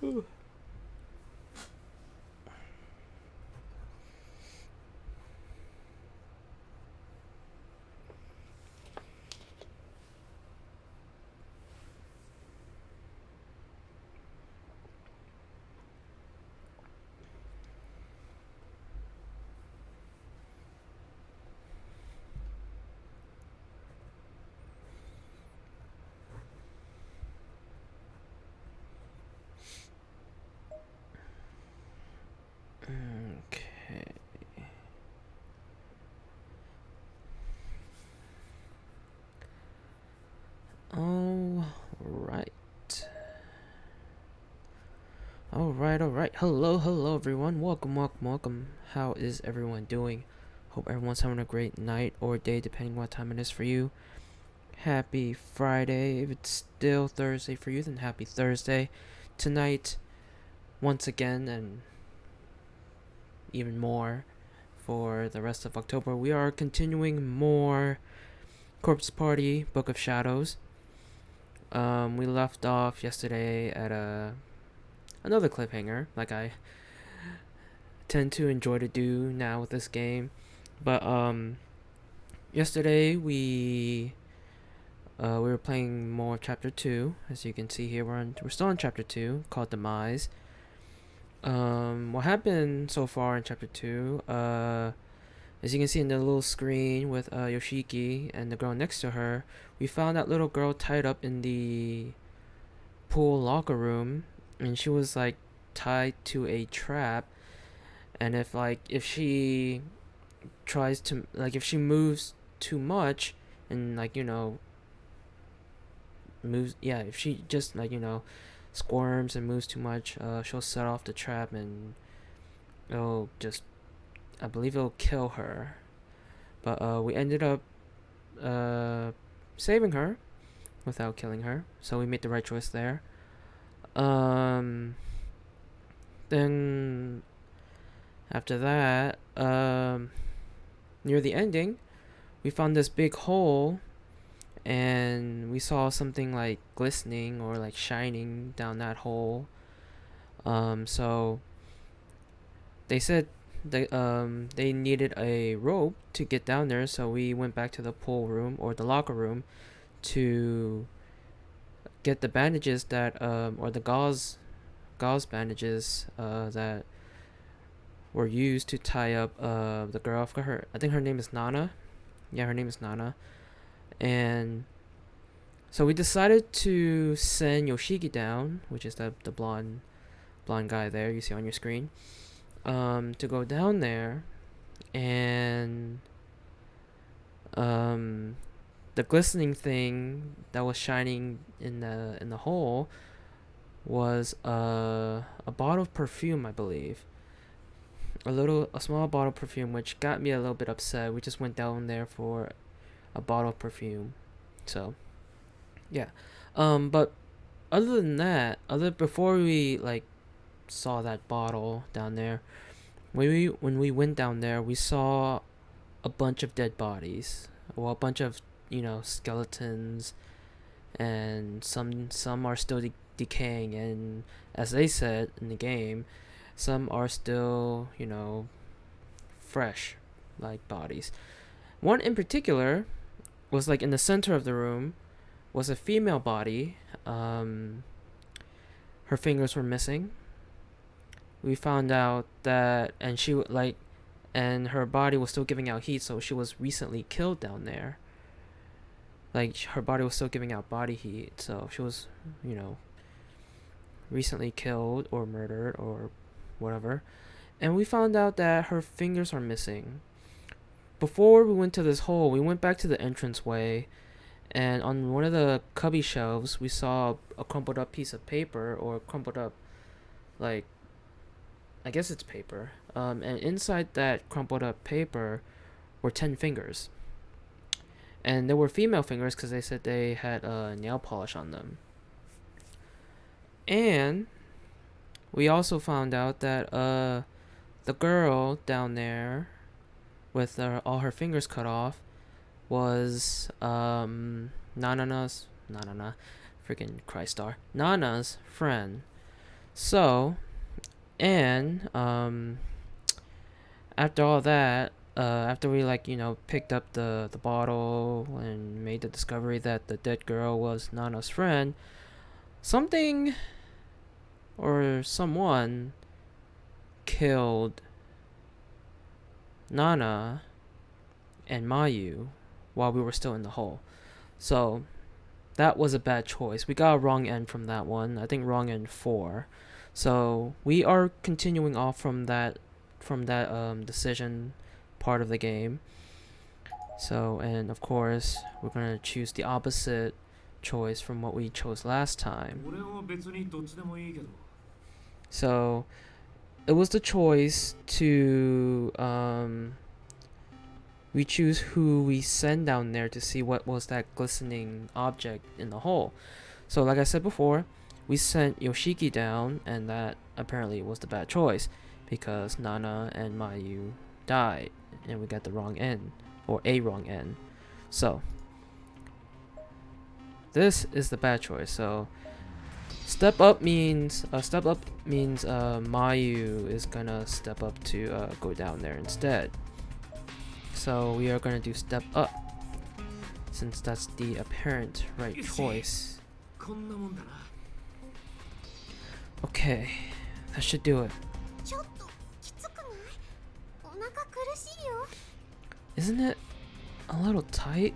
Okay. All right. All right. Hello, everyone. Welcome. How is everyone doing? Hope everyone's having a great night or day, depending what time it is for you. Happy Friday. If it's still Thursday for you, then happy Thursday. Tonight, once again, and even more for the rest of October, we are continuing more Corpse Party Book of Shadows. We left off yesterday at another cliffhanger, like I tend to enjoy to do now with this game. But yesterday we were playing more chapter 2. As you can see here, we're still in chapter 2 called Demise. What happened so far in chapter 2, as you can see in the little screen with Yoshiki and the girl next to her, we found that little girl tied up in the pool locker room, and she was like tied to a trap. And if she tries to, like, if she moves too much and, like, moves, yeah, if she just, like, squirms and moves too much, she'll set off the trap, and it'll just, I believe it'll kill her. But we ended up saving her without killing her, so we made the right choice there. Then after that, near the ending, we found this big hole, and we saw something like glistening or like shining down that hole. So they said they needed a rope to get down there, so we went back to the pool room or the locker room to get the bandages that or the gauze bandages that were used to tie up the girl. I think her name is Nana. Yeah, her name is Nana. And so we decided to send Yoshiki down, which is the blonde guy there you see on your screen, to go down there, and the glistening thing that was shining in the hole was a bottle of perfume, I believe. A small bottle of perfume, which got me a little bit upset. We just went down there for a bottle of perfume. So yeah. But other than that, other before we like saw that bottle down there, when we went down there, we saw a bunch of dead bodies. Well, a bunch of skeletons, and some are still decaying, and as they said in the game, some are still fresh, like bodies. One in particular was like in the center of the room, was a female body. Her fingers were missing. We found out that, and and her body was still giving out heat, so she was recently killed down there. Like, her body was still giving out body heat, so she was, recently killed or murdered or whatever. And we found out that her fingers are missing. Before we went to this hole, we went back to the entranceway, and on one of the cubby shelves, we saw a crumpled up piece of paper, or crumpled up, like, I guess it's paper. And inside that crumpled up paper were 10 fingers. And they were female fingers because they said they had nail polish on them. And we also found out that the girl down there with all her fingers cut off was Nana's, freaking Christ star, Nana's friend. So, and after all that, after we like picked up the bottle and made the discovery that the dead girl was Nana's friend, something or someone killed Nana and Mayu while we were still in the hole. So that was a bad choice. We got a wrong end from that one. I think wrong end 4. So we are continuing off from that decision part of the game. So, and of course, we're gonna choose the opposite choice from what we chose last time. So it was the choice to we choose who we send down there to see what was that glistening object in the hole. So like I said before, we sent Yoshiki down, and that apparently was the bad choice because Nana and Mayu died and we got the wrong end, or a wrong end. So this is the bad choice. So step up means Mayu is gonna step up to go down there instead. So we are gonna do step up since that's the apparent right choice. Okay, that should do it. Isn't it a little tight?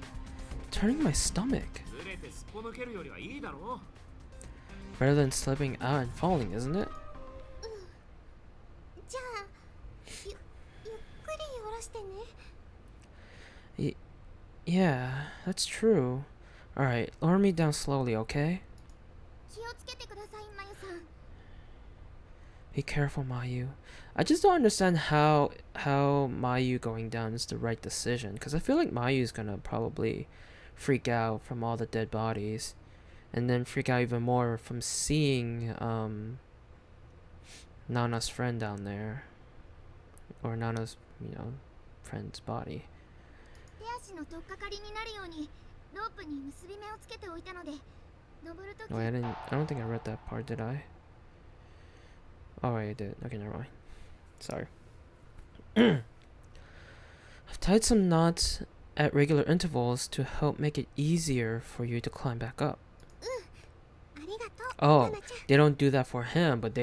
Turning my stomach. Rather than slipping out and falling, isn't it? Yeah, that's true. Alright, lower me down slowly, okay? Be careful, Mayu. I just don't understand how Mayu going down is the right decision, because I feel like Mayu's gonna probably freak out from all the dead bodies, and then freak out even more from seeing Nana's friend down there, or Nana's friend's body. Oh, I don't think I read that part, did I? Oh, I did. Okay, never mind. Sorry. I've tied some knots at regular intervals to help make it easier for you to climb back up. Oh, they don't do that for him, but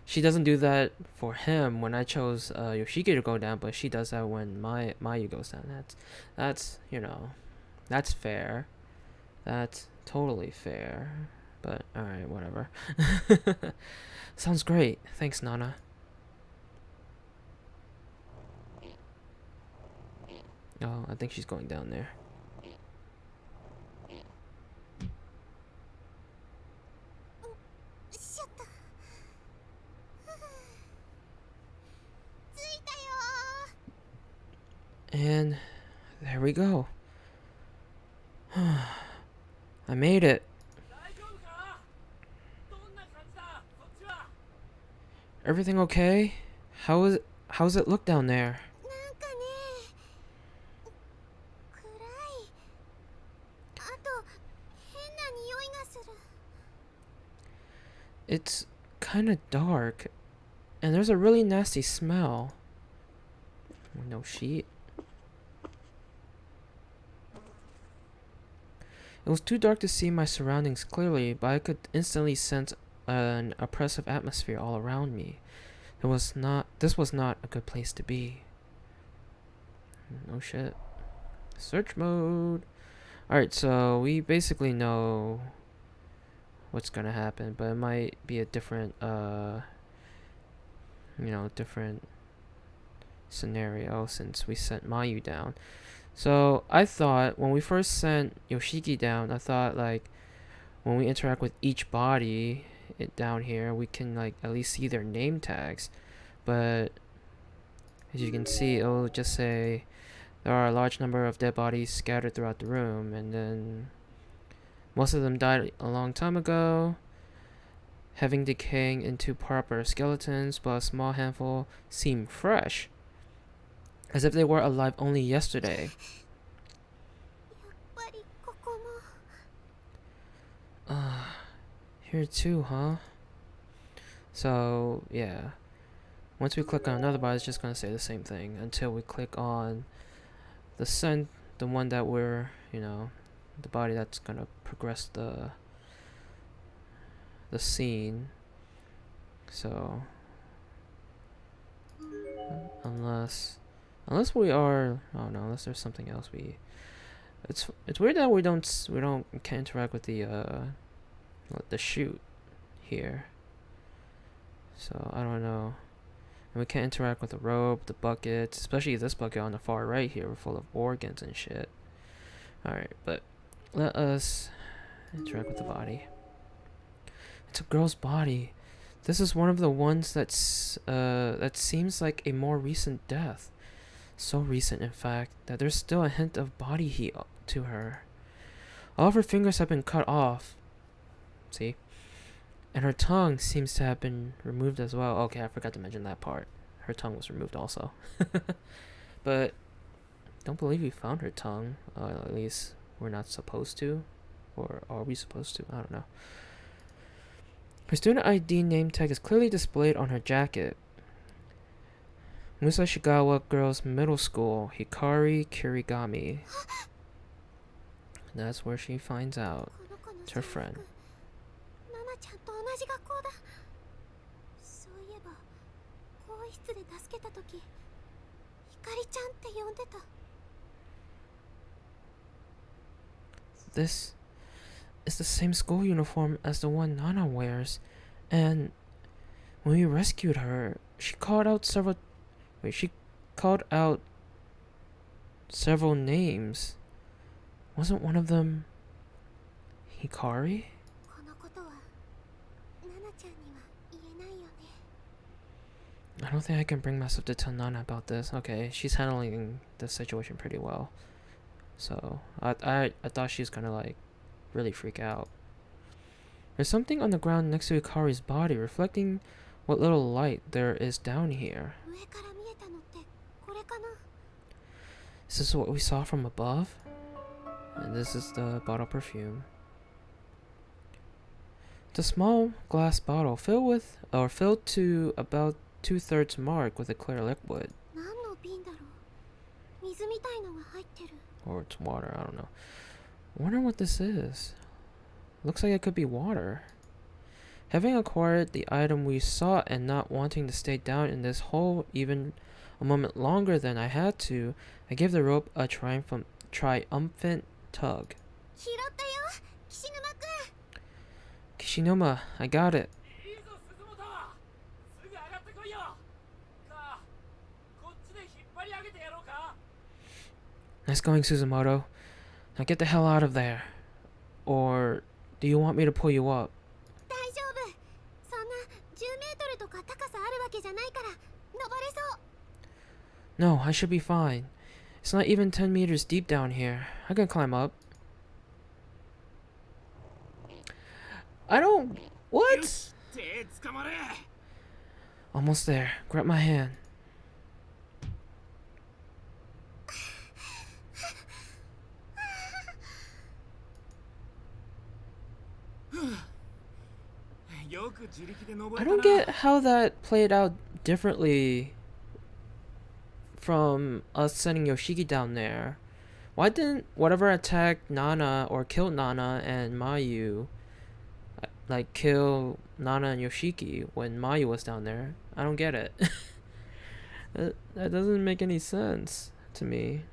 she doesn't do that for him when I chose Yoshiki to go down, but she does that when Mayu goes down. That's that's fair. That's totally fair. But alright, whatever. Sounds great. Thanks, Nana. Oh, I think she's going down there. And there we go. I made it. Everything okay? How's it look down there? It's kind of dark, and there's a really nasty smell. No sheet. It was too dark to see my surroundings clearly, but I could instantly sense an oppressive atmosphere all around me. This was not a good place to be. No shit. Search mode. Alright, so we basically know what's gonna happen, but it might be a different different scenario since we sent Mayu down. So I thought when we first sent Yoshiki down, I thought like when we interact with each body down here, we can like at least see their name tags. But as you can see, it'll just say there are a large number of dead bodies scattered throughout the room, and then most of them died a long time ago, having decaying into proper skeletons, but a small handful seem fresh, as if they were alive only yesterday. Here too, huh? So yeah, once we click on another body, it's just gonna say the same thing until we click on the one that we're, the body that's gonna progress the scene. So unless we are, oh no, unless there's something else it's weird that we can't interact with the chute here. So I don't know. And we can't interact with the rope, the buckets, especially this bucket on the far right here, full of organs and shit. Alright, but let us interact with the body. It's a girl's body. This is one of the ones that seems like a more recent death. So recent, in fact, that there's still a hint of body heat to her. All of her fingers have been cut off. See? And her tongue seems to have been removed as well. Okay, I forgot to mention that part. Her tongue was removed also. But don't believe we found her tongue. At least we're not supposed to. Or are we supposed to? I don't know. Her student ID name tag is clearly displayed on her jacket. Musashigawa Girls Middle School, Hikari Kirigami. That's where she finds out. It's her friend. This is the same school uniform as the one Nana wears, and when we rescued her, she called out several names. Wasn't one of them Hikari? I don't think I can bring myself to tell Nana about this. Okay, she's handling the situation pretty well. So, I thought she was gonna, like, really freak out. There's something on the ground next to Hikari's body, reflecting what little light there is down here. Is this what we saw from above? And this is the bottle perfume. It's a small glass bottle filled to about 2/3 mark with a clear liquid. Or it's water, I don't know. I wonder what this is. Looks like it could be water. Having acquired the item we sought and not wanting to stay down in this hole even a moment longer than I had to, I gave the rope a triumphant tug. Kishinuma, I got it. Nice going, Suzumoto. Now get the hell out of there. Or do you want me to pull you up? No, I should be fine. It's not even 10 meters deep down here. I can climb up. I don't... What? Almost there. Grab my hand. I don't get how that played out differently from us sending Yoshiki down there. Why didn't whatever attacked Nana or killed Nana and Mayu, like, kill Nana and Yoshiki when Mayu was down there? I don't get it. That doesn't make any sense to me.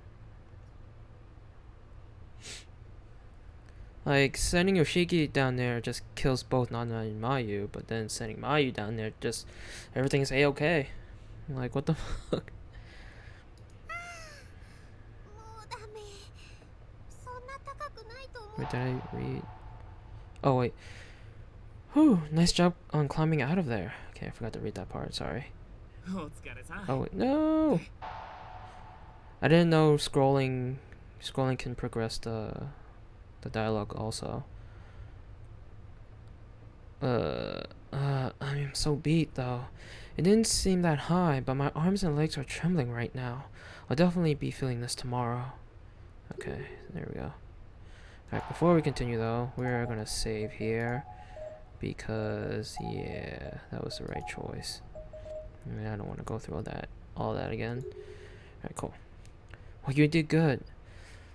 Like, sending Yoshiki down there just kills both Nana and Mayu, but then sending Mayu down there just everything's a-okay. Like, what the fuck? Wait, did I read? Oh, wait. Whew, nice job on climbing out of there. Okay, I forgot to read that part, sorry. Oh, wait, no! I didn't know scrolling can progress the dialogue also. I'm so beat though. It didn't seem that high, but my arms and legs are trembling right now. I'll definitely be feeling this tomorrow. Okay, there we go. Alright, before we continue though, we're gonna save here because yeah, that was the right choice. I don't want to go through all that again. Alright, cool. Well, you did good.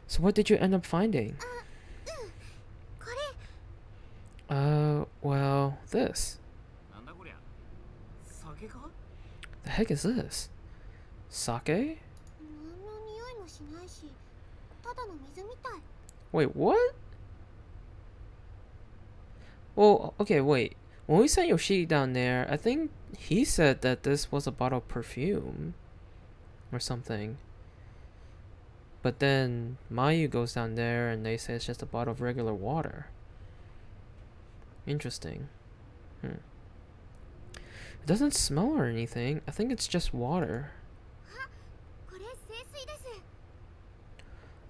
So what did you end up finding? Well, this. The heck is this? Sake? Wait, what? Well, okay, wait. When we sent Yoshiki down there, I think he said that this was a bottle of perfume or something. But then Mayu goes down there and they say it's just a bottle of regular water. Interesting. It doesn't smell or anything. I think it's just water.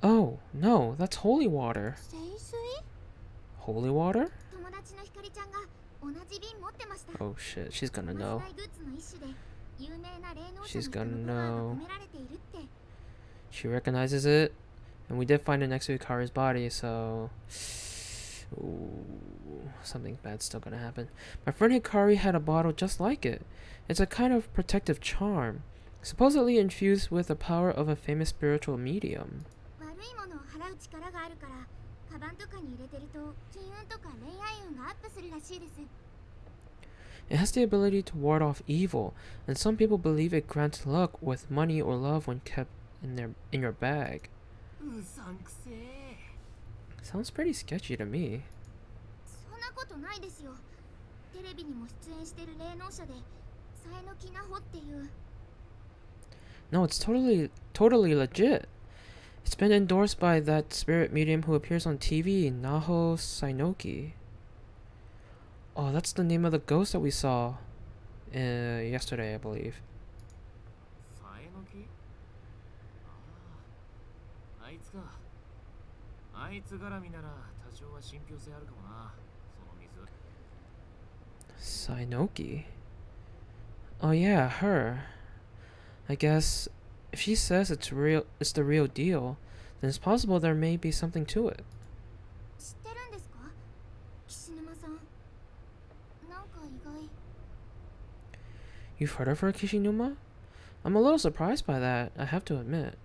Oh, no, that's holy water. Holy water? Oh shit, she's gonna know. She's gonna know. She recognizes it. And we did find it next to Hikari's body, so... Ooh, something bad's still gonna happen. My friend Hikari had a bottle just like it. It's a kind of protective charm, supposedly infused with the power of a famous spiritual medium. It has the ability to ward off evil, and some people believe it grants luck with money or love when kept in your bag. Sounds pretty sketchy to me. No, it's totally legit. It's been endorsed by that spirit medium who appears on TV, Naho Sainoki. Oh, that's the name of the ghost that we saw yesterday, I believe. Sainoki? Oh yeah, her. I guess if she says it's the real deal, then it's possible there may be something to it. You've heard of her, Kishinuma? I'm a little surprised by that, I have to admit.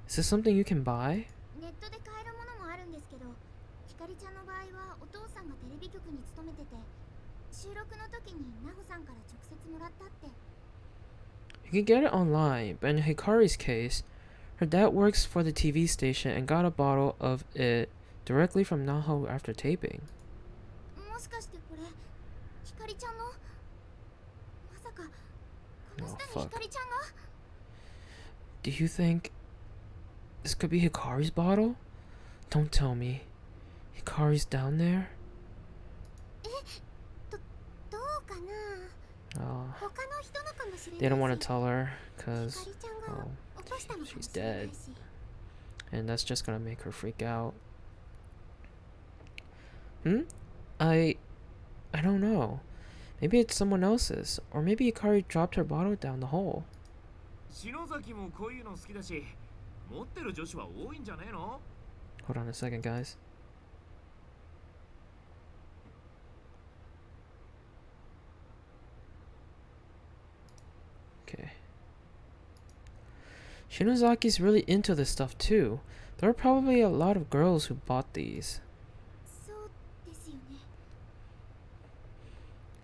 Is this something you can buy? You can get it online, but in Hikari's case, her dad works for the TV station and got a bottle of it directly from Naho after taping. Oh, fuck. Do you think this could be Hikari's bottle? Don't tell me. Hikari's down there? Oh. They don't want to tell her because she's dead. And that's just gonna make her freak out. I don't know. Maybe it's someone else's. Or maybe Hikari dropped her bottle down the hole. Hold on a second, guys. Okay. Shinozaki's really into this stuff too. There are probably a lot of girls who bought these.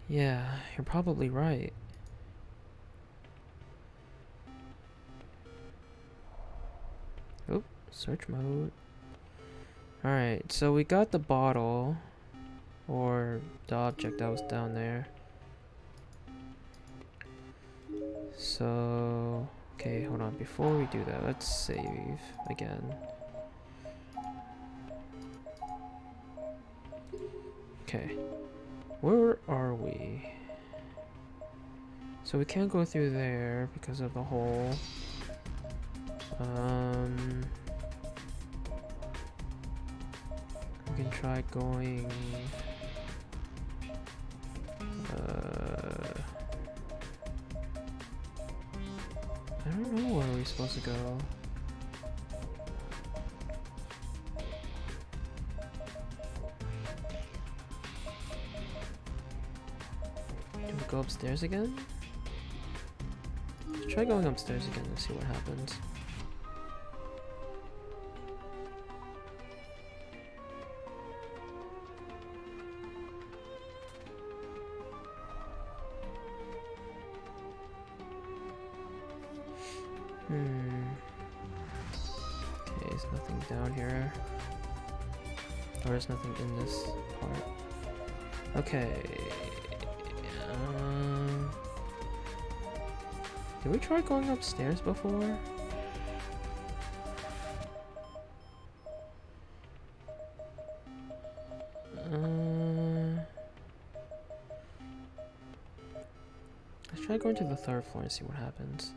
Yeah, you're probably right. Oh, search mode. Alright, so we got the bottle. Or the object that was down there. So... okay, hold on. Before we do that, let's save again. Okay. Where are we? So we can't go through there because of the hole. We can try going... I don't know where we're supposed to go. Go upstairs again? Let's try going upstairs again and see what happens. Okay, there's nothing down here. Or there's nothing in this part. Okay. Did we try going upstairs before? Let's try going to the third floor and see what happens.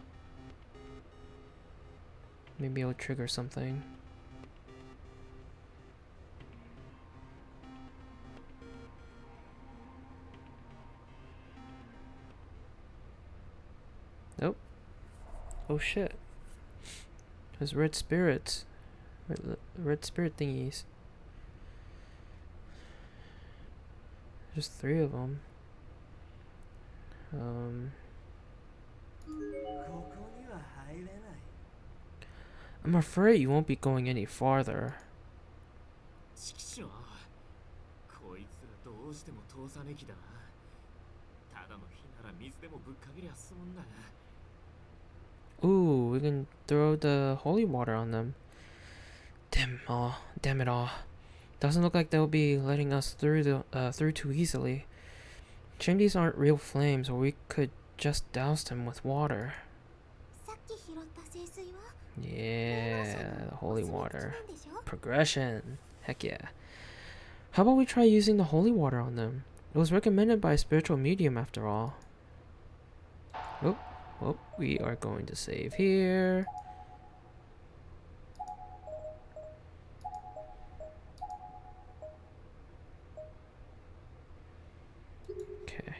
Maybe it'll trigger something. Nope. Oh shit. There's red spirits. Red spirit thingies. There's 3 of them. I'm afraid you won't be going any farther. Ooh, we can throw the holy water on them. Damn it all. Doesn't look like they'll be letting us through too easily. Shame these aren't real flames, or we could just douse them with water. Yeah, the holy water. Progression. Heck yeah. How about we try using the holy water on them? It was recommended by a spiritual medium after all. Oh, we are going to save here. Okay.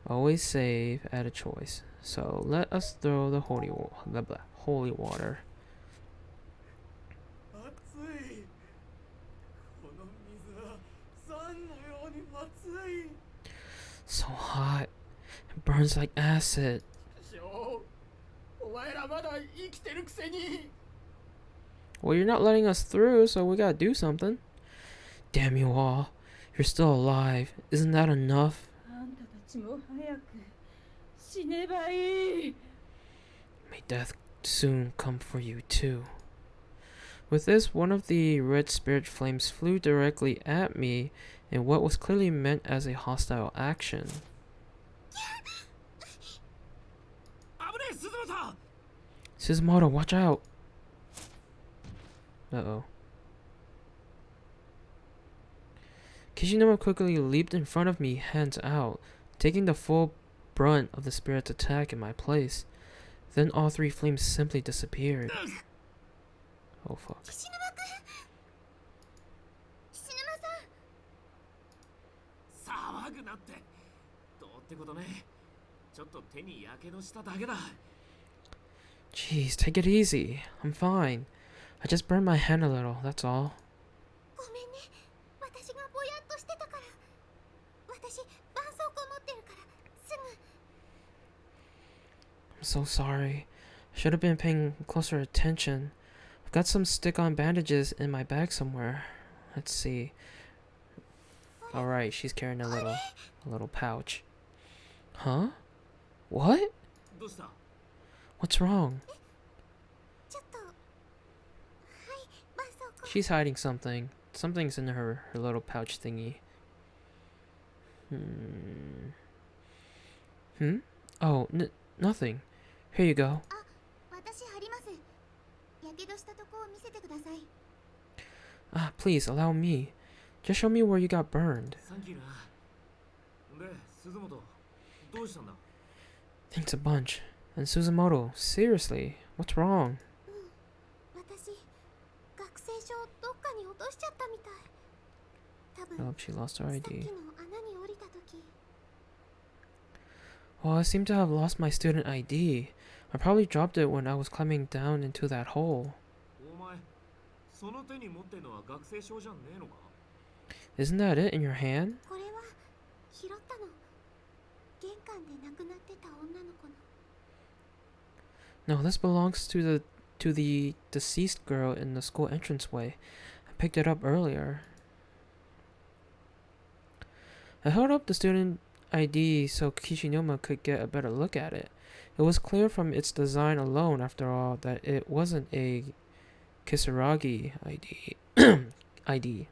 Always save at a choice. So let us throw the holy water. So hot. It burns like acid. Well, you're not letting us through, so we gotta do something. Damn you all. You're still alive. Isn't that enough? May death soon come for you too. With this, one of the red spirit flames flew directly at me in what was clearly meant as a hostile action. Suzumoto, watch out! Uh-oh. Kishinuma quickly leaped in front of me, hands out, taking the full brunt of the spirit's attack in my place. Then all 3 flames simply disappeared. Oh fuck. Jeez, take it easy. I'm fine. I just burned my hand a little, that's all. I'm so sorry. I should have been paying closer attention. I've got some stick-on bandages in my bag somewhere. Let's see. Alright, she's carrying a little pouch. Huh? What? What's wrong? She's hiding something. Something's in her little pouch thingy. Oh, nothing. Here you go. Please, allow me. Just show me where you got burned. Thanks a bunch. And Suzumoto, seriously, what's wrong? Oh, she lost her ID. Well, I seem to have lost my student ID. I probably dropped it when I was climbing down into that hole. Isn't that it in your hand? No, this belongs to the deceased girl in the school entranceway. I picked it up earlier. I held up the student ID so Kishinuma could get a better look at it. It was clear from its design alone, after all, that it wasn't a Kisaragi ID. ID.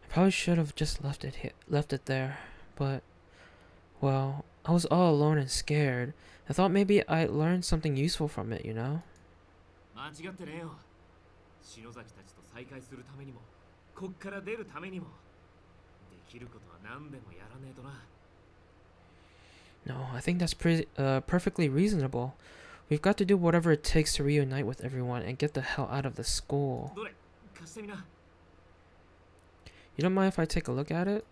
I probably should have just left it there, but well, I was all alone and scared. I thought maybe I'd learn something useful from it, you know? 間違ってねえよ。篠崎たちと再会するためにも、こっから出るためにも、できることは何でもやらねえとな。No, I think that's perfectly reasonable. We've got to do whatever it takes to reunite with everyone and get the hell out of the school. どれ、貸してみな。You don't mind if I take a look at it?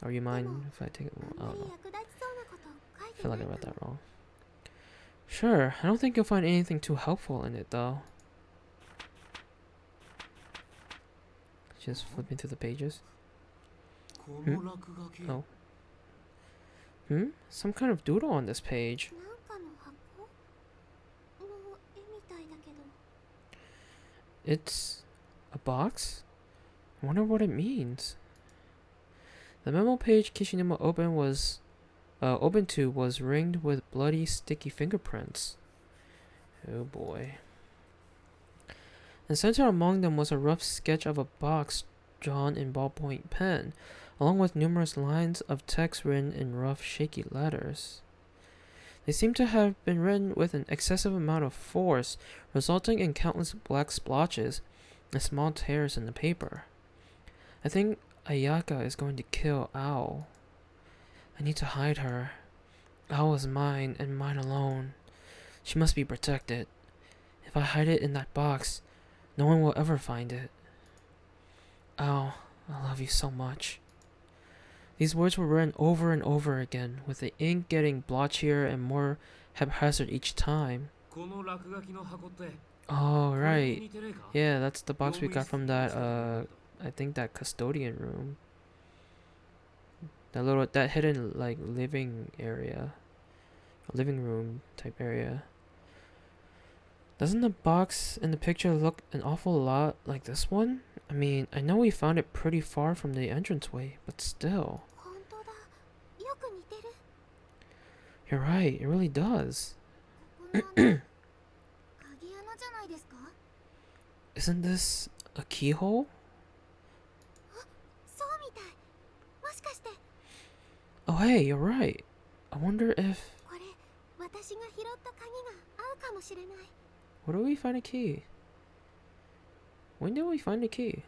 Or you mind if I take it? Well, I don't know. I feel like I read that wrong. Sure, I don't think you'll find anything too helpful in it, though. Just flipping through the pages. Oh. Some kind of doodle on this page. It's a box? I wonder what it means. The memo page Kishinuma opened to was ringed with bloody, sticky fingerprints. Oh boy. And centered among them was a rough sketch of a box drawn in ballpoint pen, along with numerous lines of text written in rough, shaky letters. They seem to have been written with an excessive amount of force, resulting in countless black splotches and small tears in the paper. I think Ayaka is going to kill Ao. I need to hide her. Ao is mine and mine alone. She must be protected. If I hide it in that box, no one will ever find it. Ao, I love you so much. These words were written over and over again, with the ink getting blotchier and more haphazard each time. Oh, right. Yeah, that's the box we got from that, I think that custodian room. That hidden, like, living room type area. Doesn't the box in the picture look an awful lot like this one? I mean, I know we found it pretty far from the entranceway, but still. You're right, it really does. Isn't this a keyhole? Oh hey, you're right. I wonder if... Where do we find a key? When did we find a key?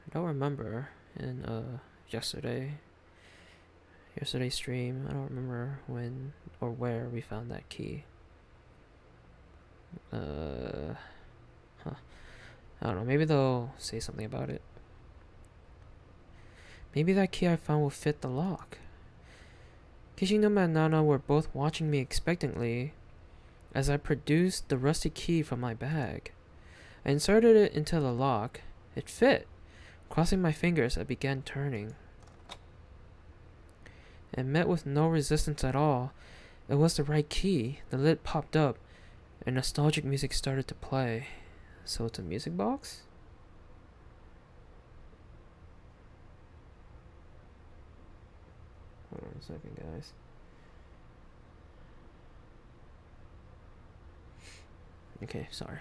I don't remember. In yesterday's stream, I don't remember when or where we found that key. I don't know, maybe they'll say something about it. Maybe that key I found will fit the lock. Kishinuma and Nana were both watching me expectantly as I produced the rusty key from my bag. I inserted it into the lock. It fit. Crossing my fingers, I began turning. It met with no resistance at all. It was the right key. The lid popped up, and nostalgic music started to play. So it's a music box? Hold on a second, guys. Okay, sorry.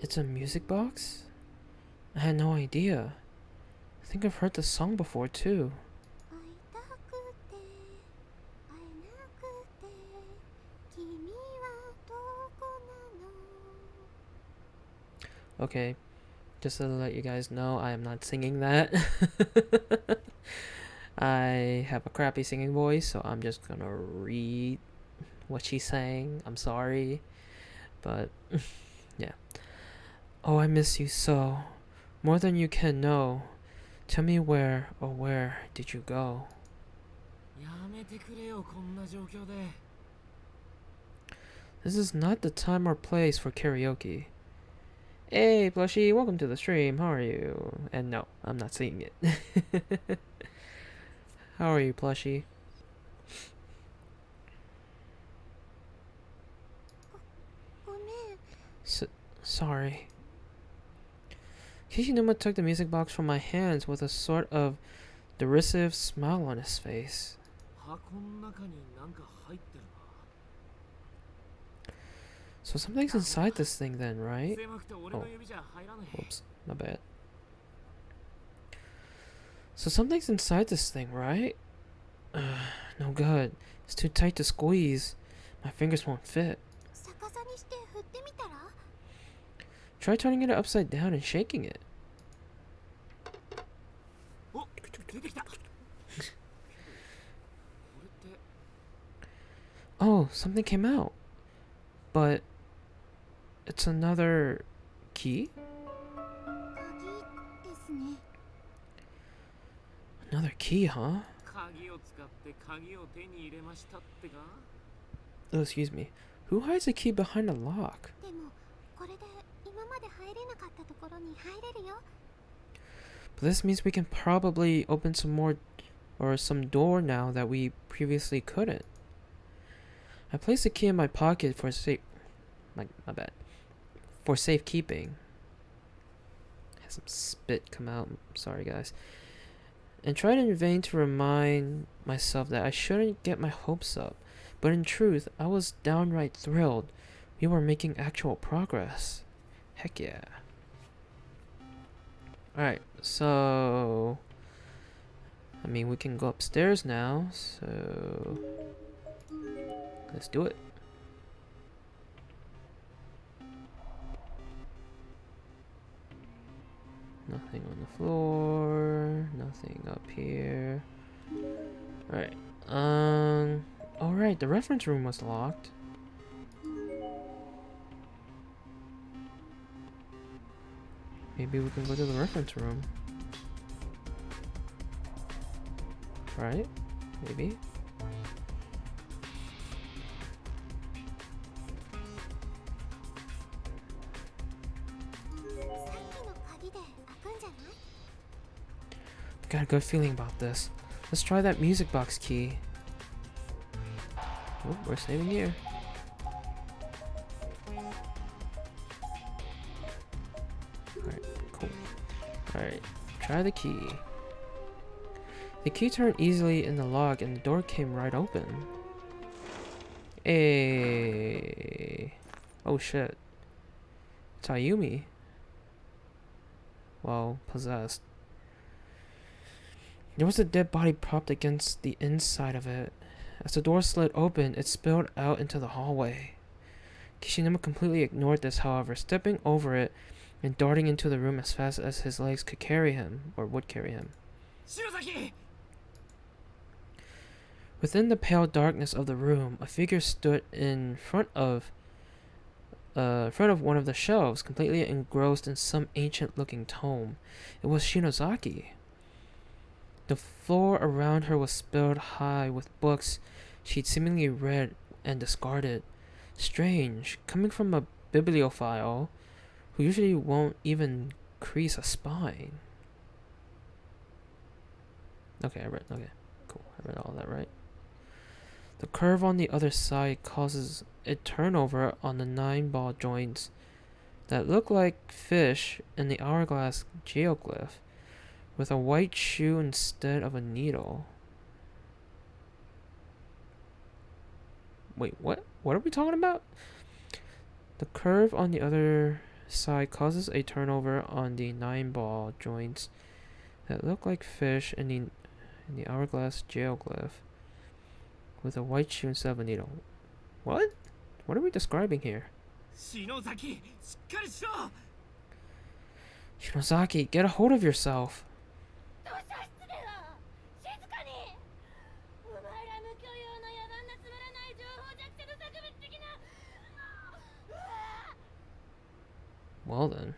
It's a music box? I had no idea. I think I've heard the song before too. Okay, just to let you guys know, I am not singing that. I have a crappy singing voice, so I'm just gonna read what she's saying. I'm sorry, but Yeah. Oh, I miss you so. More than you can know. Tell me where, oh where did you go? やめてくれよこんな状況で。 This is not the time or place for karaoke. Hey, Plushie, welcome to the stream. How are you? And no, I'm not singing it. How are you, Plushie? ごめん。 Sorry. Kishinuma took the music box from my hands with a sort of derisive smile on his face. 箱の中になんか入ってる So something's inside this thing then, な。 right? 狭くて俺の指じゃ入らない。 Whoops, my bad. So something's inside this thing, right? No good. It's too tight to squeeze. My fingers won't fit. 逆さにして振ってみたら？ Try turning it upside down and shaking it. お、出てきた。これって Oh, something came out. But it's another key? 鍵ですね。 Another key, huh? 鍵を使って鍵を手に入れましたってか。 Oh, excuse me. Who hides a key behind a lock? でもこれで今まで入れなかったところに入れるよ。 But this means we can probably open some more or some door now that we previously couldn't. I placed the key in my pocket for safe my bad. For safekeeping. Had some spit come out. Sorry guys. And tried in vain to remind myself that I shouldn't get my hopes up. But in truth, I was downright thrilled. We were making actual progress. Heck yeah. Alright, so I mean we can go upstairs now, so let's do it. Nothing on the floor, nothing up here. Alright. Alright, the reference room was locked. Maybe we can go to the reference room. Right? Maybe. さっきの鍵で開くんじゃない？ Got a good feeling about this. Let's try that music box key. Oh, we're saving here. Alright, cool. Alright, try the key. The key turned easily in the lock and the door came right open. Hey. Oh shit. It's Ayumi. Well, possessed. There was a dead body propped against the inside of it. As the door slid open, it spilled out into the hallway. Kishinuma completely ignored this, however, stepping over it and darting into the room as fast as his legs could carry him, or would carry him. 篠崎。 Within the pale darkness of the room, a figure stood in front of one of the shelves, completely engrossed in some ancient-looking tome. It was Shinozaki. The floor around her was spilled high with books she'd seemingly read and discarded. Strange, coming from a bibliophile who usually won't even crease a spine. Okay, cool. I read all that right. The curve on the other side causes a turnover on the 9-ball joints that look like fish in the hourglass geoglyph, with a white shoe instead of a needle. Wait, what? What are we talking about? The curve on the other side causes a turnover on the 9-ball joints that look like fish in the hourglass geoglyph, with a white shoe instead of a needle. What? What are we describing here? 篠崎、しっかりしろ。 Shinozaki, get a hold of yourself. 図書室では静かに。お前ら無許容の野蛮なつまらない情報弱者の作物的な。Well then.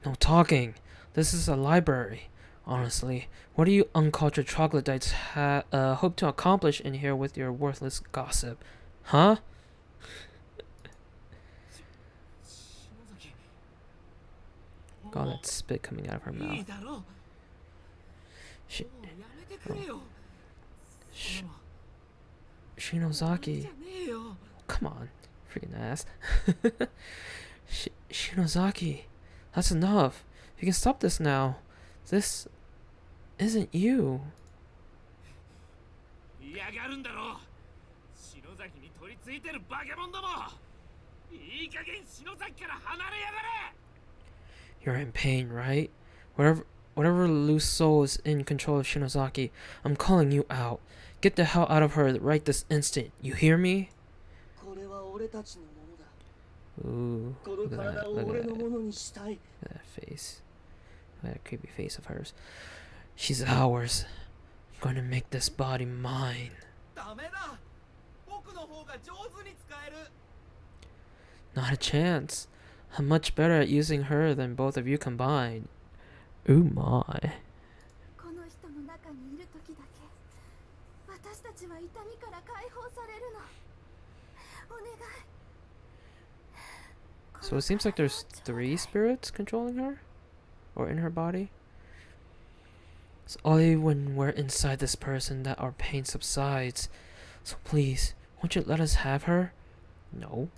No talking. This is a library. Honestly, what do you uncultured troglodytes hope to accomplish in here with your worthless gossip? Huh? 篠崎 God, も that spit coming out of her うい mouth. いだろう Sh- もうやめてくれよそんなの Shinozaki. じゃねえよ Come on, freaking ass. Shinozaki, that's enough. You can stop this now. This isn't you. 嫌がるんだろ篠崎に取り付いてるバケモンどもいい加減篠崎から離れやがれ You're in pain, right? Whatever loose soul is in control of Shinozaki, I'm calling you out. Get the hell out of her right this instant. You hear me? これは俺たちのものだ。 Ooh, この look at 体 that. を Look 俺 at の that. ものにしたい。 Look at that face. Look at that creepy face of hers. She's ours. I'm going to make this body mine. ダメだ僕の方が上手に使える Not a chance. I'm much better at using her than both of you combined. Ooh my. この人の中にいる時だけ私たちは痛みから解放されるのお願い So it seems like there's 3 spirits controlling her? Or in her body? It's only when we're inside this person that our pain subsides. So please, won't you let us have her? No.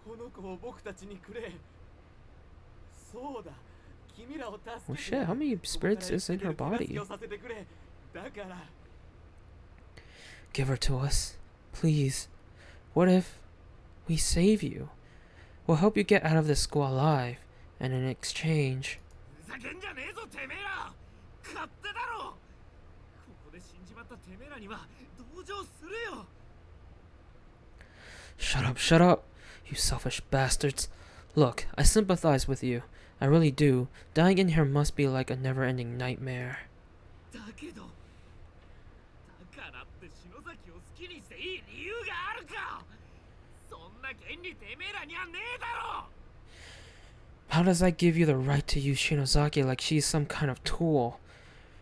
この子を僕たちにくれそうだ君らを助け Well て shit, how many ここ spirits から is in her 生きてる手助 body? けをさせてくれだから Give her to us. Please. What if we save you? We'll help you get out of this school alive. And in exchange... ふざけんじゃねえぞてめえら勝手だろここで死んじまったてめえらには同情するよ Shut up, shut up, you selfish bastards. Look, I sympathize with you. I really do. Dying in here must be like a never-ending nightmare. だけどだからって篠崎を好きにしていい理由があるかそんな権利てめえらにはねえだろ How does that give you the right to use Shinozaki like she's some kind of tool?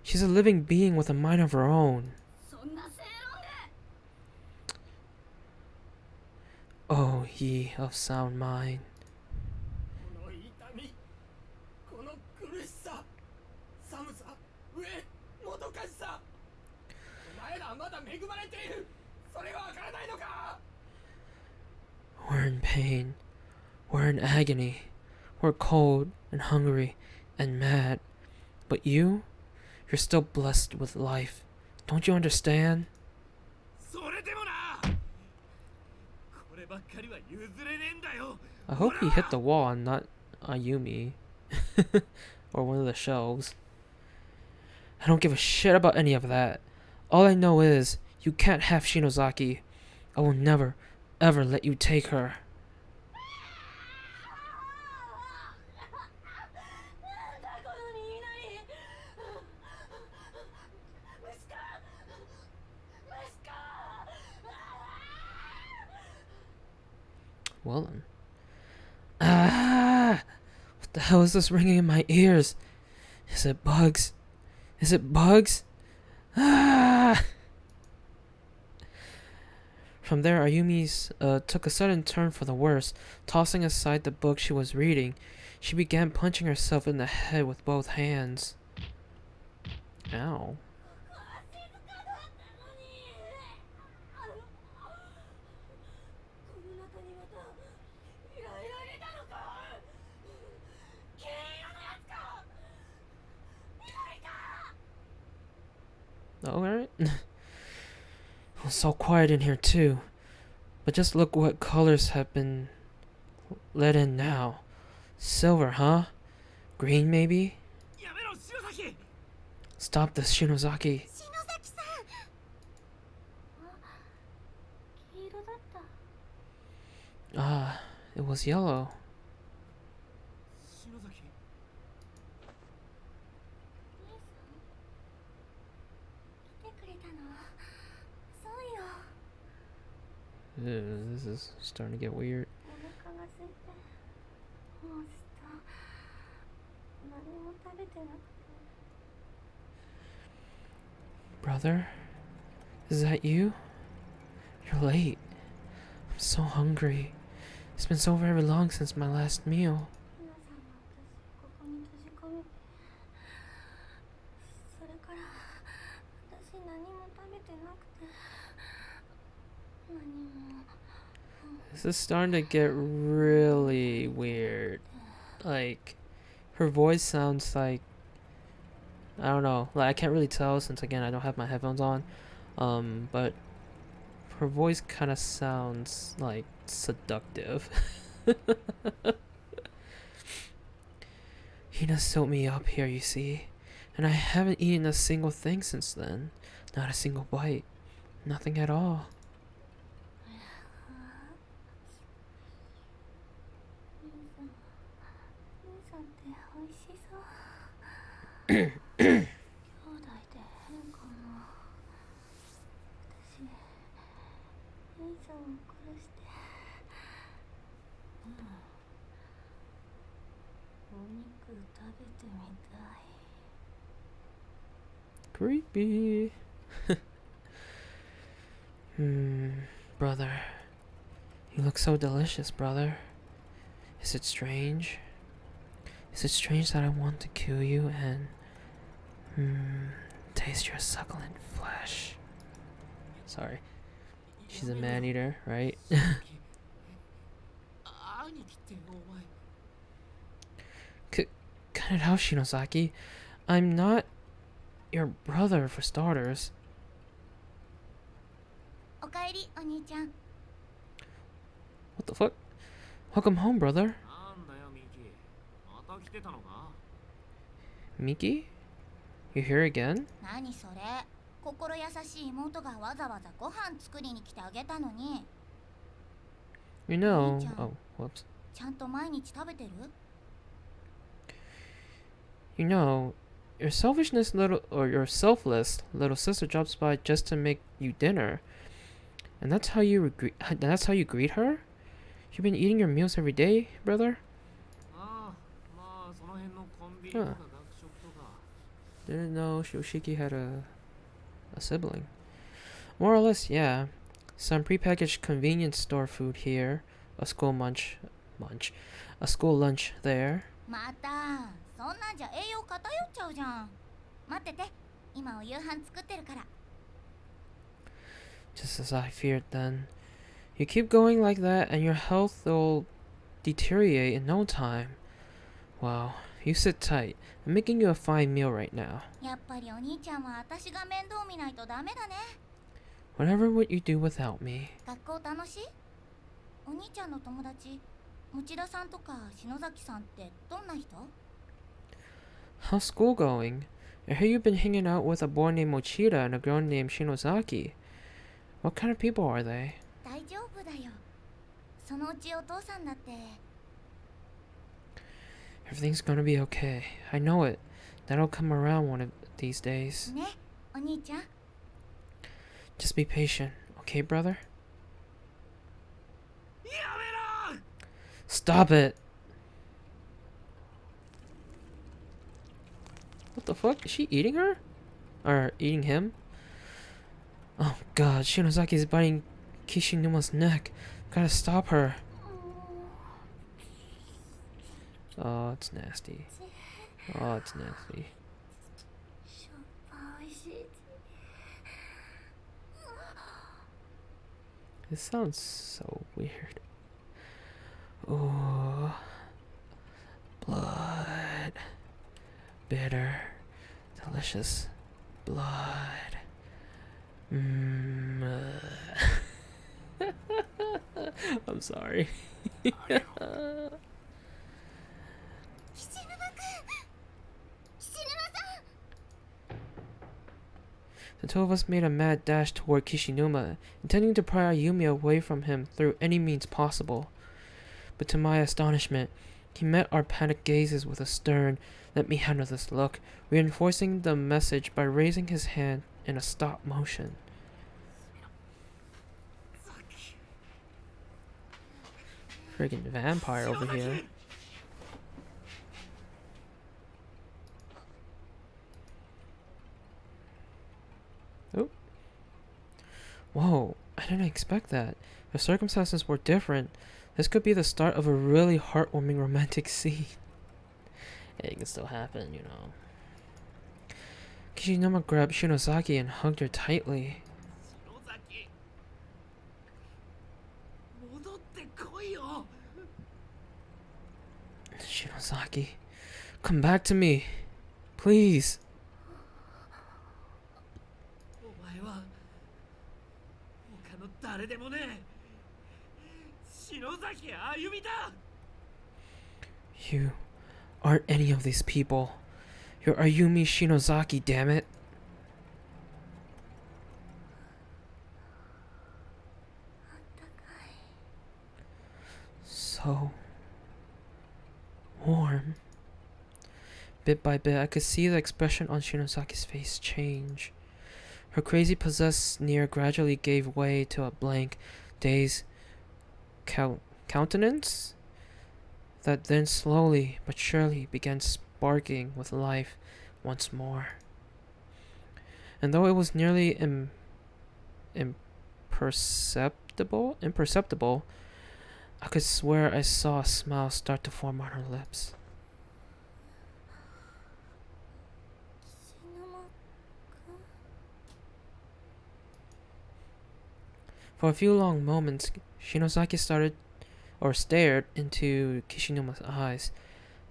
She's a living being with a mind of her own. そんな正論で Oh, ye of sound mind. この痛みこの苦しさ寒さ飢えもどかしさお前らはまだ恵まれているそれはわからないのか We're in pain. We're in agony. We're cold and hungry and mad. But you? You're still blessed with life. Don't you understand? それでもなこればっかりは譲れねえんだよ I hope he hit the wall and not Ayumi. Or one of the shelves. I don't give a shit about any of that. All I know is, you can't have Shinozaki. I will never, ever let you take her. なんだこの言いなり息子息子 Well then. Ah! What the hell is this ringing in my ears? Is it bugs? Is it bugs? Ah! From there, Ayumi's took a sudden turn for the worse. Tossing aside the book she was reading, she began punching herself in the head with both hands. Ow. この中にまたいろいろ入れたのか金色のやつか緑か Alright. It's so quiet in here too. But just look what colors have been let in now. Silver, huh? Green, maybe? やめろ篠崎 Stop this, Shinozaki. 篠崎さん黄色だった Ah, it was yellow. 篠崎姉さん来てくれたのそうよ Ew, this is starting to get weird. お腹が空いてもうずっと何も食べてなくて。 Brother? Is that you? You're late. I'm so hungry. It's been so very long since my last meal. 皆さんが私をここに閉じ込めて、それから私何も食べてなくて、何も。 This is starting to get really weird. Like, her voice sounds like, I don't know, like I can't really tell since again I don't have my headphones on. But her voice kind of sounds like seductive. Hina sewed me up here, you see, and I haven't eaten a single thing since then. Not a single bite. Nothing at all. 兄さんって美味しそう。兄弟で変かな。私兄さんを殺して、お肉食べてみたい。 Creepy. Brother. You look so delicious, brother. Is it strange? Is it strange that I want to kill you and taste your succulent flesh? Sorry. She's a man eater, right? 兄貴ってお前 Cut it out, Shinozaki. I'm not your brother, for starters. おかえり、お兄ちゃん。 What the fuck? Welcome home, brother. なんだよミキまた来てたのか Miki? You here again? 何それ。心優しい妹がわざわざご飯作りに来てあげたのに、 You know... Miki-chan. Oh, whoops. ちゃんと毎日食べてる？ You know, your selfishness little... or your selfless little sister drops by just to make you dinner. And that's how you greet her? You've been eating your meals every day, brother? ああまあその辺のコンビニとか学食とか Didn't know Shoshiki had a sibling. More or less, yeah. Some prepackaged convenience store food here, a school a school lunch there. またそんなんじゃ栄養偏っちゃうじゃん。待ってて、今お夕飯作ってるから。 Just as I feared then. You keep going like that and your health will deteriorate in no time. Wow, you sit tight. I'm making you a fine meal right now. やっぱりお兄ちゃんは私が面倒見ないとダメだね。 Whatever would you do without me? 学校楽しい？お兄ちゃんの友達、持田さんとか篠崎さんってどんな人？ How's school going? I hear you've been hanging out with a boy named Mochida and a girl named Shinozaki. What kind of people are they? 大丈夫だよ。そのうちお父さんだって。 Everything's gonna be okay. I know it. That'll come around one of these days. ね、お兄ちゃん。 Just be patient, okay, brother? やめろ Stop it! What the fuck? Is she eating her? Or eating him? Oh god, Shinozaki's biting Kishinuma's neck. Gotta stop her. Oh, it's nasty. Oh, it's nasty. しょっぱいし。 This sounds so weird. Oh, blood. Bitter. Delicious. Blood. I'm sorry. 岸沼くん、岸沼さん。 The two of us made a mad dash toward Kishinuma, intending to pry Ayumi away from him through any means possible. But to my astonishment, he met our panicked gazes with a stern, let me handle this look, reinforcing the message by raising his hand in a stop motion. Friggin' vampire over here. Whoa, I didn't expect that. If circumstances were different, this could be the start of a really heartwarming romantic scene. It can still happen, you know. Kishinuma grabbed Shinozaki and hugged her tightly. 篠崎戻ってこいよ Shinozaki, come back to me. Please. お前は他の誰でもねえ篠崎あゆみだ You aren't any of these people. You're Ayumi Shinozaki, damn it. So warm. Bit by bit, I could see the expression on Shinozaki's face change. Her crazy possessed sneer gradually gave way to a blank, dazed countenance that then slowly but surely began sparking with life once more. And though it was nearly imperceptible, I could swear I saw a smile start to form on her lips. 岸沼くん For a few long moments, Shinozaki stared into Kishinuma's eyes.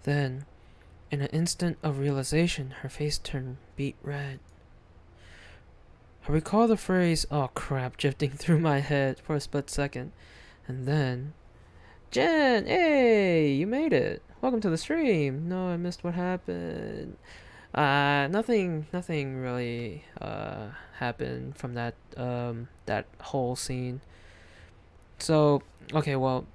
Then, in an instant of realization, her face turned beet red. I recall the phrase, "oh crap," drifting through my head for a split second. And then, Jen, hey, you made it. Welcome to the stream. No, I missed what happened. Nothing really happened from that whole scene. So, okay, well,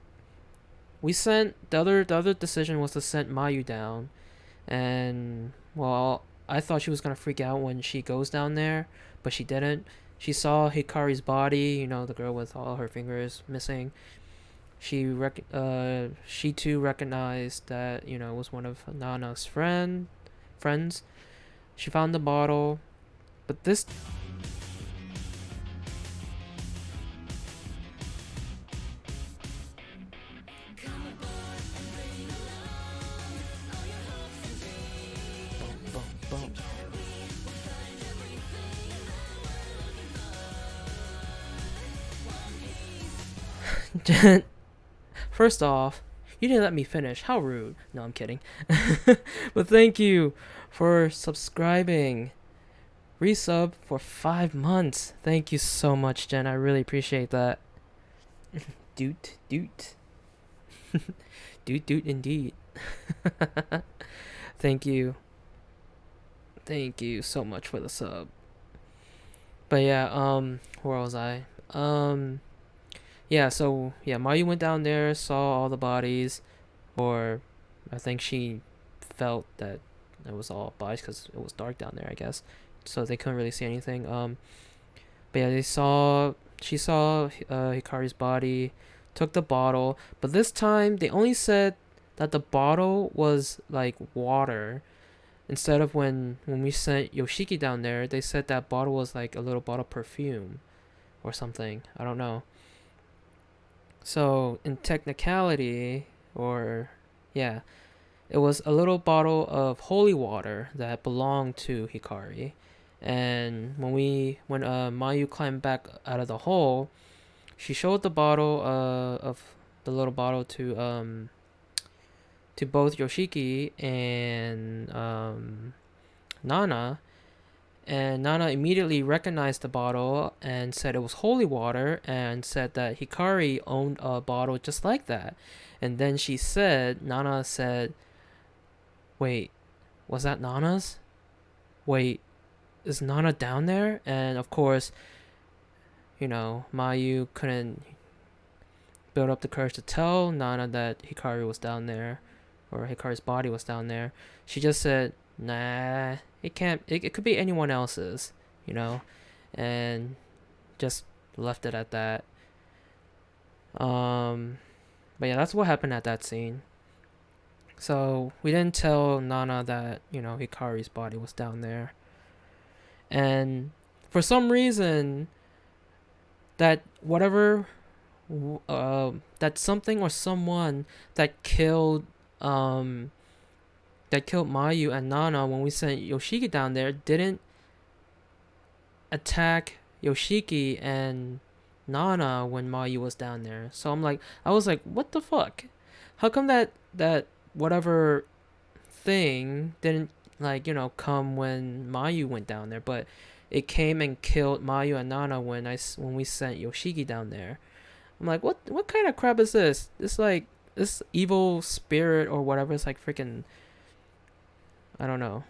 we sent the other decision was to send Mayu down, and well, I thought she was gonna freak out when she goes down there, but she didn't. She saw Hikari's body, you know, the girl with all her fingers missing. She too recognized that, you know, it was one of Nana's friends. She found the bottle, but this bum, bum. Jen, first off, you didn't let me finish. How rude. No, I'm kidding. But thank you for subscribing. Resub for 5 months. Thank you so much, Jen. I really appreciate that. Doot. Doot indeed. Thank you. Thank you so much for the sub. But yeah, where was I? Yeah, so yeah, Mayu went down there, saw all the bodies, or I think she felt that it was all bodies because it was dark down there, I guess. So they couldn't really see anything. But yeah, she saw Hikari's body, took the bottle, but this time they only said that the bottle was like water. Instead of when we sent Yoshiki down there, they said that bottle was like a little bottle of perfume or something. I don't know. So in technicality, or yeah, it was a little bottle of holy water that belonged to Hikari. And when Mayu climbed back out of the hole, she showed the bottle of the little bottle to both Yoshiki and Nana, and Nana immediately recognized the bottle and said it was holy water, and said that Hikari owned a bottle just like that. And then Nana said, wait, was that Nana's? Wait, is Nana down there? And of course, you know, Mayu couldn't build up the courage to tell Nana that Hikari was down there, or Hikari's body was down there. She just said, nah, it could be anyone else's, you know, and just left it at that. But yeah, that's what happened at that scene. So we didn't tell Nana that, you know, Hikari's body was down there. And for some reason, that whatever that something or someone that killed Mayu and Nana when we sent Yoshiki down there didn't attack Yoshiki and Nana when Mayu was down there. So I was like, what the fuck? How come that whatever thing didn't come when Mayu went down there, but it came and killed Mayu and Nana when we sent Yoshiki down there? I'm like, what kind of crap is this? This evil spirit or whatever. It's like freaking, I don't know.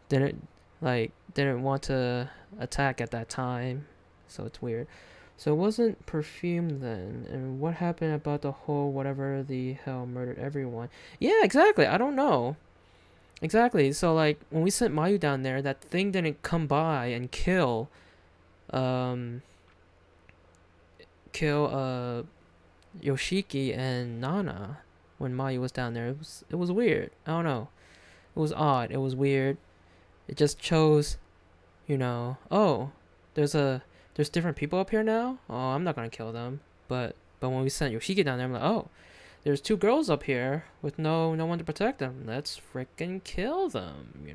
Didn't want to attack at that time, so it's weird. So it wasn't perfume then. And what happened about the whole whatever the hell murdered everyone? Yeah, exactly. I don't know. Exactly. So when we sent Mayu down there, that thing didn't come by and kill Yoshiki and Nana when Mayu was down there. It was weird. I don't know. It was odd. It was weird. It just chose, oh, there's different people up here now. Oh, I'm not gonna kill them. But when we sent Yoshiki down there, I'm like, oh, there's 2 girls up here with no one to protect them. Let's freaking kill them,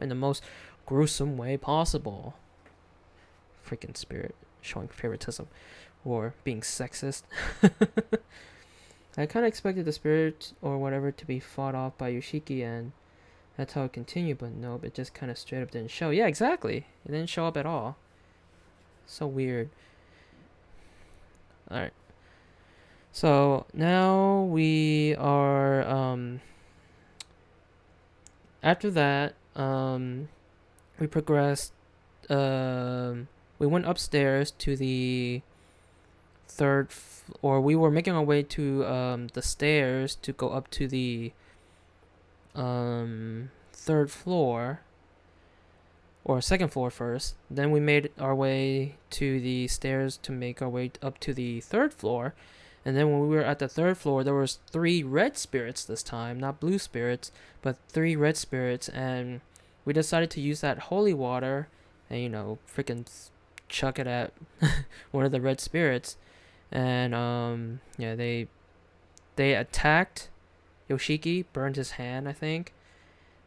in the most gruesome way possible. Freaking spirit showing favoritism or being sexist. I kind of expected the spirit or whatever to be fought off by Yoshiki, and that's how it continued, but nope, it just kind of straight up didn't show. Yeah, exactly. It didn't show up at all. So weird. Alright. So now we are after that, we progressed, we went upstairs to the or we were making our way to the stairs to go up to the 3rd floor, or 2nd floor first. Then we made our way to the stairs to make our way up to the 3rd floor. And then when we were at the 3rd floor, there was 3 red spirits this time, not blue spirits, but 3 red spirits. And we decided to use that holy water and freaking chuck it at one of the red spirits. And yeah, they attacked Yoshiki, burned his hand, I think,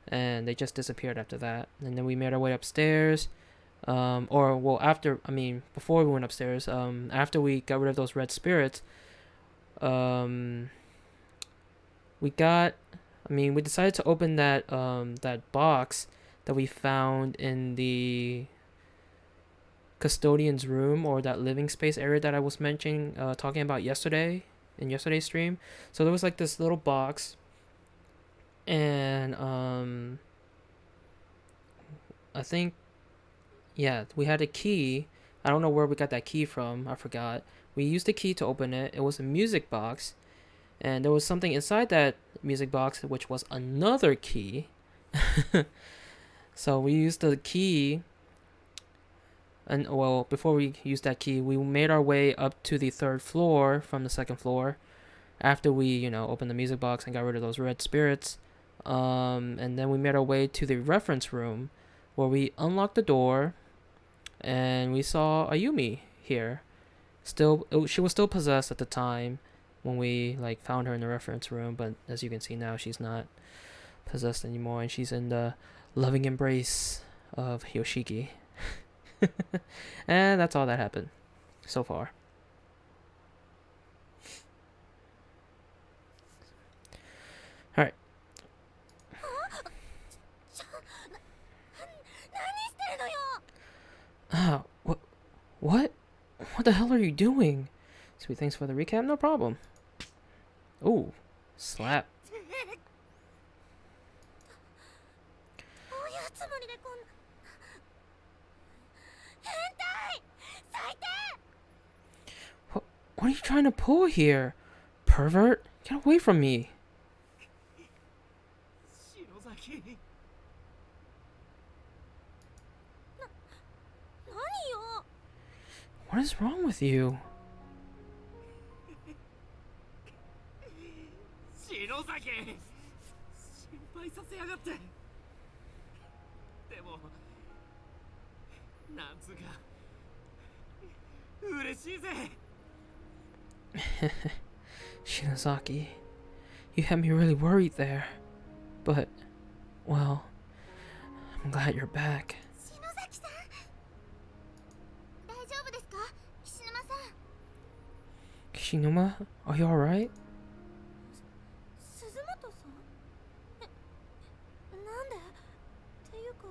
and they just disappeared after that. And then we made our way upstairs, before we went upstairs, after we got rid of those red spirits, we decided to open that box that we found in the custodian's room, or that living space area that I was talking about yesterday in yesterday's stream. So there was this little box, and I think, yeah, we had a key. I don't know where we got that key from. I forgot. We used the key to open it. It was a music box, and there was something inside that music box, which was another key. So we used the key. And before we used that key, we made our way up to the 3rd floor from the 2nd floor. After we, opened the music box and got rid of those red spirits, and then we made our way to the reference room, where we unlocked the door, and we saw Ayumi here. She was still possessed at the time when we found her in the reference room, but as you can see now, she's not possessed anymore, and she's in the loving embrace of Yoshiki. And that's all that happened so far. Alright. What the hell are you doing? Sweet, thanks for the recap. No problem. Ooh, slap. What are you trying to pull here? Pervert? Get away from me. What is wrong with you? 嬉しいぜ。 Shinozaki, you had me really worried there. But, well, I'm glad you're back. 篠崎さん、大丈夫ですか？岸沼さん。 Kishinuma, are you alright? 鈴本さん？なんで？っていうか、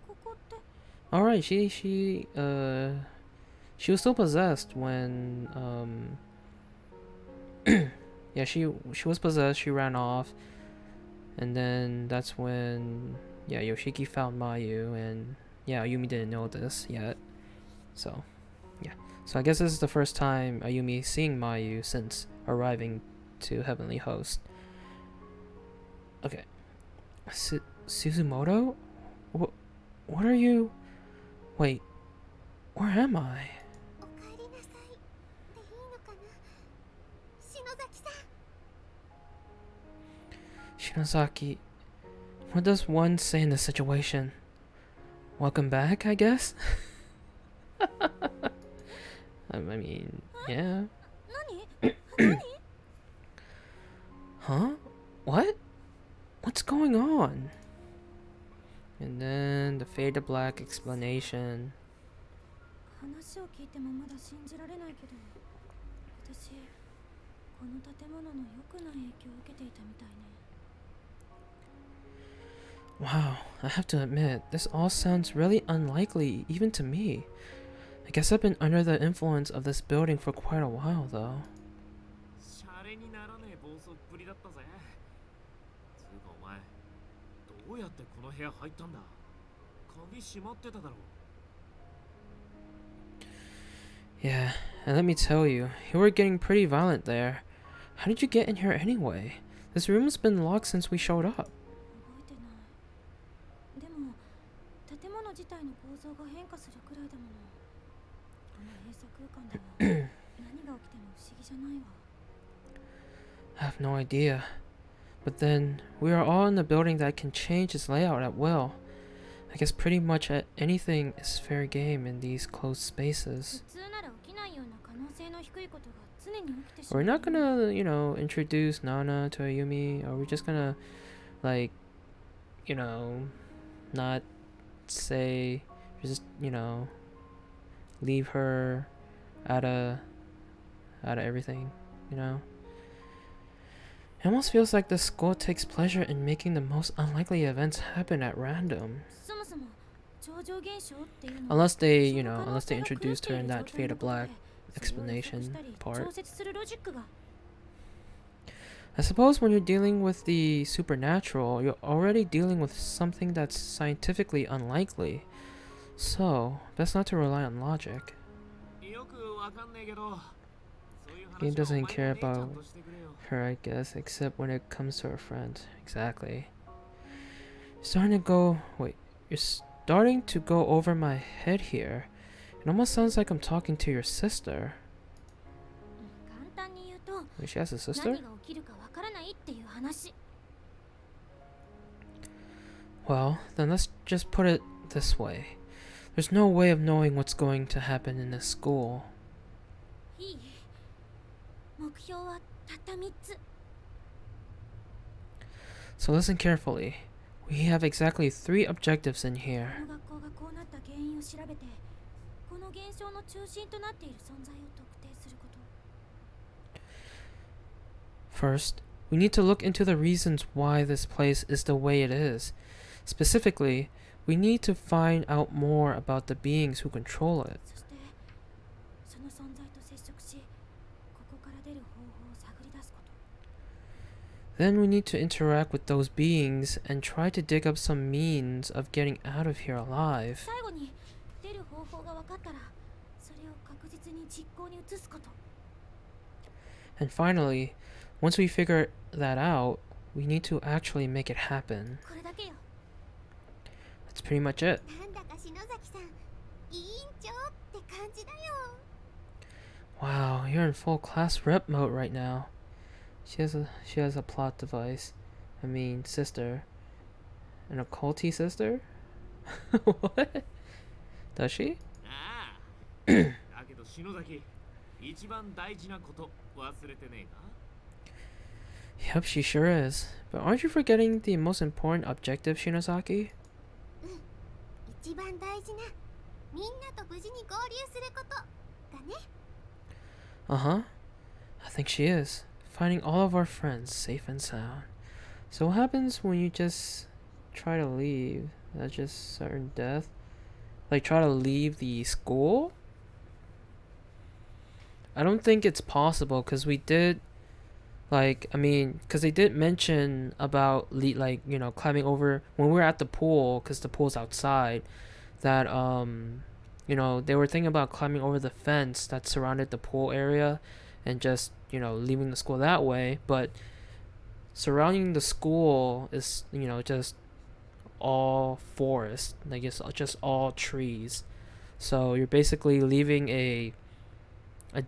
ここって。 Alright, she was still possessed when, yeah, she was possessed, she ran off, and then that's when, yeah, Yoshiki found Mayu, and yeah, Ayumi didn't know this yet, so, yeah. So I guess this is the first time Ayumi seeing Mayu since arriving to Heavenly Host. Okay. Suzumoto? What are you... Wait, where am I? おかえりなさい。でいいのかな？篠崎さん。 Shinozaki, what does one say in this situation? Welcome back, I guess? I mean, yeah. 何？Huh? What? What's going on? And then the fade to black explanation. 話を聞いてもまだ信じられないけど、私この建物の良くない影響を受けていたみたいね。 Wow, I have to admit, this all sounds really unlikely, even to me. I guess I've been under the influence of this building for quite a while, though. シャレにならねえ暴走っぷりだったぜ。つうかお前、どうやってこの部屋入ったんだ？鍵閉まってただろ。 Yeah, and let me tell you, you were getting pretty violent there. How did you get in here anyway? This room's been locked since we showed up. 覚えてない。でも建物自体の構造が変化するくらいだもの。この閉鎖空間では何が起きても不思議じゃないわ。 I have no idea. But then, we are all in a building that can change its layout at will. I guess pretty much anything is fair game in these closed spaces. 普通なら起きないような可能性の低いことが常に起きてしまう。 We're not gonna, you know, introduce Nana to Ayumi. Are we just gonna, like, you know, not say, just, you know, leave her out of everything, you know? It almost feels like the school takes pleasure in making the most unlikely events happen at random. そもそも超常現象っていうのは Unless they, そ you の know, 可能 unless 性 they が狂 introduced ってい her る in 状 that 態 Fade の of こと Black でそれを予測 explanation したり part. 調節するロジックが I suppose when you're dealing with the supernatural, you're already dealing with something that's scientifically unlikely. So, best not to rely on logic. よくわかんねえけど、そういう話は Game お doesn't 前が care 姉ちゃん about としてくれよ。 her, I guess, except when it comes to her friend. Exactly. You're starting to go over my head here. It almost sounds like I'm talking to your sister. 簡単に言うと Wait, she has a 何 sister? が起きるかわからないっていう話。 Well, then let's just put it this way. There's no way of knowing what's going to happen in this school. いい？目標はたった3つ。 So listen carefully. We have exactly 3 objectives in こ here. の学校がこうなった原因を調べて、この現象の中心となっている存在を特定すること。 First, we need to look into the reasons why this place is the way it is. Specifically, we need to find out more about the beings who control it. そしてその存在と接触し、ここから出る方法を探り出すこと。 Then we need to interact with those beings and try to dig up some means of getting out of here alive. 最後に出る方法が分かったら、それを確実に実行に移すこと。 And finally, once we figure that out, we need to actually make it happen. これだけよ。 That's pretty much it. なんだか篠崎さん、委員長って感じだよ。 Wow, you're in full class rep mode right now. She has a plot device. I mean, sister. An occulty sister? What? Does she? ああ。だけど篠崎、一番大事なこと忘れてねえか？ Yep, she sure is. But aren't you forgetting the most important objective, Shinozaki? 一番大事なみんなと無事に合流することだね。 Uh-huh. I think she is. Finding all of our friends safe and sound. So what happens when you just try to leave? That's just certain death? Like try to leave the school? I don't think it's possible because we did because they did mention about climbing over when we were at the pool, because the pool's outside, that they were thinking about climbing over the fence that surrounded the pool area and just leaving the school that way. But surrounding the school is just all forest, like it's just all trees, so you're basically leaving a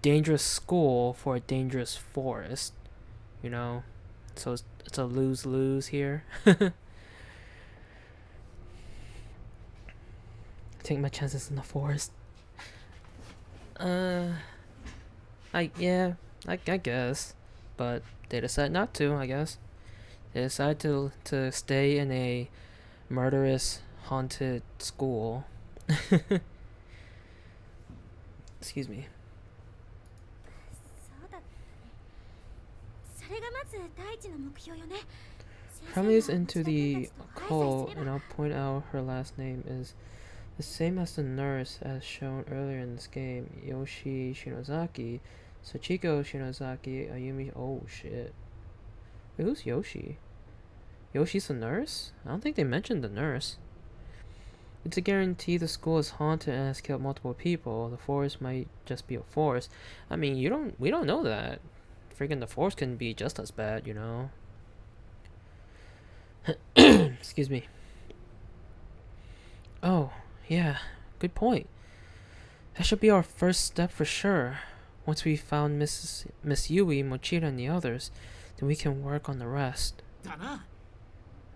dangerous school for a dangerous forest, so it's a lose-lose here. Take my chances in the forest. I guess, but they decided not to. I guess they decided to stay in a murderous haunted school. Excuse me. そうだったね。それがまず第一の目標よね。 Family's into the occult, and I'll point out her last name is the same as the nurse as shown earlier in this game, Yoshi Shinozaki. Sachiko Shinozaki, Ayumi. Oh shit. Wait, who's Yoshi? Yoshi's the nurse? I don't think they mentioned the nurse. It's a guarantee the school is haunted and has killed multiple people. The forest might just be a forest. I mean, we don't know that. Freaking the forest can be just as bad, Excuse me. Oh, yeah, good point. That should be our first step for sure. Once we found Miss Yui, Mochida, and the others, then we can work on the rest. だな。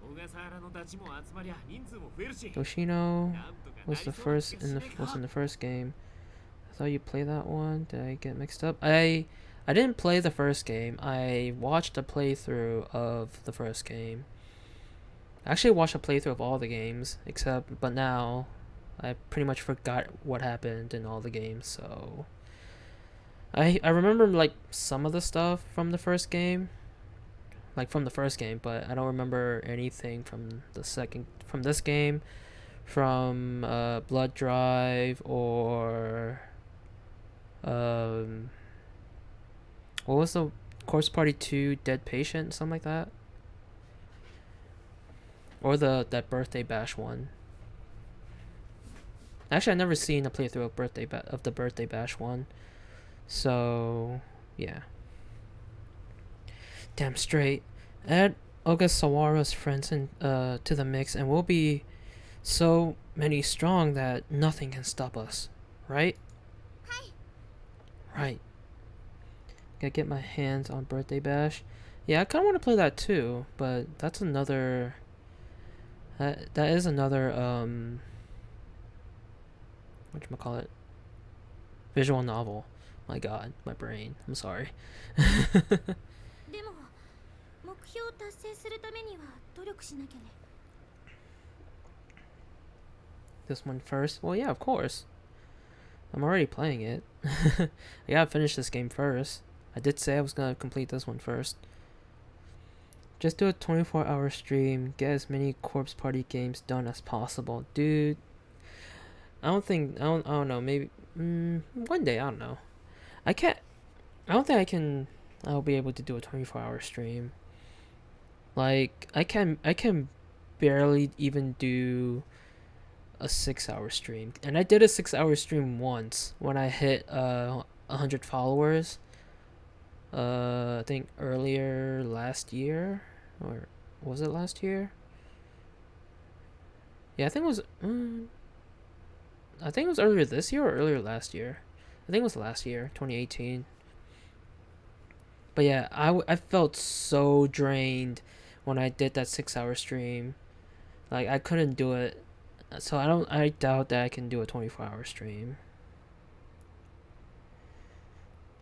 小笠原のダチも集まりゃ人数も増えるし。 Yoshino なんとかなり was そう the な first 気がしねえか？ was in the first game. I thought you played that one. Did I get mixed up? I didn't play the first game. I watched a playthrough of the first game. I actually watched a playthrough of all the games, but now I pretty much forgot what happened in all the games, so I remember like some of the stuff from the first game, but I don't remember anything from this game, from Blood Drive, or what was the Corpse Party 2 Dead Patient, something like that, or that Birthday Bash one. Actually, I've never seen a playthrough of the Birthday Bash one, so yeah. Damn straight. Add Ogasawara's friends to the mix, and we'll be so many strong that nothing can stop us, right? Right. Gotta get my hands on Birthday Bash. Yeah, I kind of want to play that too, but that's another. That is another whatchamacallit? Visual novel. My God, my brain. I'm sorry. でも目標を達成するためには努力しなきゃね。 This one first? Well, yeah, of course. I'm already playing it. I gotta finish this game first. I did say I was gonna complete this one first. Just do a 24-hour stream. Get as many Corpse Party games done as possible, dude. I don't know. Maybe one day. I don't know. I don't think I can. I'll be able to do a 24-hour stream. Like I can barely even do a 6-hour stream, and I did a 6-hour stream once when I hit 100 followers. I think earlier last year, or was it last year? Yeah, I think it was. I think it was earlier this year or earlier last year. I think it was last year, 2018. But yeah, I felt so drained when I did that 6-hour stream. Like I couldn't do it. So I doubt that I can do a 24-hour stream.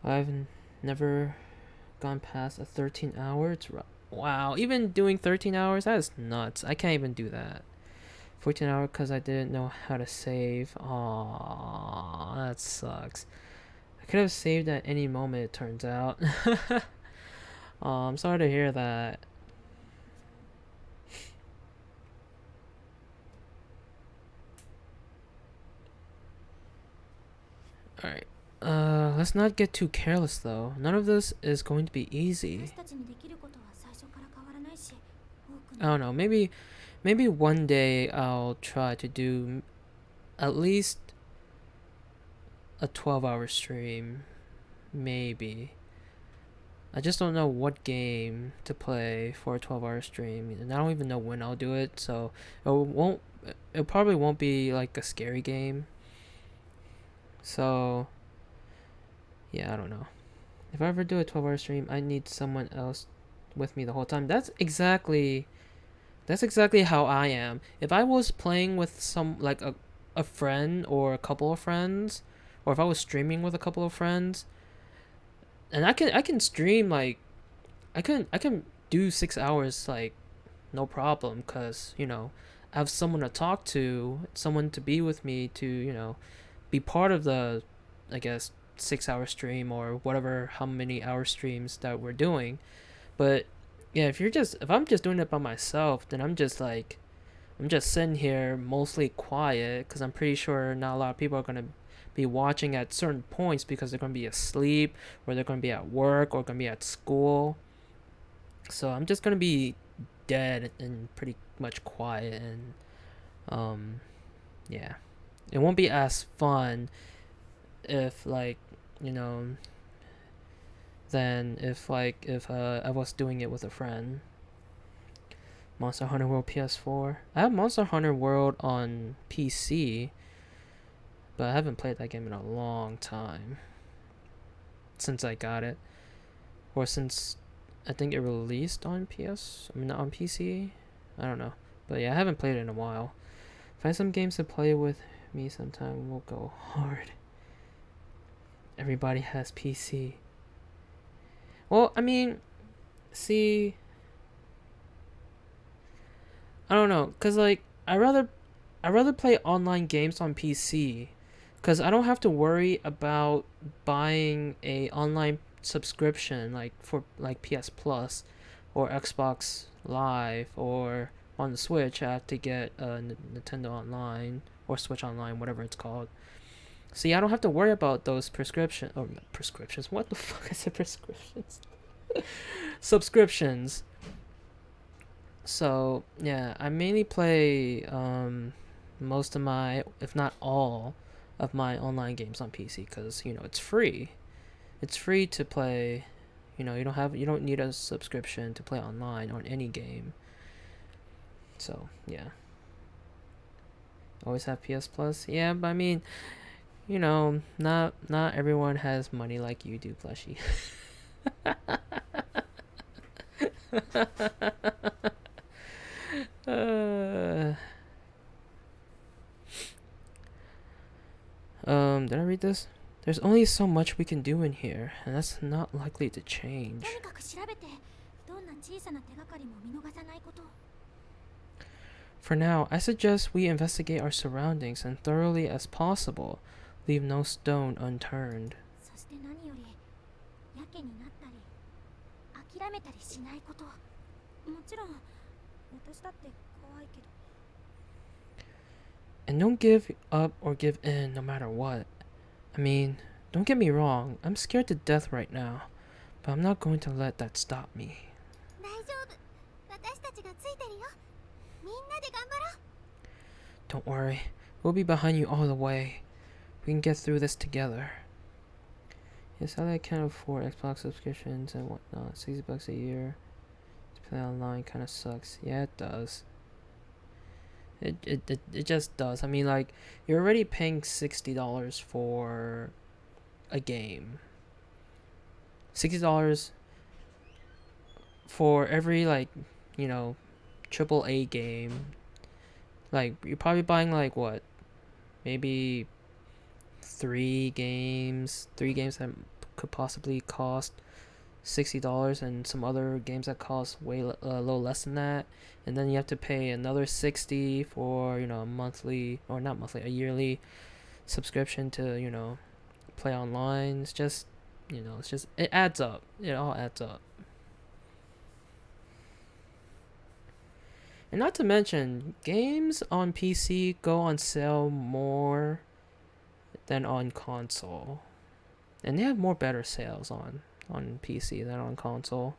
I've never gone past a 13 hour. Wow, even doing 13 hours, that is nuts. I can't even do that. 14 hour because I didn't know how to save. Aww, that sucks. I could have saved at any moment, it turns out. I'm sorry to hear that. Alright. Let's not get too careless though. None of this is going to be easy. 私たちにできることは最初から変わらないし、多く I の don't know, maybe one day I'll try to do at least a 12-hour stream. Maybe. I just don't know what game to play for a 12-hour stream, and I don't even know when I'll do it, so it probably won't be like a scary game. So yeah, I don't know. If I ever do a 12-hour stream, I need someone else with me the whole time. That's exactly how I am. If I was playing with some like a friend or a couple of friends, or if I was streaming with a couple of friends, and I can stream like I can do 6 hours like no problem, cuz you know, I have someone to talk to, someone to be with me to, you know, be part of the, I guess, 6-hour stream or whatever, how many hour streams that we're doing. But yeah, if I'm just doing it by myself, then I'm just sitting here mostly quiet because I'm pretty sure not a lot of people are gonna be watching at certain points because they're gonna be asleep, or they're gonna be at work, or gonna be at school. So I'm just gonna be dead and pretty much quiet, and yeah, it won't be as fun if like, you know, than if I was doing it with a friend. Monster Hunter World PS4. I have Monster Hunter World on PC, but I haven't played that game in a long time. Since I got it, or since I think it released on not on PC. I don't know, but yeah, I haven't played it in a while. Find some games to play with me sometime. We'll go hard. Everybody has PC. Well, I mean, see, I don't know, cause like I rather play online games on PC, cause I don't have to worry about buying a online subscription like for like PS Plus or Xbox Live, or on the Switch I have to get Nintendo Online or Switch Online, whatever it's called. See, I don't have to worry about those prescriptions. What the fuck? I said prescriptions. Subscriptions. So yeah, I mainly play most of my, if not all, of my online games on PC because, you know, it's free. It's free to play. You know, you don't need a subscription to play online on any game. So yeah. Always have PS Plus. Yeah, but I mean, you know, not everyone has money like you do, Plushie. Did I read this? There's only so much we can do in here, and that's not likely to change. とにかく調べて、どんな小さな手がかりも見逃さないこと。 For now, I suggest we investigate our surroundings and thoroughly as possible. Leave no stone unturned. そして何より、やけになったり、諦めたりしないこと。もちろん、私だって怖いけど。 And don't give up or give in no matter what. I mean, don't get me wrong, I'm scared to death right now, but I'm not going to let that stop me. 大丈夫。私たちがついてるよ。みんなで頑張ろう。 Don't worry, we'll be behind you all the way. We can get through this together. Yes, I can't afford Xbox subscriptions and whatnot. $60 a year to play online kind of sucks. Yeah, it does. It just does. I mean, like, you're already paying $60 for a game. $60 for every, like, you know, AAA game. Like, you're probably buying, like, what? Maybe three games that could possibly cost $60, and some other games that cost way a little less than that, and then you have to pay another 60 for, you know, a monthly, or not monthly, a yearly subscription to, you know, play online. It's just, you know, it's just, it adds up. It all adds up. And not to mention, games on PC go on sale more than on console, and they have more better sales on PC than on console.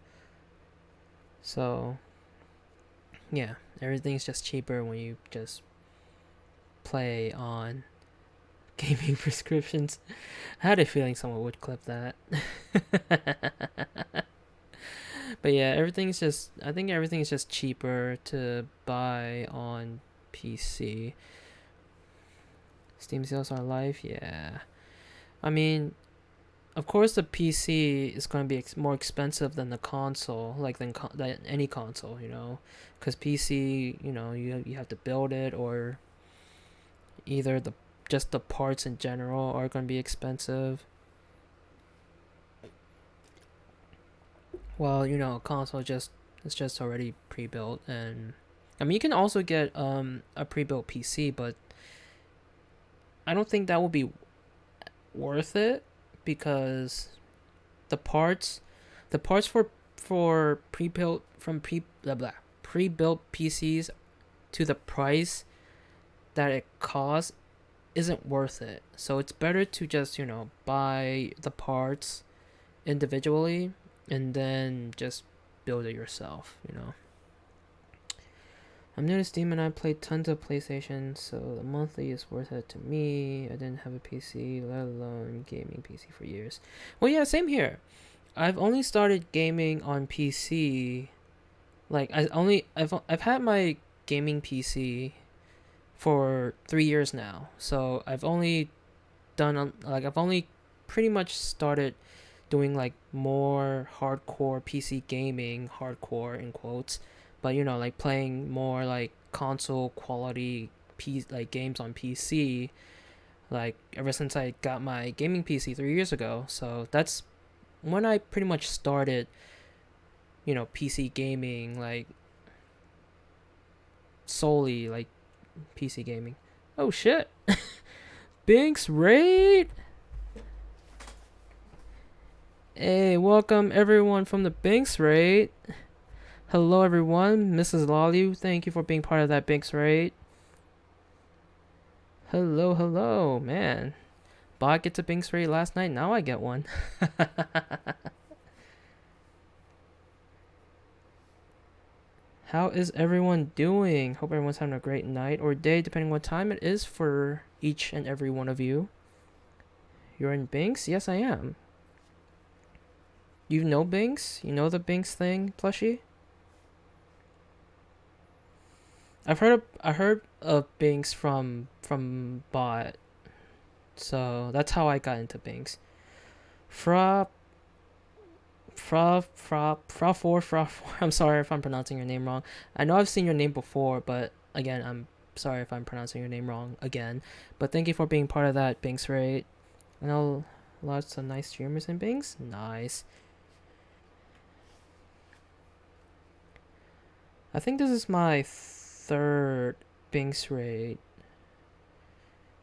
So yeah, everything's just cheaper when you just play on gaming prescriptions. I had a feeling someone would clip that. But yeah, I think everything's just cheaper to buy on PC. Steam sales are life, yeah. I mean, of course the PC is going to be more expensive than the console, like than any console, you know, because PC, you know, you have to build it, or either just the parts in general are going to be expensive. Well, you know, a console it's just already pre-built, and I mean you can also get a pre-built PC, but I don't think that will be worth it, because the parts for pre-built pre-built PCs to the price that it costs isn't worth it. So it's better to just, you know, buy the parts individually and then just build it yourself, you know. I'm new to Steam and I played tons of PlayStation, so the monthly is worth it to me. I didn't have a PC, let alone gaming PC, for years. Well, yeah, same here. I've only started gaming on PC, like I've had my gaming PC for 3 years now. So I've only pretty much started doing like more hardcore PC gaming, hardcore in quotes, but you know, like playing more like console quality like games on PC, like ever since I got my gaming PC 3 years ago. So that's when I pretty much started, you know, PC gaming, like solely like PC gaming. Oh shit. Binks raid. Hey, welcome everyone from the Binks raid. Hello everyone, Mrs. Lolu, thank you for being part of that Binks raid. Hello, man. Bot gets a Binks raid last night, now I get one. How is everyone doing? Hope everyone's having a great night or day, depending what time it is for each and every one of you. You're in Binks? Yes, I am. You know Binks? You know the Binks thing, plushie? I heard of Binks from Bot, so that's how I got into Binks. Fra 4. I'm sorry if I'm pronouncing your name wrong. I know I've seen your name before, but again, I'm sorry if I'm pronouncing your name wrong again. But thank you for being part of that Binks raid. I know lots of nice streamers in Binks. Nice. I think this is my third Binks raid.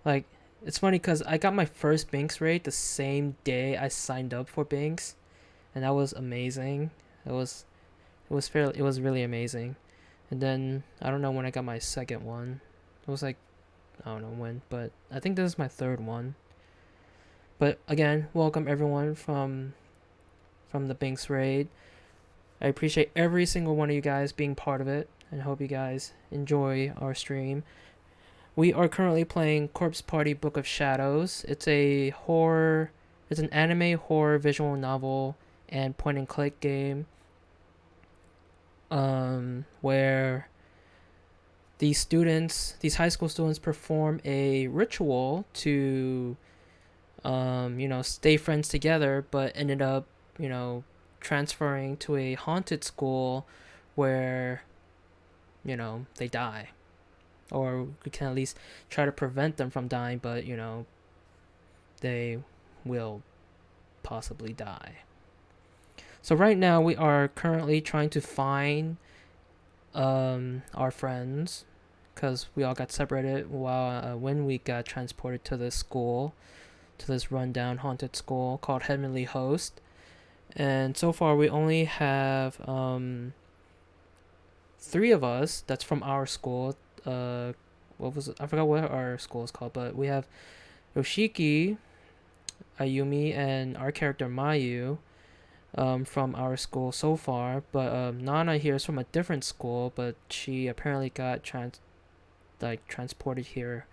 Like, it's funny because I got my first Binks raid the same day I signed up for Binks, and that was amazing. It was really amazing. And then I don't know when I got my second one. It was like, I don't know when, but I think this is my third one. But again, welcome everyone from the Binks raid. I appreciate every single one of you guys being part of it, and hope you guys enjoy our stream. We are currently playing Corpse Party Book of Shadows. It's an anime horror visual novel and point and click game, where these high school students perform a ritual to stay friends together, but ended up, transferring to a haunted school where, they die. Or we can at least try to prevent them from dying, but, they will possibly die. So right now we are currently trying to find our friends, because we all got separated while when we got transported to this school, to this rundown haunted school called Heavenly Host. And so far we only have 3 of us that's from our school. What was it? I forgot what our school is called, but we have Yoshiki, Ayumi, and our character Mayu from our school so far. But Nana here is from a different school, but she apparently got transported here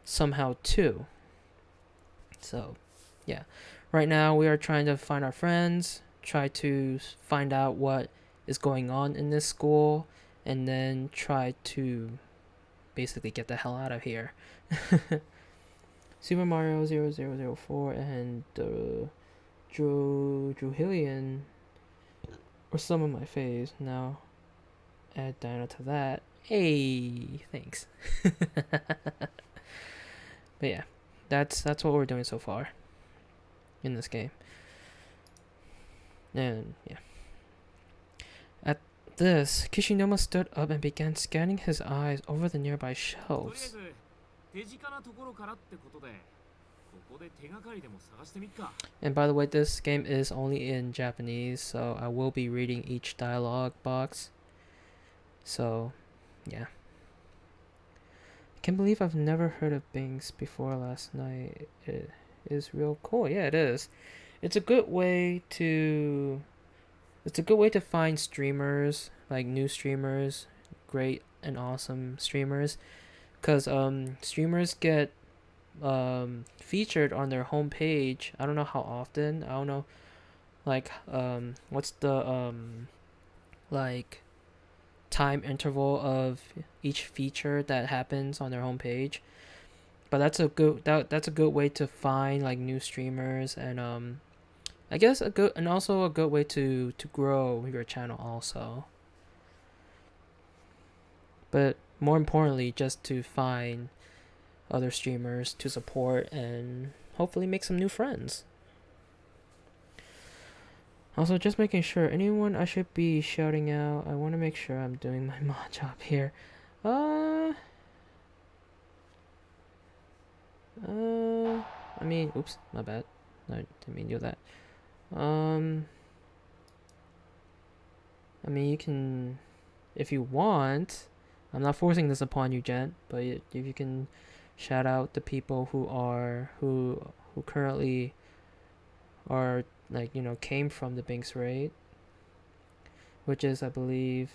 somehow too. So yeah, right now we are trying to find our friends, try to find out what is going on in this school, and then try to basically get the hell out of here. Super Mario 0004 and Druhillion or some of my faves. Now add Diana to that. Hey, thanks. But yeah, that's what we're doing so far in this game. And yeah. At this, Kishinuma stood up and began scanning his eyes over the nearby とりあえ shelves. ず手近なところからってことでここで手がかりでも探してみっか And by the way, this game is only in Japanese, so I will be reading each dialogue box. So, yeah. I can't believe I've never heard of Binks before last night. It is real cool. Yeah, it is. It's a good way to find streamers, like new streamers, great and awesome streamers, cuz streamers get featured on their homepage. I don't know how often. I don't know like what's the like time interval of each feature that happens on their homepage. But that's a good way to find like new streamers, and I guess also a good way to grow your channel also. But more importantly, just to find other streamers to support and hopefully make some new friends. Also, just making sure, anyone I should be shouting out, I want to make sure I'm doing my mod job here. I mean, oops, my bad. I didn't mean to do that. I mean, you can, if you want, I'm not forcing this upon you, Gent, but if you can shout out the people who currently are, like, you know, came from the Binks raid, which is, I believe,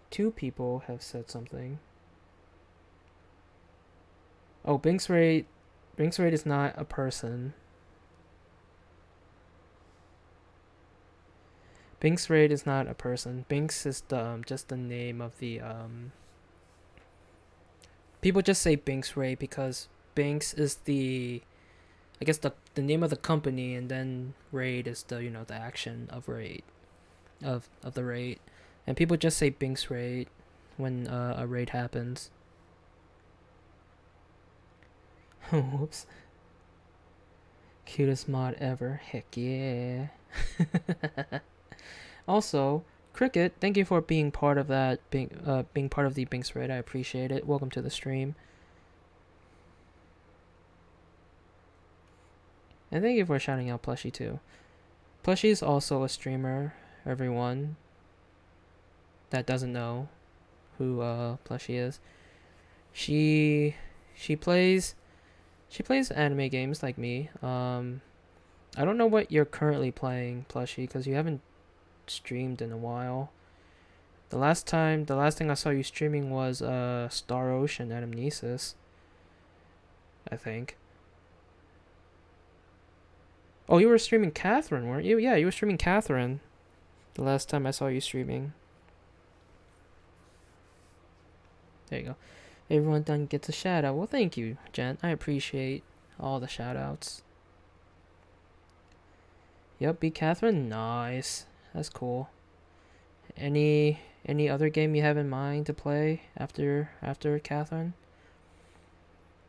two people have said something. Oh, Binks raid is not a person. Binks raid is not a person. Binks is the just the name of the people just say Binks raid because Binks is the, I guess, the name of the company, and then raid is the, you know, the action of raid of the raid, and people just say Binks raid when a raid happens. Whoops. Cutest mod ever. Heck yeah. Also, Cricket, thank you for being part of that, being part of the Binks raid. I appreciate it. Welcome to the stream. And thank you for shouting out Plushie too. Plushie is also a streamer, everyone that doesn't know who Plushie is. She plays anime games like me. I don't know what you're currently playing, Plushie, because you haven't streamed in a while. The last thing I saw you streaming was Star Ocean Anamnesis, I think. Oh, you were streaming Catherine, weren't you? Yeah, you were streaming Catherine the last time I saw you streaming. There you go. Everyone done gets a shout out. Well, thank you, Jen. I appreciate all the shout outs. Yep, beat Catherine. Nice. That's cool. Any other game you have in mind to play after Catherine?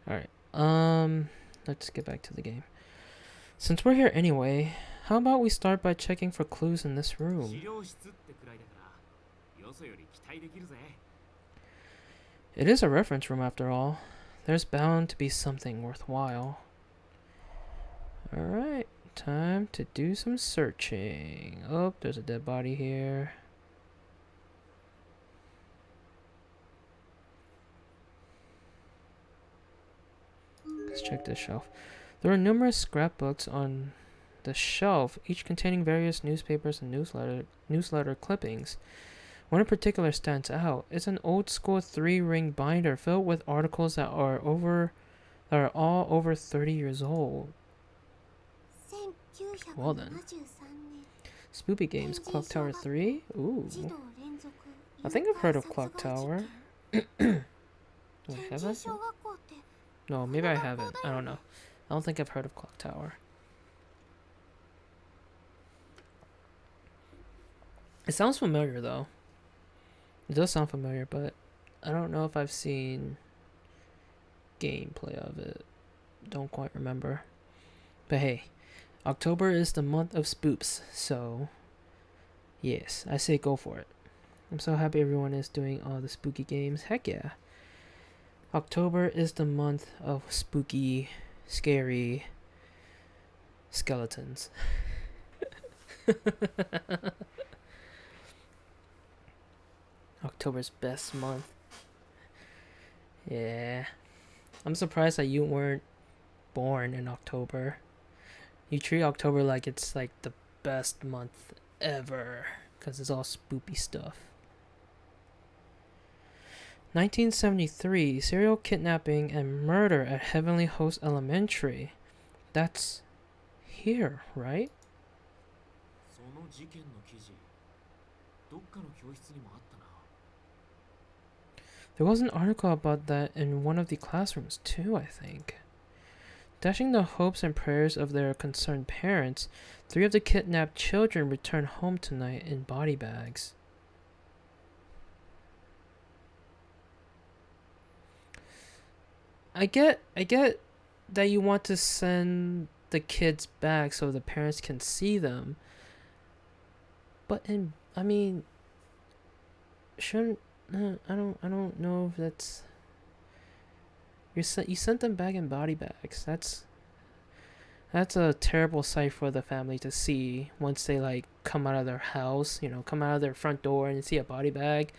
Alright. Let's get back to the game. Since we're here anyway, how about we start by checking for clues in this 資 room? 料室ってくらいだからよそより期待できるぜ。 It is a reference room after all. There's bound to be something worthwhile. Alright, time to do some searching. Oh, there's a dead body here. Let's check this shelf. There are numerous scrapbooks on the shelf, each containing various newspapers and newsletter clippings. One in particular stands out. It's an old school 3-ring binder filled with articles that are all over 30 years old. Well then. Spoopy Games, Clock Tower 3? Ooh. I think I've heard of Clock Tower. Wait, have I? No, maybe I haven't. I don't know. I don't think I've heard of Clock Tower. It sounds familiar though. It does sound familiar, but I don't know if I've seen gameplay of it. Don't quite remember. But hey, October is the month of spoops, so yes, I say go for it. I'm so happy everyone is doing all the spooky games. Heck yeah. October is the month of spooky, scary skeletons. October's best month. Yeah. I'm surprised that you weren't born in October. You treat October like it's like the best month ever because it's all spoopy stuff. 1973, serial kidnapping and murder at Heavenly Host Elementary. That's here, right? その事件の記事どっかの教室にもあったな。 There was an article about that in one of the classrooms too, I think. Dashing the hopes and prayers of their concerned parents, 3 of the kidnapped children returned home tonight in body bags. I get that you want to send the kids back so the parents can see them. But I mean, shouldn't I don't know if that's you sent them back in body bags. That's a terrible sight for the family to see once they like come out of their house, come out of their front door and see a body bag.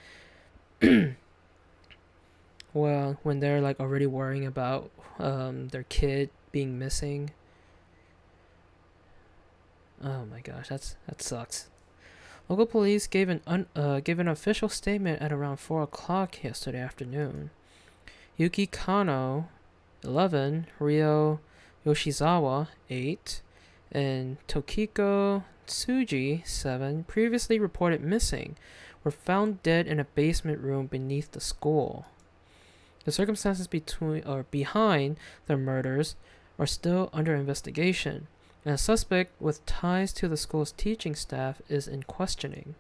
Well, when they're like already worrying about their kid being missing. Oh my gosh, that sucks. Local police gave an official statement at around 4 o'clock yesterday afternoon. Yuki Kano, 11, Ryo Yoshizawa, 8, and Tokiko Tsuji, 7, previously reported missing, were found dead in a basement room beneath the school. The circumstances behind the murders are still under investigation, and a suspect with ties to the school's teaching staff is in questioning.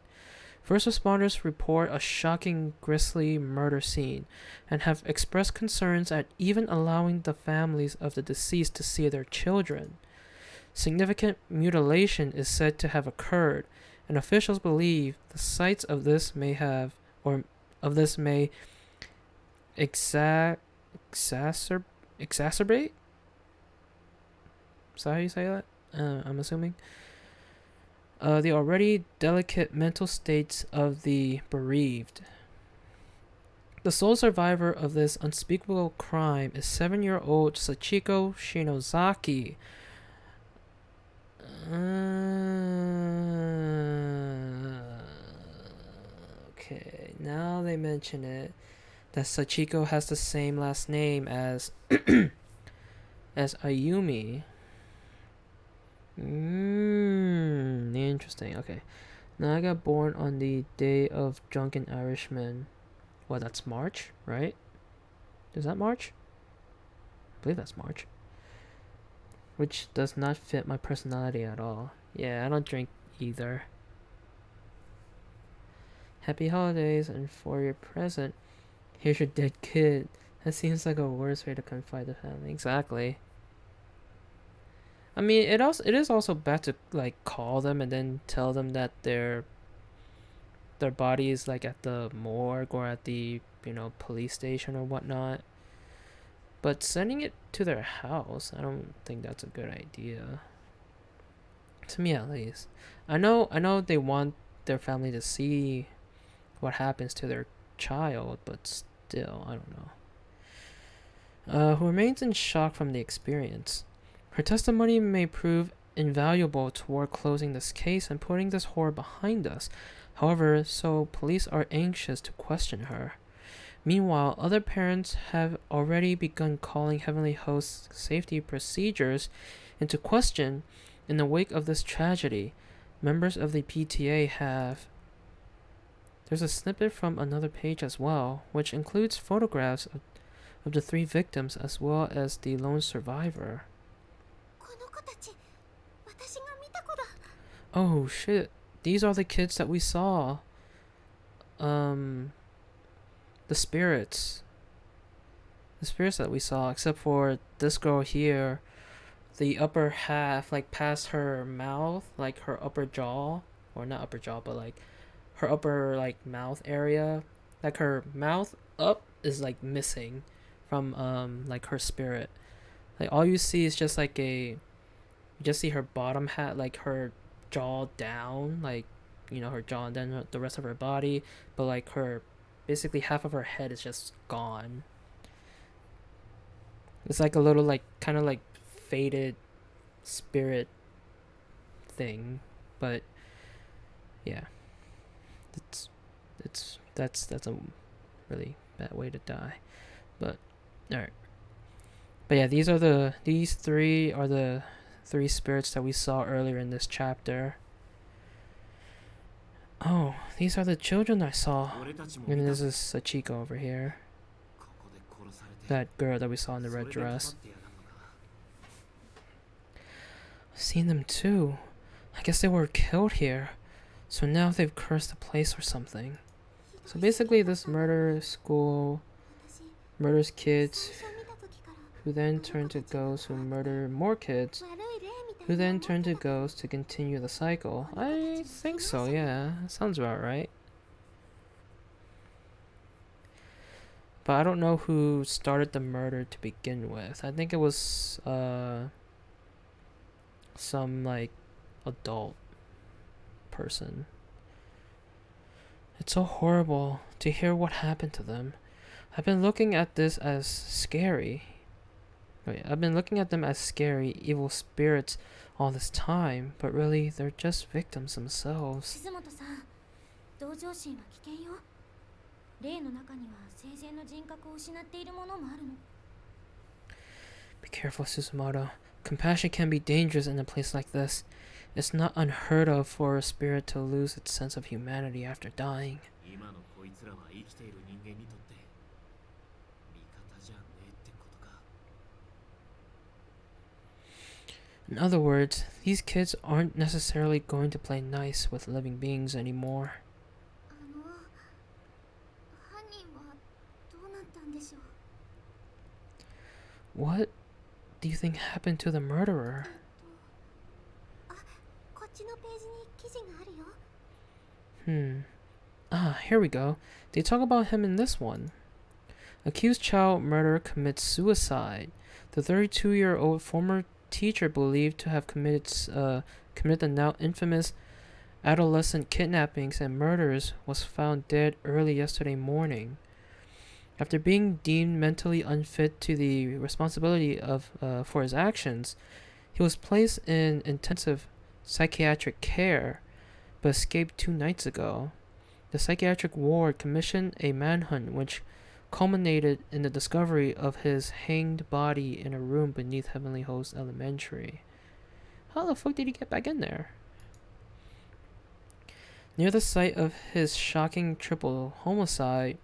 First responders report a shocking, grisly murder scene and have expressed concerns at even allowing the families of the deceased to see their children. Significant mutilation is said to have occurred, and officials believe the sites of this may exacerbate? Is that how you say that? I'm assuming. The already delicate mental states of the bereaved. The sole survivor of this unspeakable crime is 7-year-old Sachiko Shinozaki. Okay, now they mention it. That Sachiko has the same last name as as Ayumi. Interesting. Okay. Naga born on the day of Drunken Irishman. Well, that's March, right? Is that March? I believe that's March. Which does not fit my personality at all. Yeah, I don't drink either. Happy holidays, and for your present, here's your dead kid. That seems like a worse way to confide the family. Exactly. I mean, it is also bad to like call them and then tell them that their body is like at the morgue or at the police station or whatnot. But sending it to their house, I don't think that's a good idea. To me, at least. I know they want their family to see what happens to their child, but still, I don't know. Who remains in shock from the experience. Her testimony may prove invaluable toward closing this case and putting this horror behind us. However, so police are anxious to question her. Meanwhile, other parents have already begun calling Heavenly Host's safety procedures into question in the wake of this tragedy. Members of the PTA have... There's a snippet from another page as well, which includes photographs of the 3 victims as well as the lone survivor. Oh shit, these are the kids that we saw. The spirits that we saw, except for this girl here, the upper half, like past her mouth, like her upper jaw, or not upper jaw, but like her upper like mouth area, like her mouth up is like missing from like her spirit. Like all you see is just like you just see her bottom half, like her jaw down, like her jaw, and then the rest of her body, but like her basically half of her head is just gone. It's like a little like kind of like faded spirit thing, but yeah, that's a really bad way to die. But all right, but yeah, these 3 are the 3 spirits that we saw earlier in this chapter. Oh, these are the children I saw. And this is Sachiko over here. That girl that we saw in the red dress. I've seen them too. I guess they were killed here. So now they've cursed the place or something. So basically this murder school murders kids who then turn to ghosts who murder more kids who then turn to ghosts to continue the cycle. I think so, yeah. Sounds about right. But I don't know who started the murder to begin with. I think it was some like adult person. It's so horrible to hear what happened to them. I've been looking at this as scary. I've been looking at them as scary, evil spirits all this time, but really, they're just victims themselves. Be careful, Suzumoto. Compassion can be dangerous in a place like this. It's not unheard of for a spirit to lose its sense of humanity after dying. In other words, these kids aren't necessarily going to play nice with living beings anymore. What do you think happened to the murderer? Here we go. They talk about him in this one. Accused child murderer commits suicide. The 32-year-old former teacher believed to have committed the now infamous adolescent kidnappings and murders was found dead early yesterday morning. After being deemed mentally unfit to the responsibility for his actions, he was placed in intensive psychiatric care, but escaped 2 nights ago. The psychiatric ward commissioned a manhunt which culminated in the discovery of his hanged body in a room beneath Heavenly Host Elementary. How the fuck did he get back in there? Near the site of his shocking triple homicide,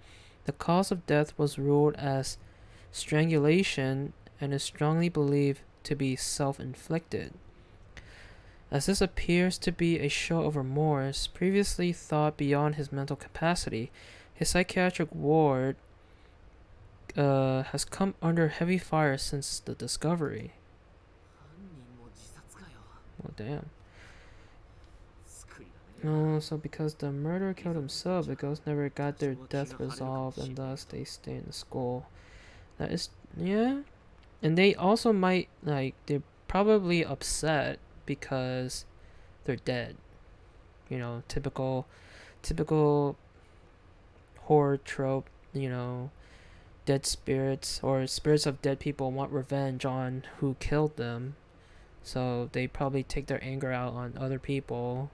the cause of death was ruled as strangulation and is strongly believed to be self-inflicted. As this appears to be a show of remorse, previously thought beyond his mental capacity, his psychiatric ward has come under heavy fire since the discovery. 犯人も自殺かよ。 Well, damn. 救いがねえな。 Oh, so because the murderer killed himself, the ghosts never got their death resolved, and thus they stay in the school. That is, yeah. And they also might, like, they're probably upset because they're dead. You know, typical horror trope, you know, dead spirits or spirits of dead people want revenge on who killed them. So they probably take their anger out on other people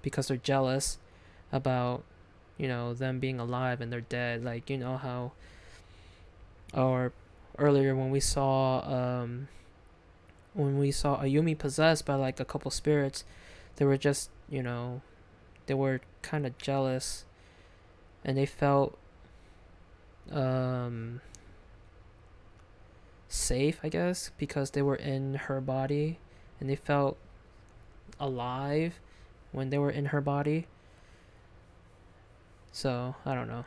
because they're jealous about, you know, them being alive and they're dead. Like, you know how, or earlier when we saw Ayumi possessed by like a couple spirits, they were just, you know, they were kind of jealous and they felt safe, I guess, because they were in her body and they felt alive when they were in her body. So I don't know.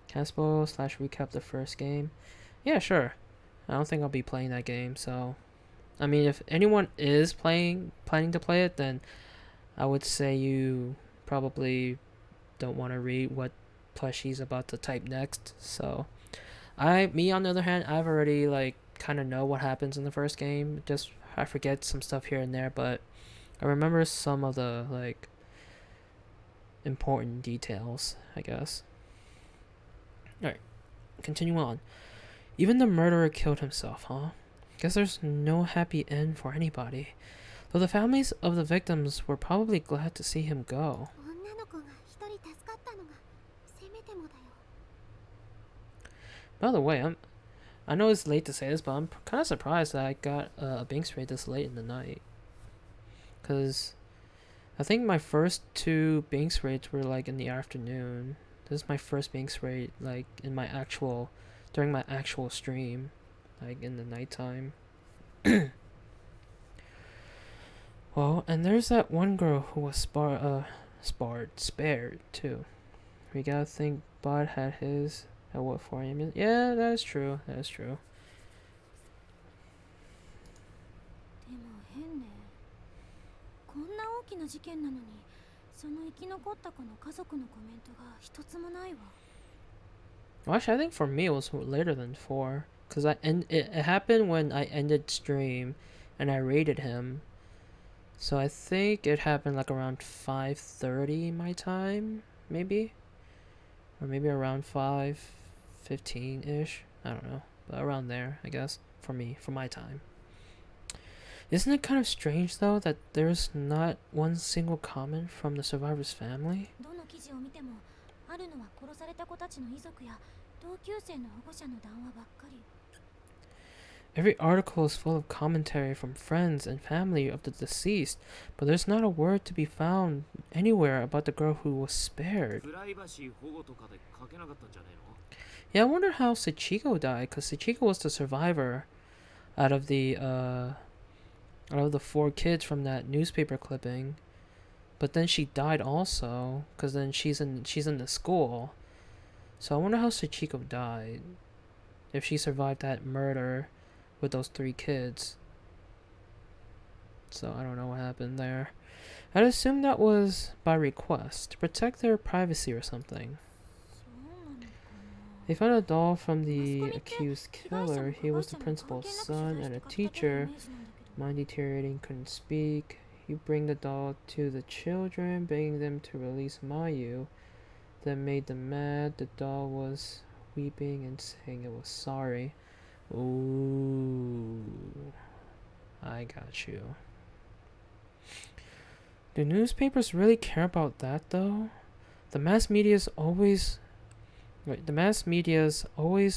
Caspo / recap the first game. Yeah, sure. I don't think I'll be playing that game, so I mean, if anyone is planning to play it, then I would say you probably don't want to read what Plushie's about to type next. So me on the other hand, I've already like kind of know what happens in the first game. Just I forget some stuff here and there, but I remember some of the like important details, I guess. Alright, continue on. Even the murderer killed himself, huh? Guess there's no happy end for anybody. Though the families of the victims were probably glad to see him go. 女の子が一人助かったのがせめてもだよ。 By the way, I know it's late to say this, but I'm kind of surprised that I got a Binks raid this late in the night. Cause I think my first 2 Binks raids were like in the afternoon. This is my first Binks raid like during my actual stream, like in the nighttime. Well, and there's that one girl who was spared too. We gotta think Bud had his at what 4 a.m. Yeah, that is true. That is true. でも変ね。こんな大きな事件なのに、その生き残った子の家族のコメントが一つもないわ。 Well, actually, I think for me it was later than 4, cause it happened when I ended stream, and I raided him. So I think it happened like around 5:30 my time, maybe, or maybe around 5:15 ish. I don't know, but around there, I guess, for me, for my time. Isn't it kind of strange though that there's not one single comment from the survivor's family? どの記事を見ても、あるのは殺された子たちの遺族や同級生の保護者の談話ばっかり。 Every article is full of commentary from friends and family of the deceased, but there's not a word to be found anywhere about the girl who was spared. プライバシー保護とかで書けなかったんじゃねえの？ Yeah, I wonder how Sachiko died, because Sachiko was the survivor out of the 4 kids from that newspaper clipping. But then she died also, because then she's in the school. So I wonder how Sachiko died. If she survived that murder with those 3 kids. So I don't know what happened there. I'd assume that was by request, to protect their privacy or something. そうなのかな。 They found a doll from the accused killer. He was the principal's son and a teacher. Mind deteriorating, couldn't speak. You bring the doll to the children, begging them to release Mayu. That made them mad. The doll was weeping and saying it was sorry. Ooh, I got you. Do newspapers really care about that though? The mass media's always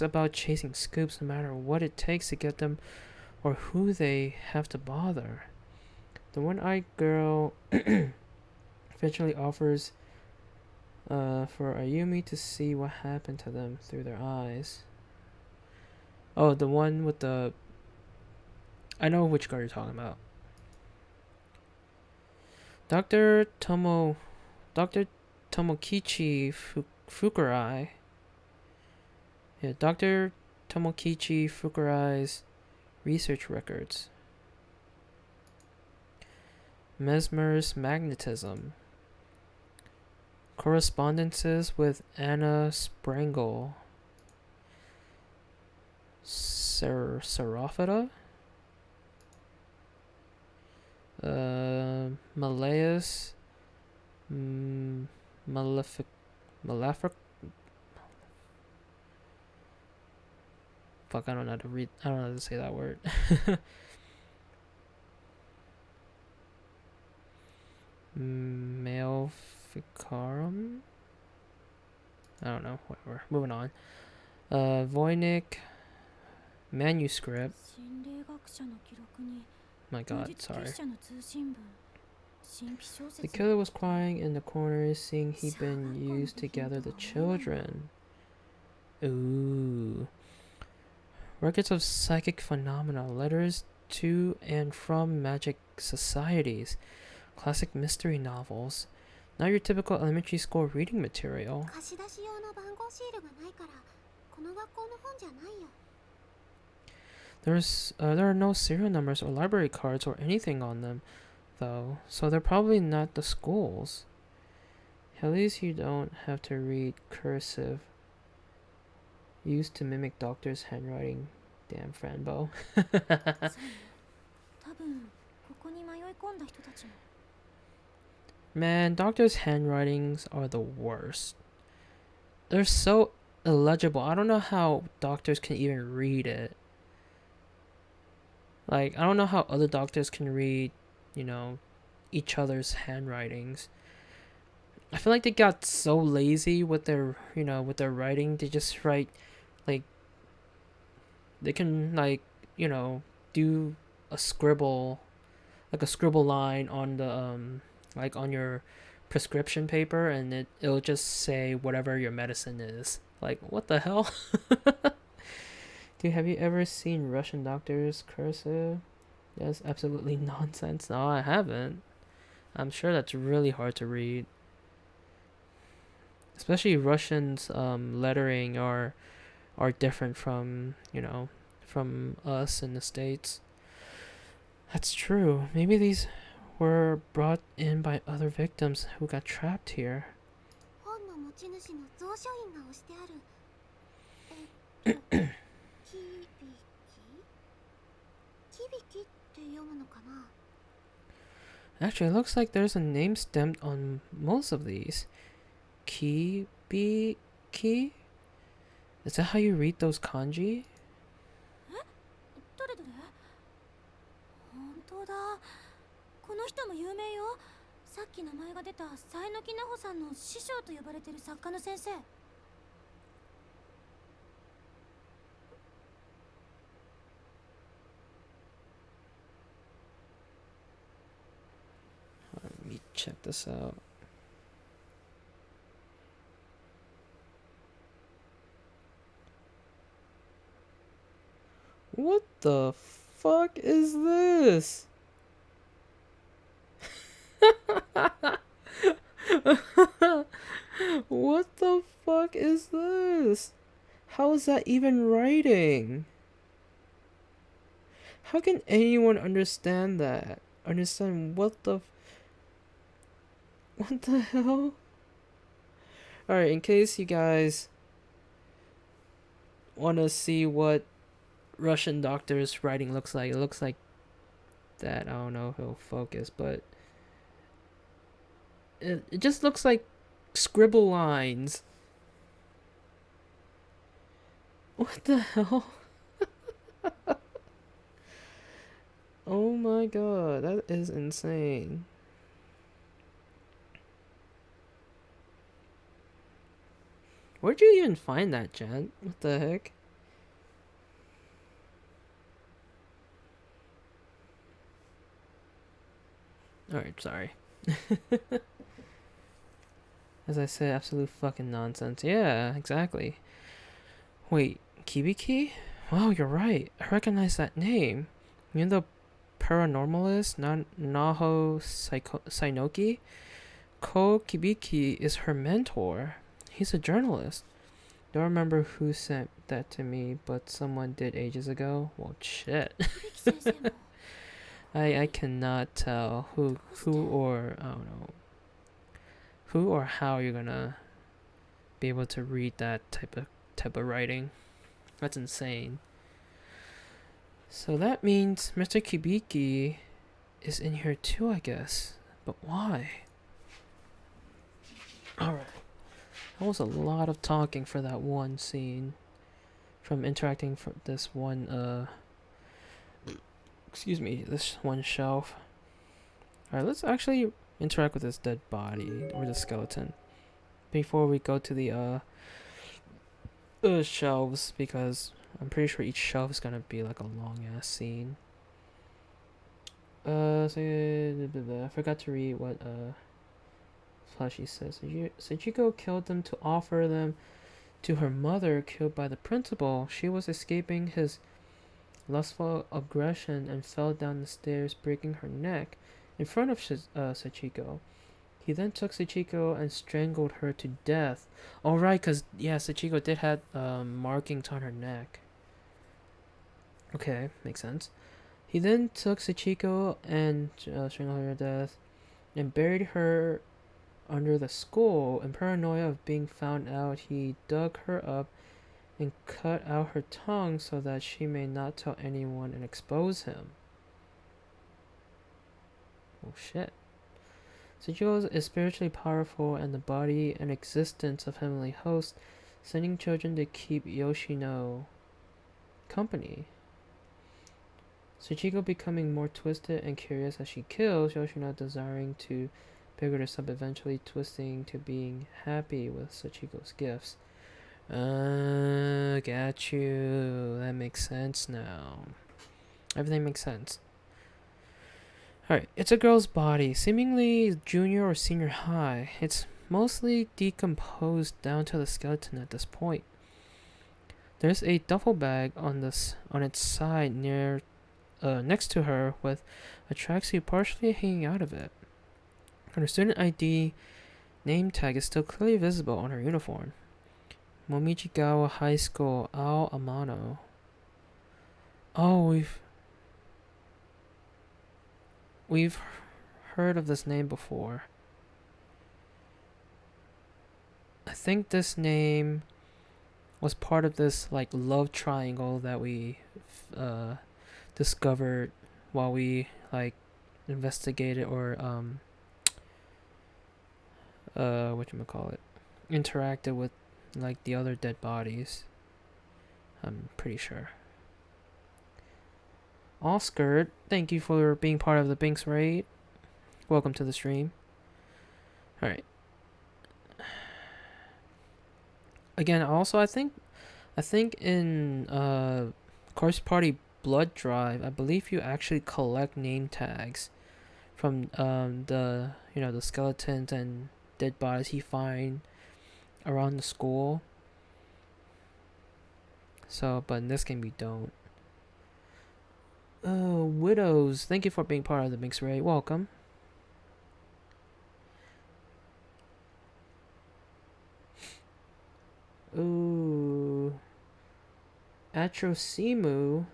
about chasing scoops no matter what it takes to get them or who they have to bother. The one-eyed girl eventually offers for Ayumi to see what happened to them through their eyes. Oh, the one with the... I know which girl you're talking about. Dr. Tomokichi Fukurai Yeah, Dr. Tomokichi Fukurai's research records. Mesmer's magnetism. Correspondences with Anna Sprengel. Seraphita? Malleus Malefic fuck, I don't know how to read, I don't know how to say that word. Maleficarum? I don't know, whatever. Moving on. Voynich manuscript. 心霊学者の記録に My 無 god, 実 sorry. 結社の通信文神秘小 The 説 killer was crying in the corner, seeing he'd been used to gather the children. Ooh. Records of psychic phenomena, letters to and from magic societies, classic mystery novels. Not your typical elementary school reading material. 貸し出し用の番号シールがないからこの学校の本じゃないよ There are no serial numbers or library cards or anything on them, though, so they're probably not the school's. At least you don't have to read cursive used to mimic doctor's handwriting. Damn, Franbo. そうよ多分ここに迷い込んだ人たちも Man, doctors' handwritings are the worst. They're so illegible. I don't know how doctors can even read it. Like, I don't know how other doctors can read, you know, each other's handwritings. I feel like they got so lazy with their, you know, with their writing. They just write, like, they can, like, you know, do a scribble, like a scribble line on the, like on your prescription paper, and it'll just say whatever your medicine is. Like, what the hell? Dude, have you ever seen Russian doctors cursive? That's absolutely nonsense. No, I haven't. I'm sure that's really hard to read. Especially Russians' lettering are different from, you know, from us in the States. That's true. Maybe these were brought in by other victims who got trapped here. 本の持ち主の蔵書印が押してあるキビキって読むのかな Actually, it looks like there's a name stamped on most of these. Kibiki? Is that how you read those kanji? どれどれ本当だこの人も有名よさっき名前が出た佐榎木奈穂さんの師匠と呼ばれてる作家の先生 Let me check this out. What the fuck is this? What the fuck is this? How is that even writing? How can anyone understand that? Understand what the hell? Alright, in case you guys want to see what Russian doctor's writing looks like, it looks like that. I don't know if it'll focus, but it just looks like scribble lines. What the hell? Oh my god, that is insane. Where'd you even find that, Jen? What the heck? Alright, sorry. As I said, absolute fucking nonsense. Yeah, exactly. Wait, Kibiki? Wow, you're right. I recognize that name. You're the paranormalist, Naho Sainoki? Ko Kibiki is her mentor. He's a journalist. Don't remember who sent that to me, but someone did ages ago. Well, shit. 響先生も I cannot tell who or I don't know who or how you're gonna be able to read that type of writing. That's insane. So that means Mr. Kibiki is in here too, I guess. But why? Alright. That was a lot of talking for that one scene. From interacting for this one, excuse me, this one shelf. Alright, let's actually interact with this dead body, or the skeleton. Before we go to the, shelves, because I'm pretty sure each shelf is gonna be like a long ass scene. So I forgot to read what Flashy says. Sachiko killed them to offer them to her mother, killed by the principal. She was escaping his lustful aggression and fell down the stairs, breaking her neck in front of Sachiko. He then took Sachiko and strangled her to death. Oh right, cause yeah, Sachiko did have markings on her neck. Okay, makes sense. He then took Sachiko and strangled her to death and buried her under the school. In paranoia of being found out, he dug her up and cut out her tongue so that she may not tell anyone and expose him. Oh shit. Sachiko is spiritually powerful and the body and existence of heavenly hosts, sending children to keep Yoshino company. Sachiko becoming more twisted and curious as she kills, Yoshino desiring to pick her up, eventually twisting to being happy with Sachiko's gifts. Got you. That makes sense now. Everything makes sense. Alright, it's a girl's body, seemingly junior or senior high. It's mostly decomposed down to the skeleton at this point. There's a duffel bag on its side next to her with a tracksuit partially hanging out of it. Her student ID name tag is still clearly visible on her uniform. Momichigawa High School, Ao Amano. Oh, we've heard of this name before. I think this name was part of this like love triangle that we discovered while we like investigated or whatchamacallit, interacted with like the other dead bodies. I'm pretty sure. Oscar, thank you for being part of the Binks raid. Welcome to the stream. Alright. Again, also I think in Course Party Blood Drive, I believe you actually collect name tags from the skeletons and dead bodies you find around the school. So, but in this game you don't. Oh, Widows, thank you for being part of the Mix Raid. Welcome. Ooh. Atrocimu.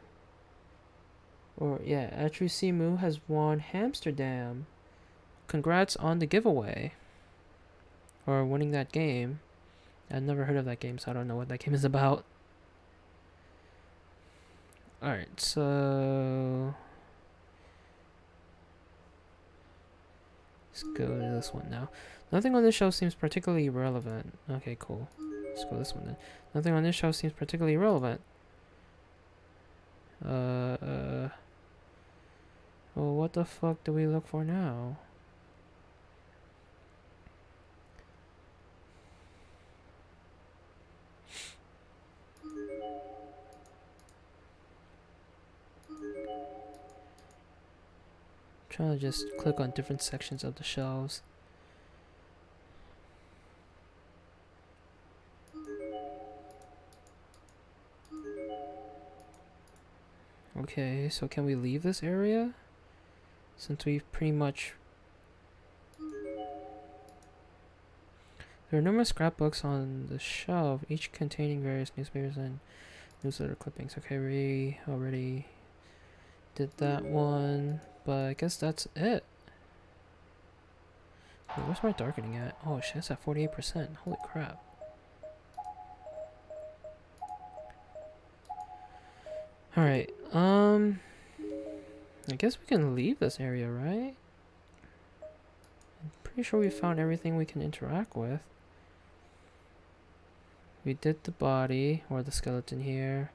Atrocimu has won Hamsterdam. Congrats on the giveaway. Or winning that game. I've never heard of that game, so I don't know what that game is about. Alright, so let's go to this one now. Nothing on this show seems particularly relevant. Okay, cool. Let's go this one then. Nothing on this show seems particularly relevant. Well, what the fuck do we look for now? Trying to just click on different sections of the shelves. Okay, so can we leave this area? Since we've pretty much... There are numerous scrapbooks on the shelf, each containing various newspapers and newsletter clippings. Okay, we already did that one, but I guess that's it. Wait, where's my darkening at? Oh shit, it's at 48%. Holy crap. Alright, I guess we can leave this area, right? I'm pretty sure we found everything we can interact with. We did the body, or the skeleton here.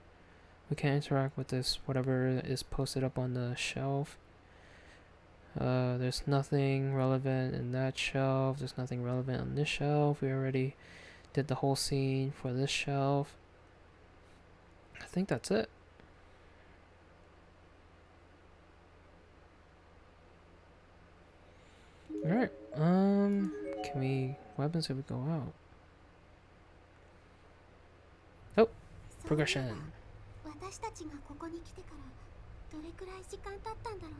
We can interact with this, whatever is posted up on the shelf. There's nothing relevant in that shelf. There's nothing relevant on this shelf. We already did the whole scene for this shelf. I think that's it. Alright, can we, what happens if we go out? Oh, progression. 私たちがここに来てからどれくらい時間経ったんだろ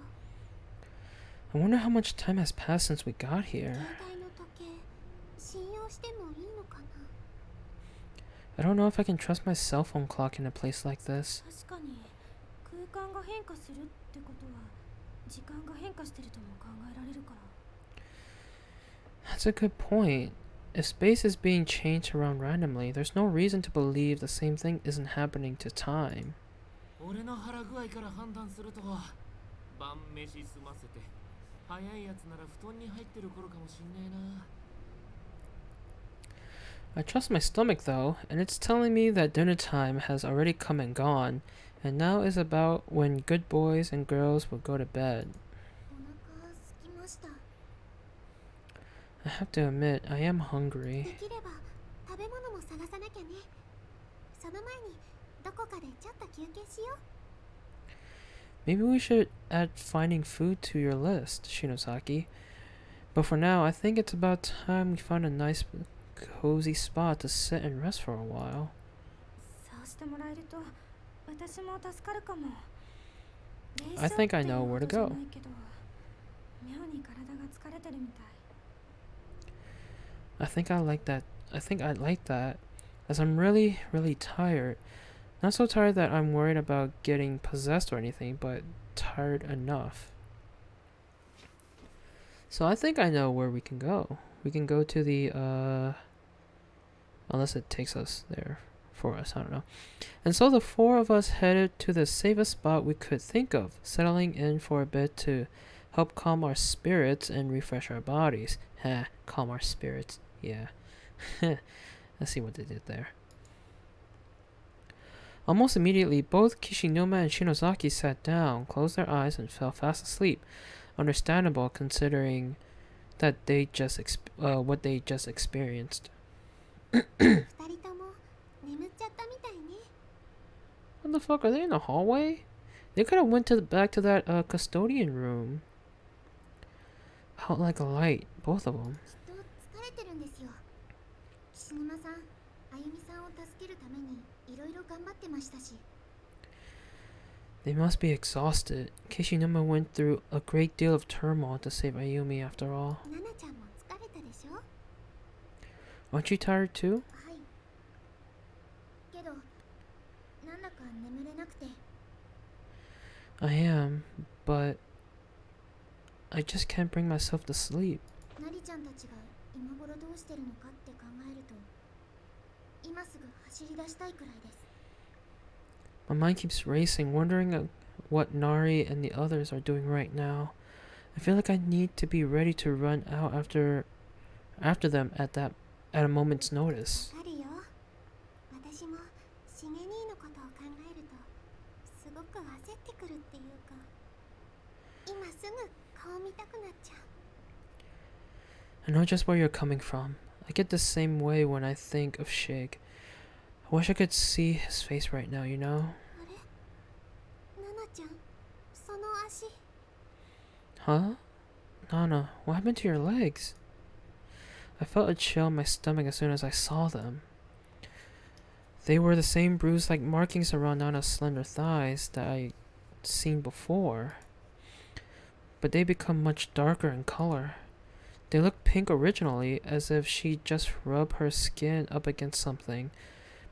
う。 I wonder how much time has passed since we got 携 here. 帯の時計信用してもいいのかな。 I don't know if I can trust my cell phone clock in a place like this. 確かに空間が変化するってことは時間が変化してるとも考えられるから。 That's a good point. If space is being changed around randomly, there's no reason to believe the same thing isn't happening to time. 俺の腹具合から判断すると晩飯済ませて早いやつなら布団に入ってる頃かもしんねえな。 I trust my stomach though, and it's telling me that dinner time has already come and gone, and now is about when good boys and girls will go to bed. お腹空きました。 I have to admit, I am hungry. できれば食べ物も探さなきゃね。その前にどこかでちょっと休憩しよう。 Maybe we should add finding food to your list, Shinosaki. But for now, I think it's about time we found a nice, cozy spot to sit and rest for a while. そうしてもらえると私も助かるかも。 I think I know where to go. 練習ってほどじゃないけど妙に体が疲れてるみたい。 I think I like that. I think I like that, as I'm really, really tired. Not so tired that I'm worried about getting possessed or anything, but tired enough. So I think I know where we can go. We can go to the, unless it takes us there for us, I don't know. And so the four of us headed to the safest spot we could think of, settling in for a bit to help calm our spirits and refresh our bodies. Heh, calm our spirits. Yeah. Let's see what they did there. Almost immediately, both Kishinuma and Shinosaki sat down, closed their eyes, and fell fast asleep. Understandable considering that they just what they just experienced. 二人とも眠っちゃったみたいね。 What the fuck, are they in the hallway? They could have went to back to that custodian room. Out like a light, both of them. きっと疲れてるんですよ。岸沼さん、あゆみさんを助けるためにいろいろ頑張ってましたし。 They must be exhausted. Kishinuma went through a great deal of turmoil to save Ayumi after all. ナナちゃんも疲れたでしょ。 Aren't you tired too? はい。けど、なんだか眠れなくて。 I am, but I just can't bring myself to sleep. ナリちゃんたちが今頃どうしてるのかって考えると、今すぐ走り出したいくらいです。 My mind keeps racing, wondering what Nari and the others are doing right now. I feel like I need to be ready to run out after them at a moment's notice. わかるよ。私もシゲ兄のことを考えると、すごく焦ってくるっていうか、今すぐ顔見たくなっちゃう。 I know just where you're coming from. I get the same way when I think of Shig. I wish I could see his face right now, you know? あれナナちゃん、その足。 Huh? Nana, what happened to your legs? I felt a chill in my stomach as soon as I saw them. They were the same bruise-like markings around Nana's slender thighs that I'd seen before. But they become much darker in color. They look pink originally, as if she just rubbed her skin up against something,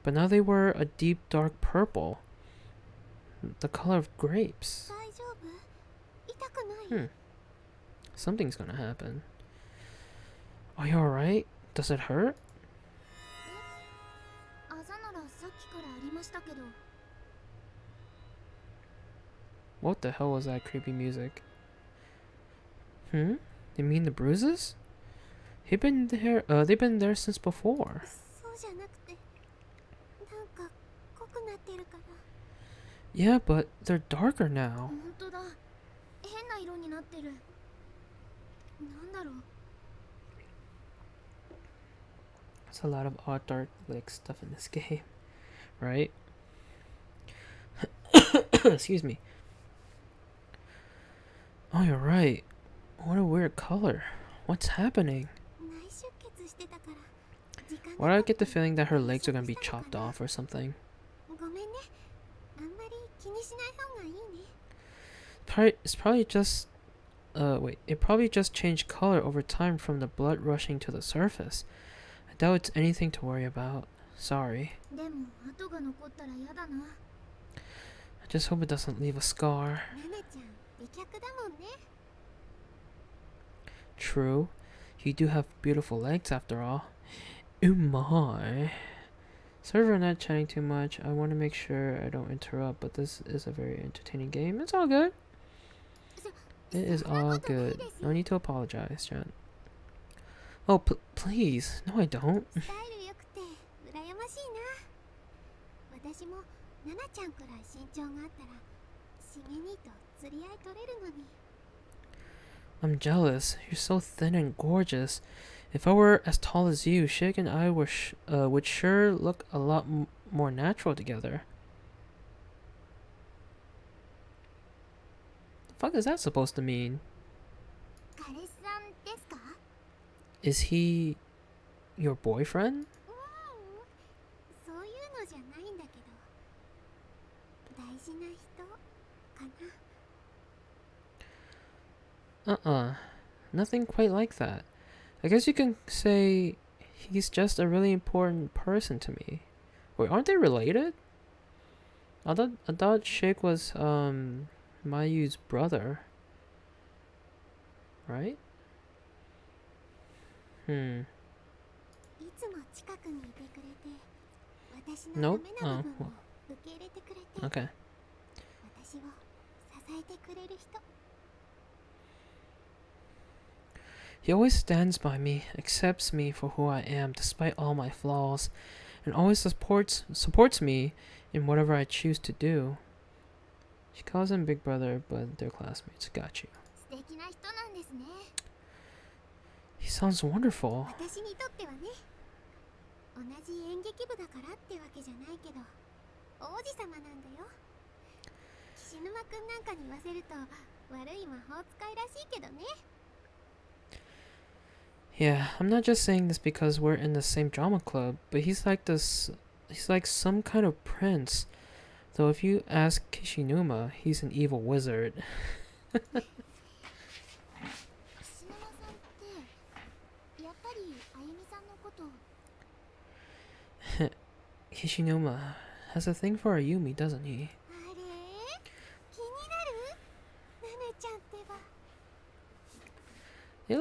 but now they were a deep dark purple, the color of grapes. 大丈夫？痛くない？ Something's gonna happen. Are you alright? Does it hurt? あざならさっきからありましたけど。 What the hell was that creepy music? You mean the bruises? They've been there since before. そうじゃなくて、なんか濃くなってるから。 Yeah, but they're darker now. 本当だ。変な色になってる。なんだろう。 There's a lot of odd dark like stuff in this game, right? Excuse me. Oh, you're right. What a weird color. What's happening? 内出血してたから。時間 Why do が I 経って get the feeling that her legs are gonna be 接触したの chopped かな。 off or something? ごめんね。あんまり気にしない方がいいね。 It's probably just it probably just changed color over time from the blood rushing to the surface. I doubt it's anything to worry about. Sorry. でも跡が残ったら嫌だな。 I just hope it doesn't leave a scar. ナナちゃん、美脚だもんね。 True. You do have beautiful legs after all. Oh my. Sorry for not chatting too much. I want to make sure I don't interrupt, but this is a very entertaining game. It's all good. It is all good. No need to apologize, Jen. Oh, please. No, I don't. スタイル良くて羨ましいな。私もナナちゃんくらい身長があったらしげにと釣り合い取れるのに。 I'm jealous. You're so thin and gorgeous. If I were as tall as you, Shig and I would sure look a lot more natural together. The fuck is that supposed to mean? 彼氏さんですか？ Is he your boyfriend? そういうのじゃないんだけど、大事な人かな。 Nothing quite like that. I guess you can say he's just a really important person to me. Wait, aren't they related? I thought Shig was Mayu's brother. Right? いつも近くにいてくれて、私の Nope. ダメな部分を受け入れてくれて、 Okay. 私を支えてくれる人。 He always stands by me, accepts me for who I am despite all my flaws, and always supports me in whatever I choose to do. She calls him Big Brother, but they're classmates. Got you. 素敵な人なんですね。 He sounds wonderful. 私にとってはね、同じ演劇部だからってわけじゃないけど、王子様なんだよ。岸沼くんなんかに言わせると悪い魔法使いらしいけどね。 Yeah, I'm not just saying this because we're in the same drama club, but he's like some kind of prince. Though if you ask Kishinuma, he's an evil wizard. 岸沼さんってやっぱりあゆみさんのこと。 Kishinuma has a thing for Ayumi, doesn't he? あれ気になる？ナナちゃんってば。 They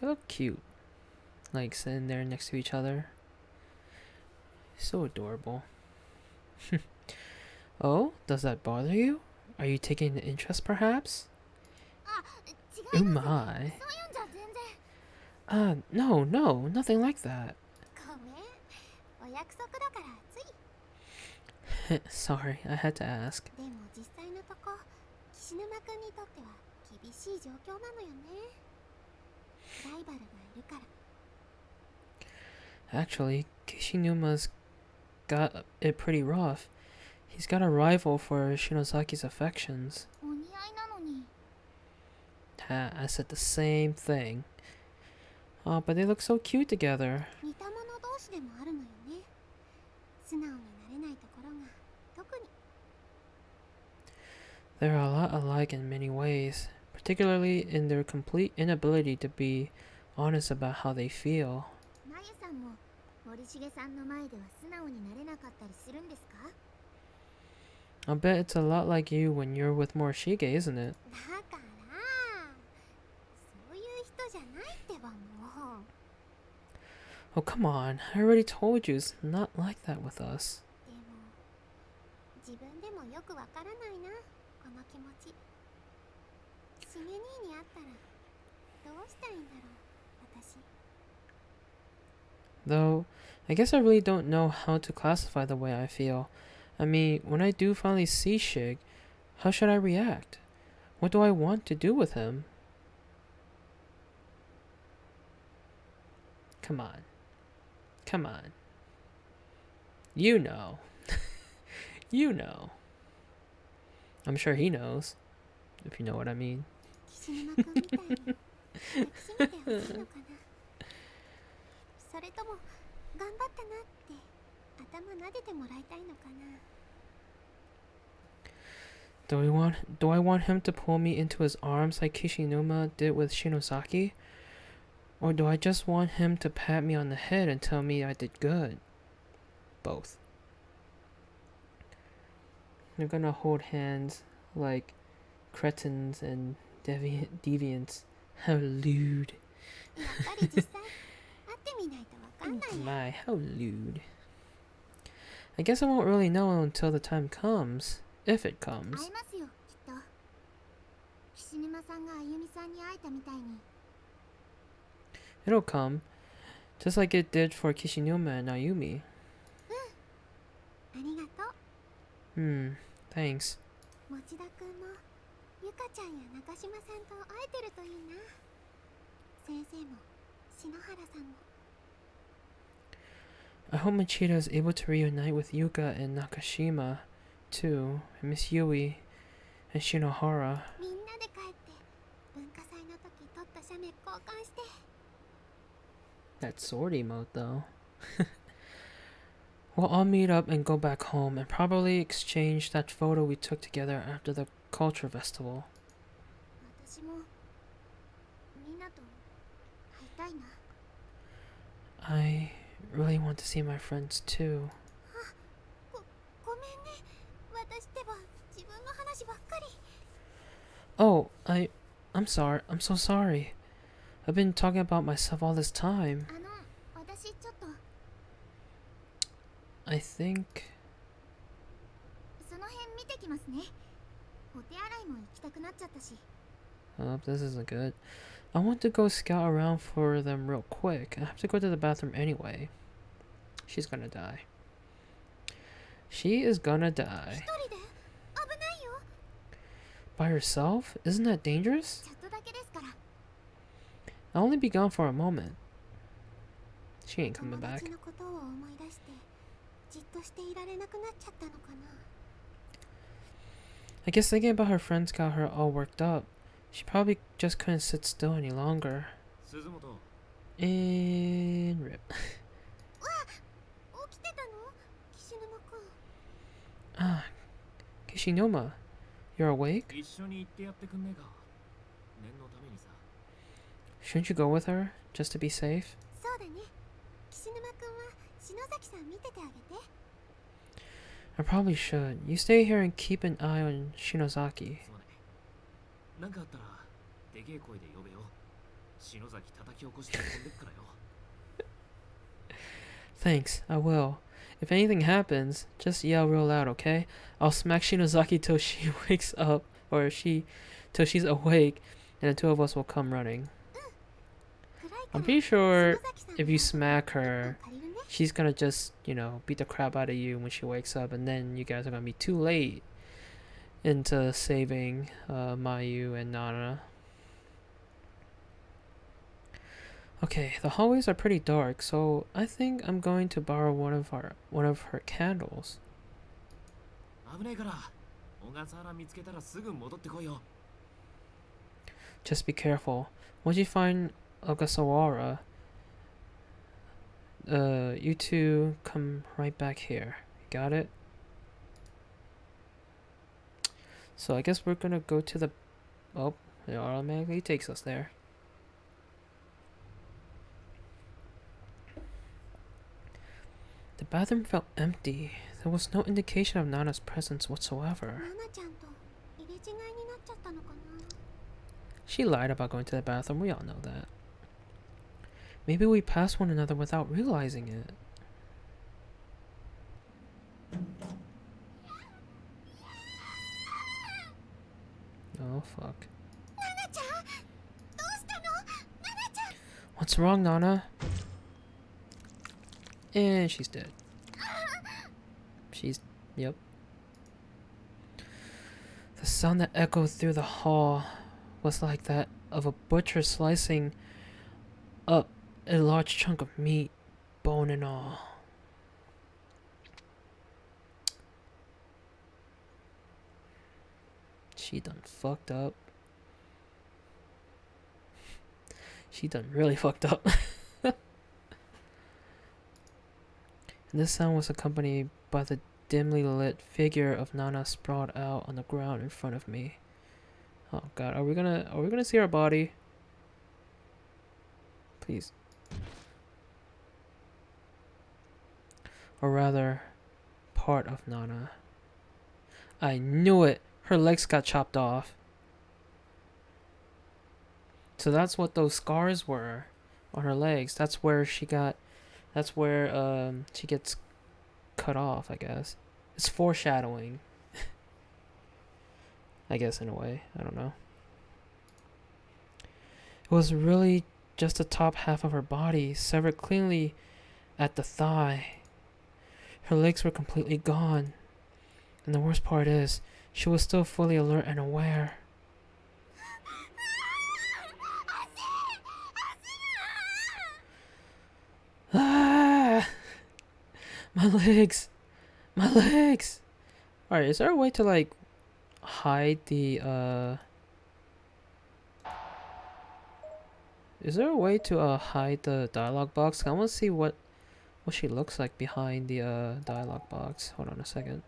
look cute. Like sitting there next to each other. So adorable. Oh, does that bother you? Are you taking an interest perhaps? あ、Oh 違い my. ます。そういうんじゃ全然。 No, nothing like that. ごめん。お約束だからつい。 Sorry, I had to ask. でも実際のとこ、岸沼くんにとっては厳しい状況なのよね。ライバルがいるから。 Actually, Kishinuma's got it pretty rough. He's got a rival for Shinozaki's affections. お似合いなのに。 Ha, I said the same thing. Oh, but they look so cute together. 似た者同士でもあるのよね。素直になれないところが特に。 They're a lot alike in many ways, particularly in their complete inability to be honest about how they feel. まゆさんも森重さんの前では素直になれなかったりするんですか？ I'll bet it's a lot like you when you're with Morishige, isn't it? だからそういう人じゃないってばもう。 Oh, come on. I already told you it's not like that with us. でも自分でもよくわからないなこの気持ち。しげ兄に会ったらどうしたいんだろう私。 Though, I guess I really don't know how to classify the way I feel. I mean, when I do finally see Shig, how should I react? What do I want to do with him? Come on. Come on. You know. You know. I'm sure he knows, if you know what I mean. 岸沼くんみたいに抱きしめてほしいのかな。それとも頑張ったなって頭撫でてもらいたいのかな。 Do I want him to pull me into his arms like Kishinuma did with Shinosaki? Or do I just want him to pat me on the head and tell me I did good? Both. They're gonna hold hands like cretins and deviants. How lewd. やっぱり実際会ってみないとわかんないや。 My, how lewd. I guess I won't really know until the time comes. If it 会 comes. えますよきっと。岸沼さんがあゆみさんに会えたみたいに。 It'll come. Just like it did for Kishinuma and Ayumi. ありがと Thanks. う。持田くんもゆかちゃんや中島さんと会えてるといいな。先生も篠原さんも。 I hope Machida is able to reunite with Yuka and Nakashima, too, and Miss Yui, and Shinohara. みんなで帰って文化祭の時撮った写メ交換して。 That sword emote, though. We'll all meet up and go back home and probably exchange that photo we took together after the culture festival. 私もみんなと会いたいな。 I really want to see my friends, too. ごめんね。私ってば自分の話ばっかり。 Oh, I'm sorry. I'm so sorry. I've been talking about myself all this time. 私ちょっと I think... その辺見てきますね。お手洗いも行きたくなっちゃったし。 Oh, this isn't good. I want to go scout around for them real quick. I have to go to the bathroom anyway. She's gonna die. She is gonna 一 die. 人で危ないよ。 By herself? Isn't that dangerous? ちょっとだけですから。 I'll only be gone for a moment. She ain't 友 coming back. 達のことを思い出してじっとしていられなくなっちゃったのかな。 I guess thinking about her friends got her all worked up. She probably just couldn't sit still any longer. 鈴本 And rip. 起きてたの岸沼くん。 Ah, Kishinoma, you're awake? 一緒に行ってやってくんねえか。念のためにさ。 Shouldn't you go with her, just to be safe? そうだね。岸沼くんは篠崎さん見ててあげて。 I probably should. You stay here and keep an eye on Shinozaki. すまない。なんかあったらでけえ声で呼べよ。篠崎叩き起こして飛んでっからよ。 Thanks, I will. If anything happens, just yell real loud, okay? I'll smack Shinozaki till she wakes up, or till she's awake, and the two of us will come running. 暗いから I'm pretty sure 篠崎さん if you smack her, 借りるね。 she's gonna just, beat the crap out of you when she wakes up, and then you guys are gonna be too late into saving Mayu and Nana. Okay, the hallways are pretty dark, so I think I'm going to borrow one of her candles. 危ねえから。小笠原見つけたらすぐ戻ってこいよ。 Just be careful. Once you find Ogasawara, you two come right back here. Got it? So I guess we're gonna go to the... Oh, it automatically takes us there. The bathroom felt empty. There was no indication of Nana's presence whatsoever. ナナちゃんと入れ違いになっちゃったのかな。 She lied about going to the bathroom, we all know that. Maybe we passed one another without realizing it. Oh fuck. ナナちゃん、どうしたの？ナナちゃん。 What's wrong, Nana? And she's dead. Yep. The sound that echoed through the hall was like that of a butcher slicing up a large chunk of meat, bone and all. She done fucked up. She done really fucked up. And this sound was accompanied by the dimly lit figure of Nana sprawled out on the ground in front of me. Oh god, are we gonna see her body? Please. Or rather, part of Nana. I knew it! Her legs got chopped off. So that's what those scars were on her legs. That's where she gets cut off, I guess. It's foreshadowing. I guess in a way. I don't know. It was really just the top half of her body, severed cleanly at the thigh. Her legs were completely gone. And the worst part is, she was still fully alert and aware. Ah! My legs! My legs! Alright, is there a way to like hide the is there a way to hide the dialogue box? I want to see what she looks like behind the dialogue box. Hold on a second.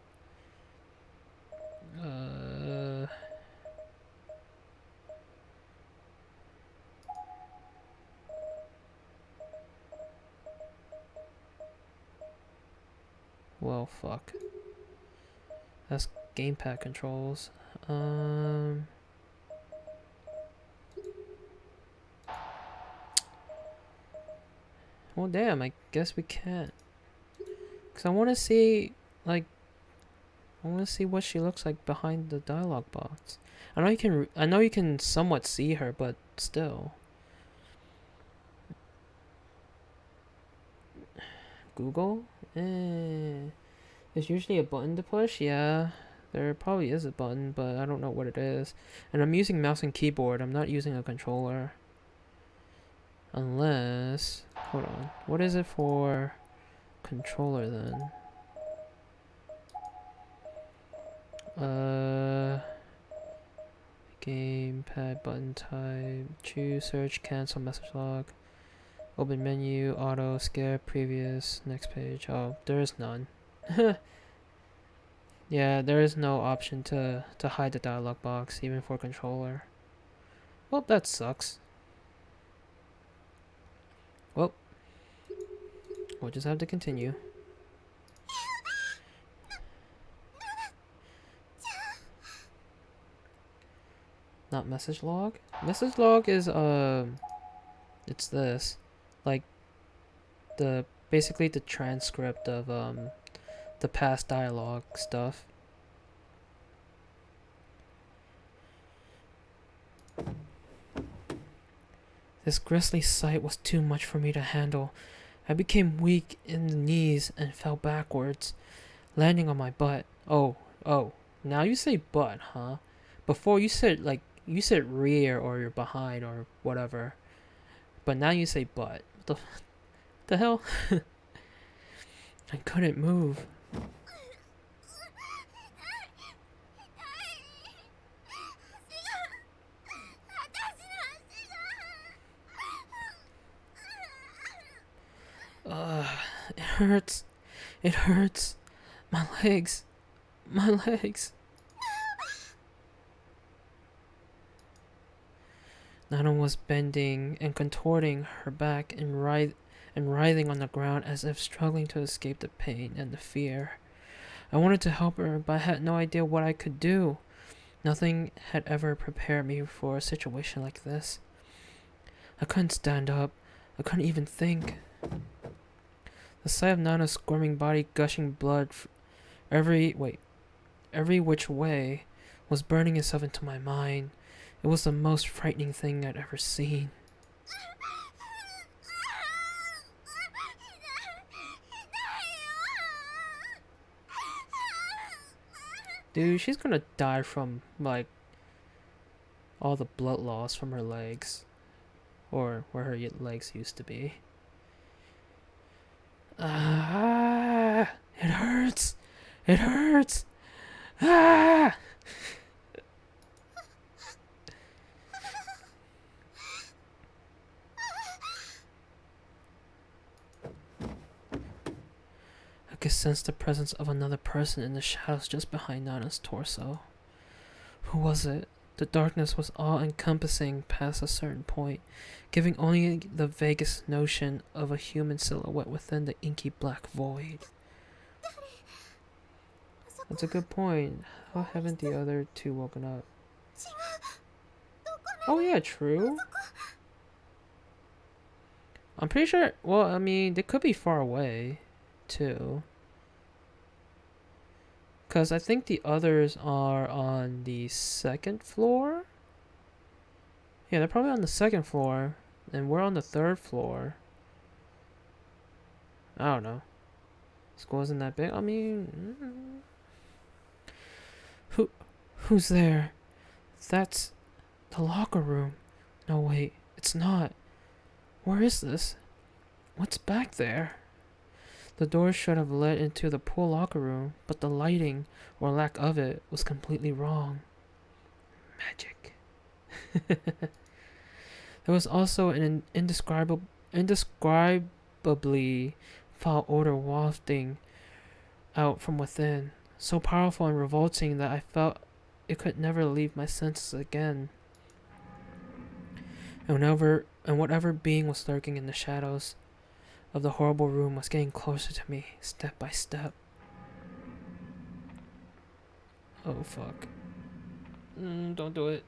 Well, fuck. That's gamepad controls. Well, damn, I guess we can't. Cause I want to see, like, I want to see what she looks like behind the dialogue box. I know you can somewhat see her, but still. Google? There's usually a button to push. Yeah, there probably is a button, but I don't know what it is. And I'm using mouse and keyboard. I'm not using a controller. Unless, hold on, what is it for controller then? Gamepad button type, choose, search, cancel, message log, open menu, auto, skip, previous, next page. Oh, there is none. Yeah, there is no option to hide the dialog box, even for controller. Well, that sucks. Well, we'll just have to continue. Not message log? Message log is, it's this. Like, basically the transcript of, the past dialogue stuff. This grisly sight was too much for me to handle. I became weak in the knees and fell backwards, landing on my butt. Oh, now you say butt, huh? Before you said rear or you're behind or whatever. But now you say butt. What the hell? I couldn't move. It hurts. It hurts. My legs. My legs. Nana was bending and contorting her back and and writhing on the ground as if struggling to escape the pain and the fear. I wanted to help her, but I had no idea what I could do. Nothing had ever prepared me for a situation like this. I couldn't stand up. I couldn't even think. The sight of Nana's squirming body gushing blood every which way was burning itself into my mind. It was the most frightening thing I'd ever seen. Dude, she's gonna die from, like, all the blood loss from her legs. Or where her legs used to be. Ah! It hurts! It hurts! Ah! I could sense the presence of another person in the shadows just behind Nana's torso. Who was it? The darkness was all-encompassing past a certain point, giving only the vaguest notion of a human silhouette within the inky black void. That's a good point. How haven't the other two woken up? Oh yeah, true. I'm pretty sure, well, I mean, they could be far away, too. Because I think the others are on the second floor? Yeah, they're probably on the second floor. And we're on the third floor. I don't know. School isn't that big. I mean... Who's there? That's the locker room. No, wait. It's not. Where is this? What's back there? The door should have led into the pool locker room, but the lighting, or lack of it, was completely wrong. Magic. There was also an indescribably foul odor wafting out from within, so powerful and revolting that I felt it could never leave my senses again. And whatever being was lurking in the shadows of the horrible room was getting closer to me, step by step. Oh fuck. Don't do it.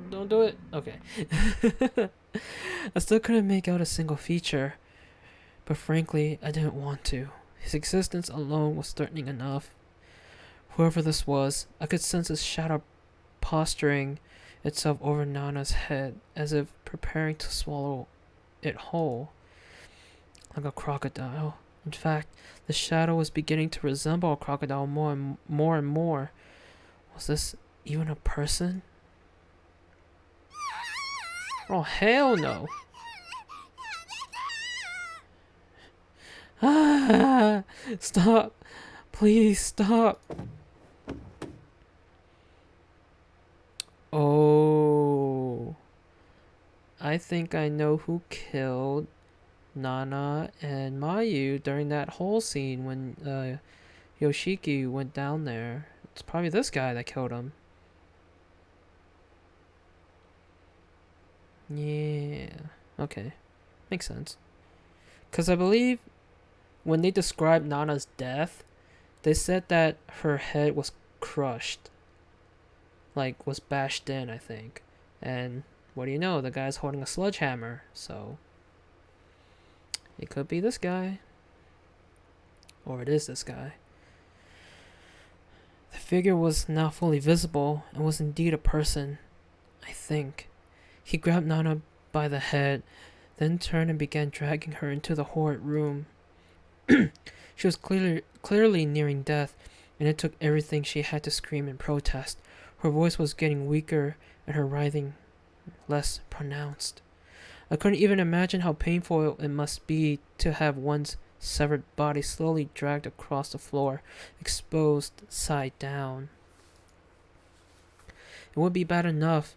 Don't do it. Okay. I still couldn't make out a single feature, but frankly, I didn't want to. His existence alone was threatening enough. Whoever this was, I could sense his shadow posturing itself over Nana's head, as if preparing to swallow it whole. Like a crocodile. In fact, the shadow was beginning to resemble a crocodile more and more. Was this even a person? Oh, hell no. Ah! Stop. Please stop. Oh. I think I know who killed Nana and Mayu during that whole scene when Yoshiki went down there. It's probably this guy that killed him. Yeah. Okay. Makes sense. Because I believe when they described Nana's death, they said that her head was crushed. Like, was bashed in, I think. And what do you know? The guy's holding a sledgehammer, so... it could be this guy. Or it is this guy. The figure was now fully visible and was indeed a person, I think. He grabbed Nana by the head, then turned and began dragging her into the horrid room. She was clearly nearing death, and it took everything she had to scream in protest. Her voice was getting weaker and her writhing less pronounced. I couldn't even imagine how painful it must be to have one's severed body slowly dragged across the floor, exposed side down. It would be bad enough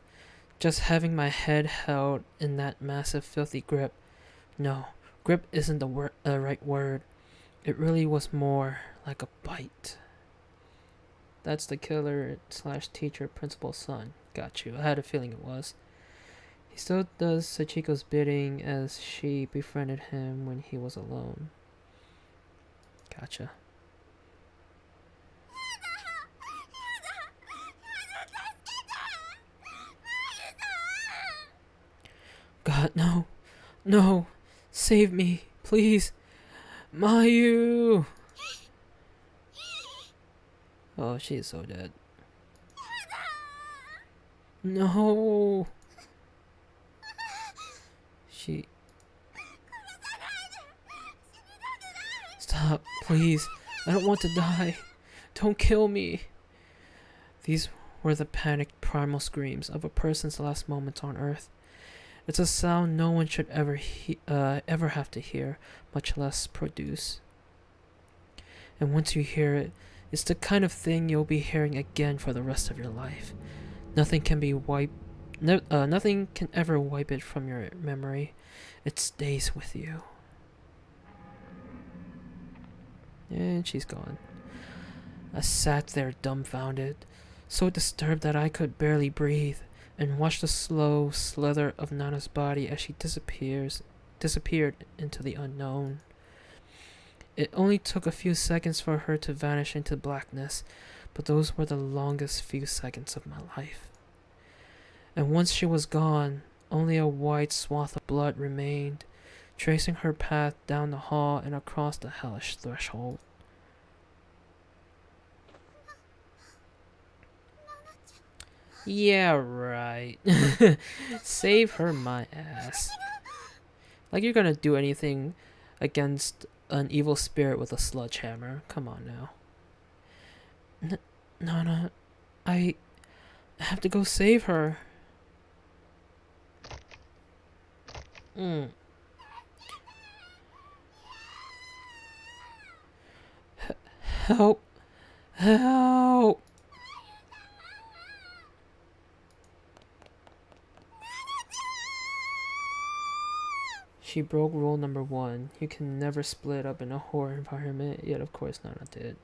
just having my head held in that massive filthy grip. No, grip isn't the right word. It really was more like a bite. That's the killer / teacher principal's son. Got you. I had a feeling it was. He still does Sachiko's bidding as she befriended him when he was alone. Gotcha. God, no. No. Save me, please. Mayu! Oh, she is so dead. No. She... Stop, please. I don't want to die. Don't kill me. These were the panicked primal screams of a person's last moments on Earth. It's a sound no one should ever ever have to hear, much less produce. And once you hear it, it's the kind of thing you'll be hearing again for the rest of your life. Nothing can be nothing can ever wipe it from your memory. It stays with you. And she's gone. I sat there dumbfounded, so disturbed that I could barely breathe, and watched the slow slither of Nana's body as she disappeared into the unknown. It only took a few seconds for her to vanish into blackness, but those were the longest few seconds of my life. And once she was gone, only a wide swath of blood remained, tracing her path down the hall and across the hellish threshold. Yeah, right. Save her my ass. Like you're gonna do anything against an evil spirit with a sledgehammer. Come on now. Nana, I have to go save her. Help. Help. She broke rule number 1. You can never split up in a horror environment, yet of course Nana did.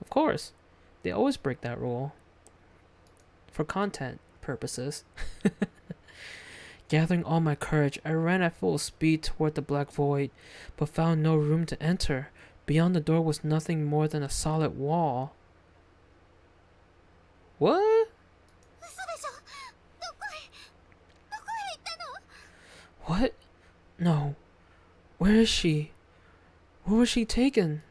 Of course. They always break that rule. For content purposes. Gathering all my courage, I ran at full speed toward the black void, but found no room to enter. Beyond the door was nothing more than a solid wall. What? What? No. Where is she? Where was she taken?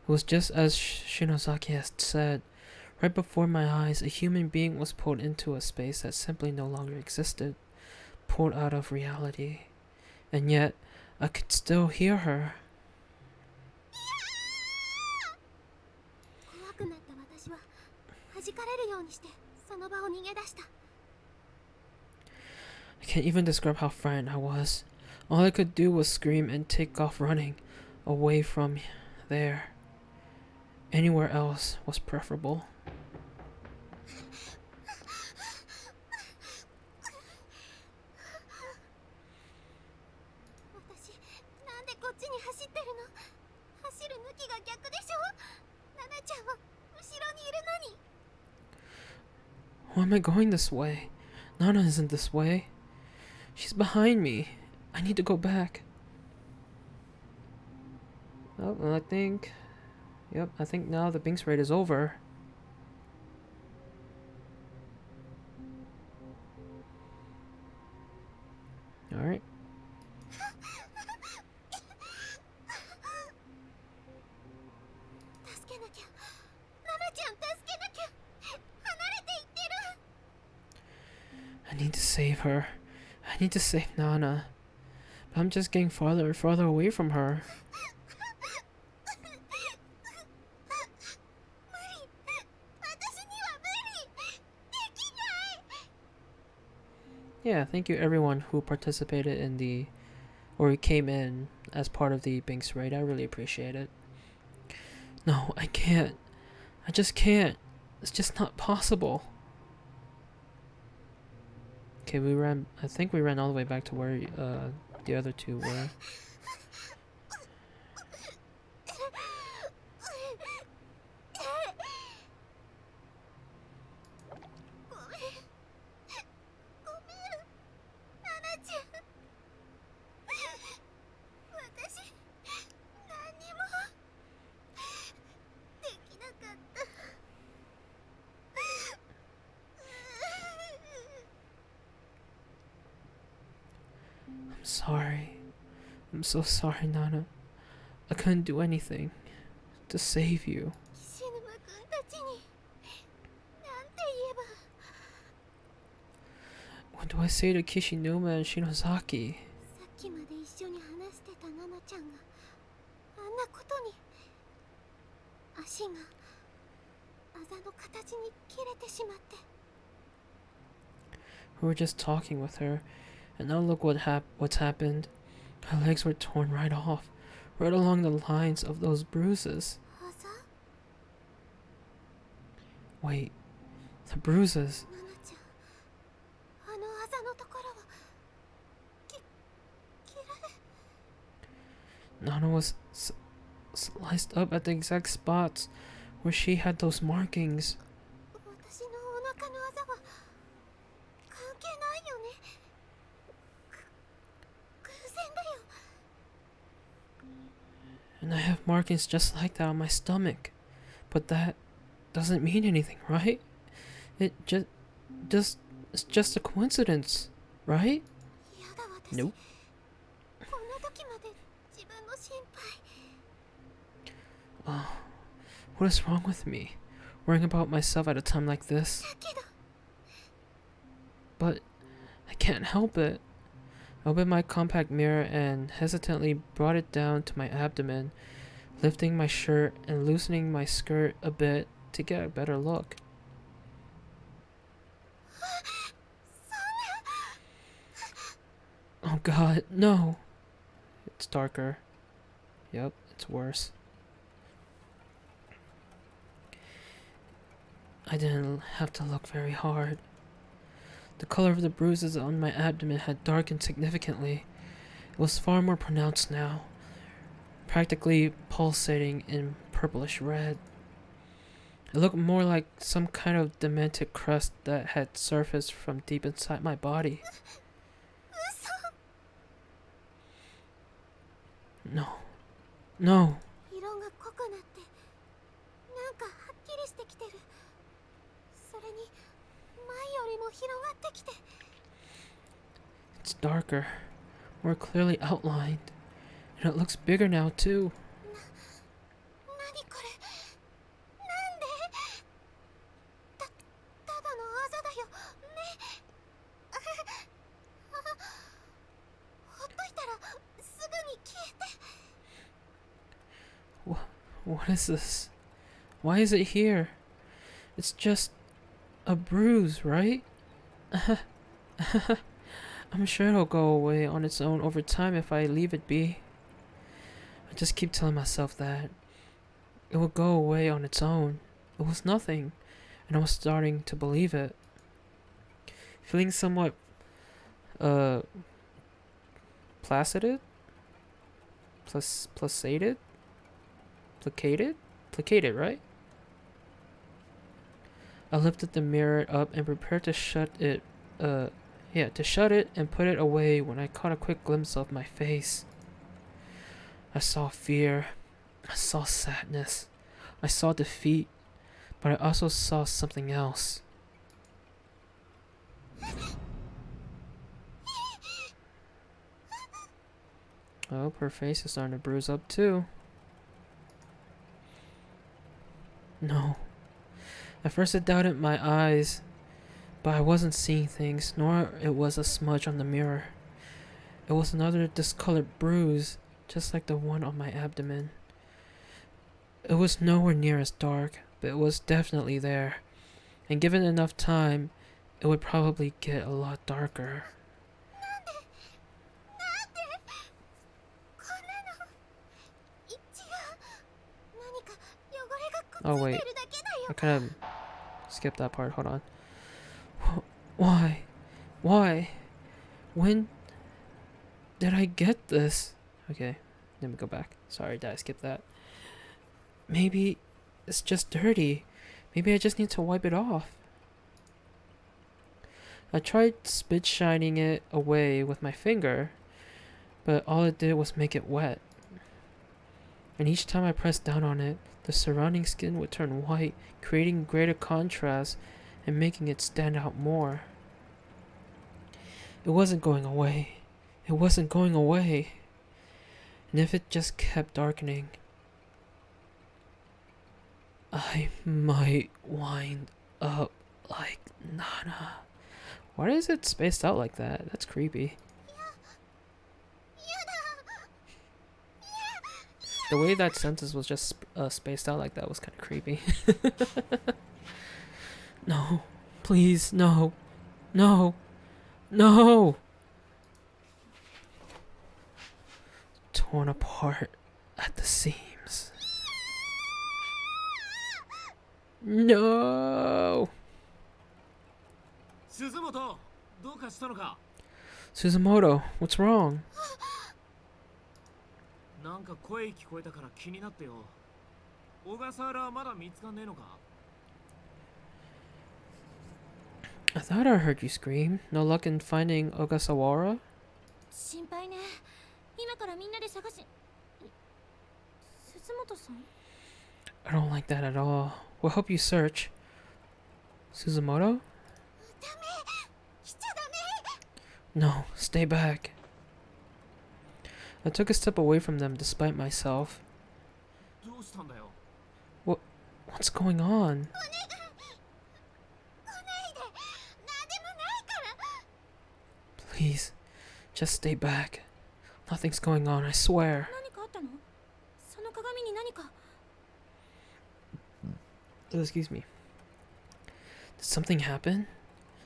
It was just as Shinozaki had said. Right before my eyes, a human being was pulled into a space that simply no longer existed. Pulled out of reality. And yet, I could still hear her. I can't even describe how frightened I was. All I could do was scream and take off running away from there. Anywhere else was preferable. Why am I going this way? Nana isn't this way. She's behind me. I need to go back. Oh, well, I think now the Binks raid is over. Alright. I need to save her. I need to save Nana. But I'm just getting farther and farther away from her. Yeah, thank you everyone who participated in the, or came in as part of the Binks raid. I really appreciate it. No, I can't. I just can't. It's just not possible. Okay, I think we ran all the way back to where the other two were. I'm sorry. I'm so sorry, Nana. I couldn't do anything to save you. 岸沼君たちになんて言えば。 What do I say to Kishinuma and Shinozaki? さっきまで一緒に話してたナナちゃんがあんなことに。足があざの形に切れてしまって。 We were just talking with her, and now look what's happened. Her legs were torn right off, right along the lines of those bruises. あざ。 Wait, the bruises. ナナちゃん、あのあざのところは切られ。 Nana was sliced up at the exact spots where she had those markings. 私のお腹のあざは関係ないよね。偶然だよ。 And I have markings just like that on my stomach. But that doesn't mean anything, right? It it's just a coincidence, right? 嫌だ私。 Nope. こんな時まで自分の心配。 Oh, what is wrong with me? Worrying about myself at a time like this? だけど But I can't help it. I opened my compact mirror and hesitantly brought it down to my abdomen, lifting my shirt and loosening my skirt a bit to get a better look. Oh god, no! It's darker. Yep, it's worse. I didn't have to look very hard. The color of the bruises on my abdomen had darkened significantly. It was far more pronounced now, practically pulsating in purplish red. It looked more like some kind of demented crust that had surfaced from deep inside my body. No. No. 色が濃くなってなんかはっきりしてきてる。それに前よりも広がってきて。 It's darker, more clearly outlined, and it looks bigger now too. 何これ。なんで。ただのあざだよね。ほっといたらすぐに消えて。 What is this? Why is it here? It's just a bruise, right? I'm sure it'll go away on its own over time if I leave it be. I just keep telling myself that. It will go away on its own. It was nothing, and I was starting to believe it. Feeling somewhat, placated? Placated, right? I lifted the mirror up and prepared to shut it and put it away when I caught a quick glimpse of my face. I saw fear, I saw sadness, I saw defeat, but I also saw something else. Oh, her face is starting to bruise up too. No. At first I doubted my eyes, but I wasn't seeing things, nor it was a smudge on the mirror. It was another discolored bruise, just like the one on my abdomen. It was nowhere near as dark, but it was definitely there, and given enough time, it would probably get a lot darker. Oh wait, I kind of skipped that part, hold on. Why? Why? When did I get this? Okay, let me go back. Sorry, did I skip that? Maybe it's just dirty. Maybe I just need to wipe it off. I tried spit shining it away with my finger, but all it did was make it wet. And each time I pressed down on it, the surrounding skin would turn white, creating greater contrast and making it stand out more. It wasn't going away. It wasn't going away. And if it just kept darkening, I might wind up like Nana. Why is it spaced out like that? That's creepy. The way that sentence was just spaced out like that was kind of creepy. No, please, no, no, no. Torn apart at the seams. No. 鈴本どうかしたのか。 Suzumoto, what's wrong? なんか声聞こえたから気になってよ。小笠原はまだ見つかんねえのか。 I thought I heard you scream. No luck in finding Ogasawara? 心配ね。今からみんなで探し。鈴本さん？ I don't like that at all. We'll help you search. Suzumoto? ダメ。来ちゃダメ。 No, stay back. I took a step away from them despite myself. どうしたんだよ。 What's going on? 来ないで。なんでもないから。 Please, just stay back. Nothing's going on, I swear. 何かあったの？その鏡に何か。 Excuse me. Did something happen?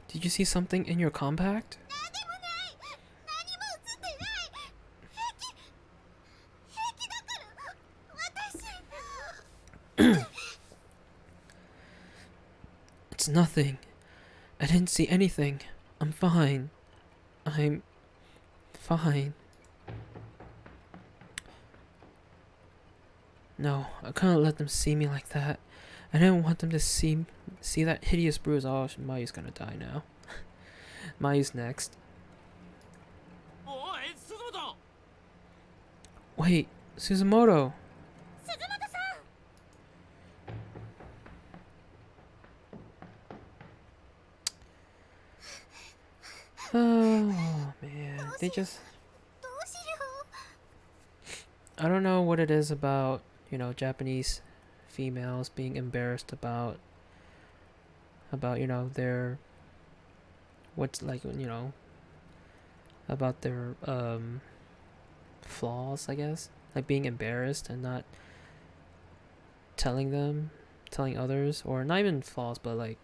Did you see something in your compact? なんでもない。何も映ってない。平気だから。私。 It's nothing. I didn't see anything. I'm fine. I'm fine. No, I couldn't let them see me like that. I didn't want them to see that hideous bruise. Oh, Mayu's gonna die now. Mayu's next. おい、鈴本。 Wait, Suzumoto. 鈴本さん。 Oh man, they just. どうしよう。 I don't know what it is about, you know, Japanese females being embarrassed about, you know, their, what's like, you know, about their flaws, I guess, like being embarrassed and not telling others, or not even flaws, but like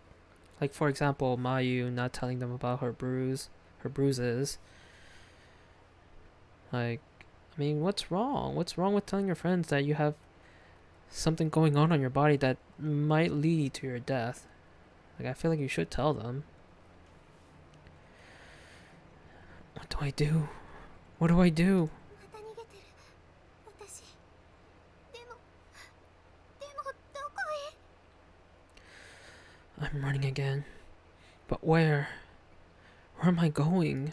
for example, Mayu not telling them about her bruises. Like, I mean, what's wrong? What's wrong with telling your friends that you have something going on your body that might lead to your death? Like, I feel like you should tell them. What do I do? What do I do? また逃げてる。私。でもどこへ？ I'm running again. But where? Where am I going?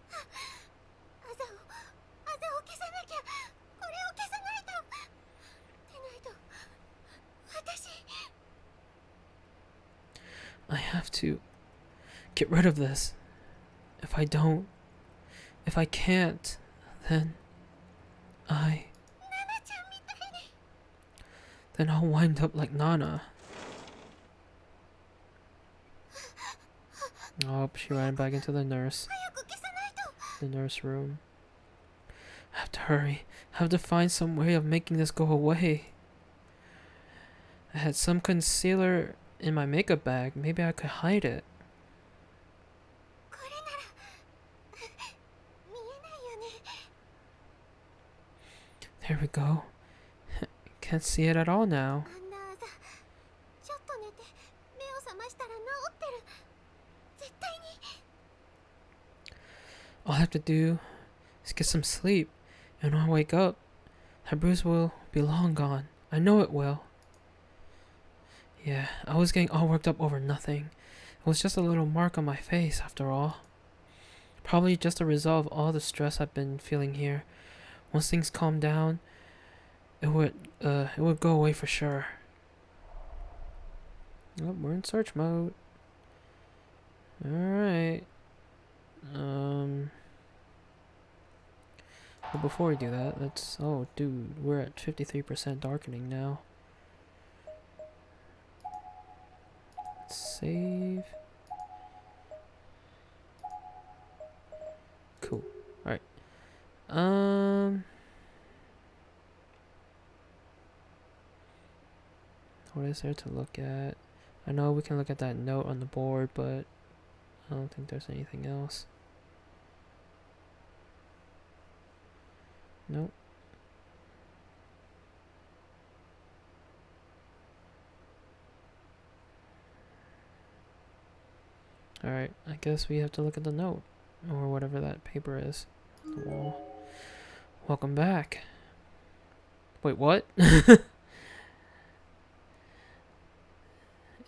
あざを消さなきゃ。これを消さないと。でないと。私。 I have to get rid of this. If I can't, then ナナちゃんみたいに。 then I'll wind up like Nana. Oh, she ran back into the nurse. 早く消さないと。 The nurse room. I have to hurry. I have to find some way of making this go away. I had some concealer in my makeup bag. Maybe I could hide it. これなら見えないよね。 There we go. Can't see it at all now. あんなあざ。ちょっと寝て目を覚ましたら治ってる。絶対に。 All I have to do is get some sleep, and when I wake up, that bruise will be long gone. I know it will. Yeah, I was getting all worked up over nothing. It was just a little mark on my face, after all. Probably just a result of all the stress I've been feeling here. Once things calm down, it would go away for sure. Oh, we're in search mode. Alright. But before we do that, let's... Oh, dude, we're at 53% darkening now. Let's save. Cool. Alright. What is there to look at? I know we can look at that note on the board, but I don't think there's anything else. Nope. Alright, I guess we have to look at the note. Or whatever that paper is. The wall. Welcome back. Wait, what?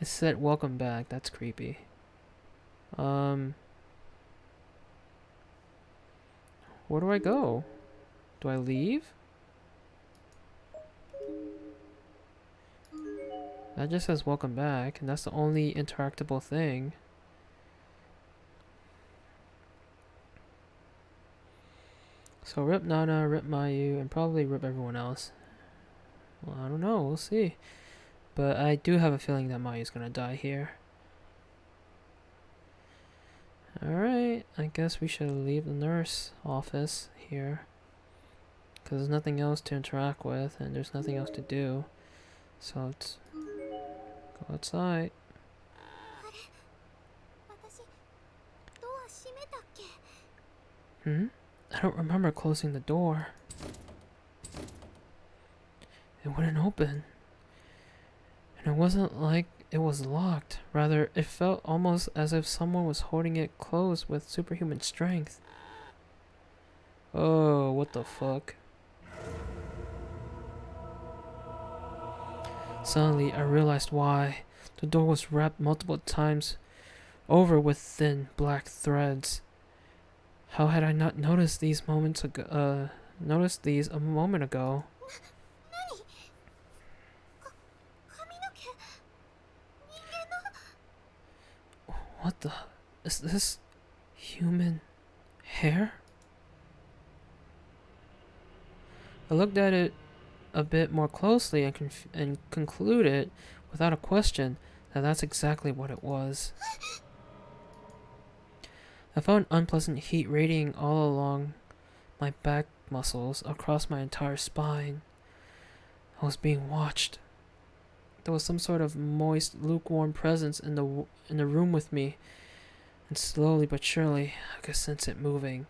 It said welcome back. That's creepy. Where do I go? Do I leave? That just says welcome back, and that's the only interactable thing. So rip Nana, rip Mayu, and probably rip everyone else. Well, I don't know. We'll see. But I do have a feeling that Mayu's gonna die here. Alright, I guess we should leave the nurse office here. Because there's nothing else to interact with, and there's nothing else to do. So let's go outside. Hmm? I don't remember closing the door. It wouldn't open. And it wasn't like it was locked. Rather, it felt almost as if someone was holding it closed with superhuman strength. Oh, what the fuck? Suddenly, I realized why. The door was wrapped multiple times over with thin black threads. How had I not noticed these moments ago? Noticed these a moment ago? What the? Is this human hair? I looked at it a bit more closely and concluded, without a question, that that's exactly what it was. I felt an unpleasant heat radiating all along my back muscles, across my entire spine. I was being watched. There was some sort of moist, lukewarm presence in the room with me, and slowly but surely, I could sense it moving.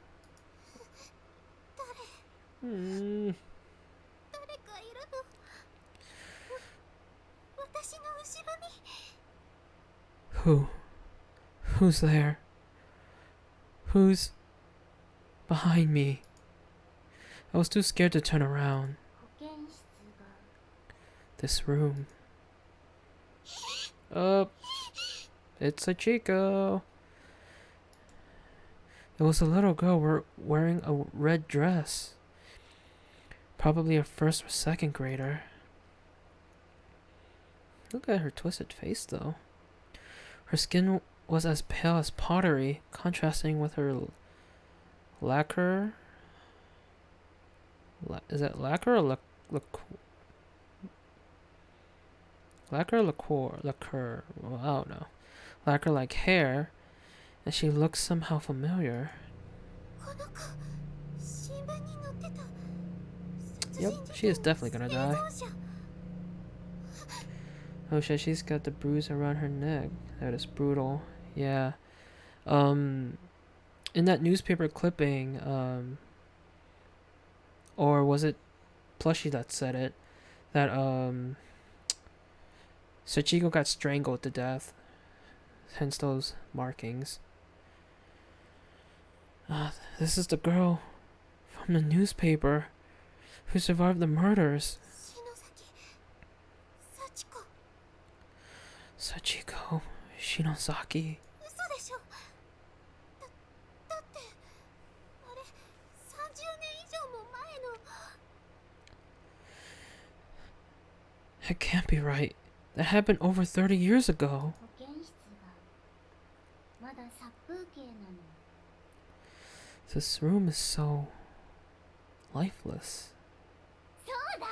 Who's there? Who's behind me? I was too scared to turn around. This room. It's a Chico. It was a little girl wearing a red dress. Probably a first or second grader. Look at her twisted face, though. Her skin was as pale as pottery, contrasting with her lacquer. Is it lacquer or lacquer? Well, I don't know. Lacquer-like hair, and she looks somehow familiar. Yep, she is definitely gonna die. Oh shit, she's got the bruise around her neck. That is brutal. Yeah. In that newspaper clipping, or was it Plushie that said it? That Sachiko got strangled to death. Hence those markings. This is the girl from the newspaper who survived the murders. Sachiko Shinosaki. It can't be right. That happened over 30 years ago. This room is so lifeless. そうだ、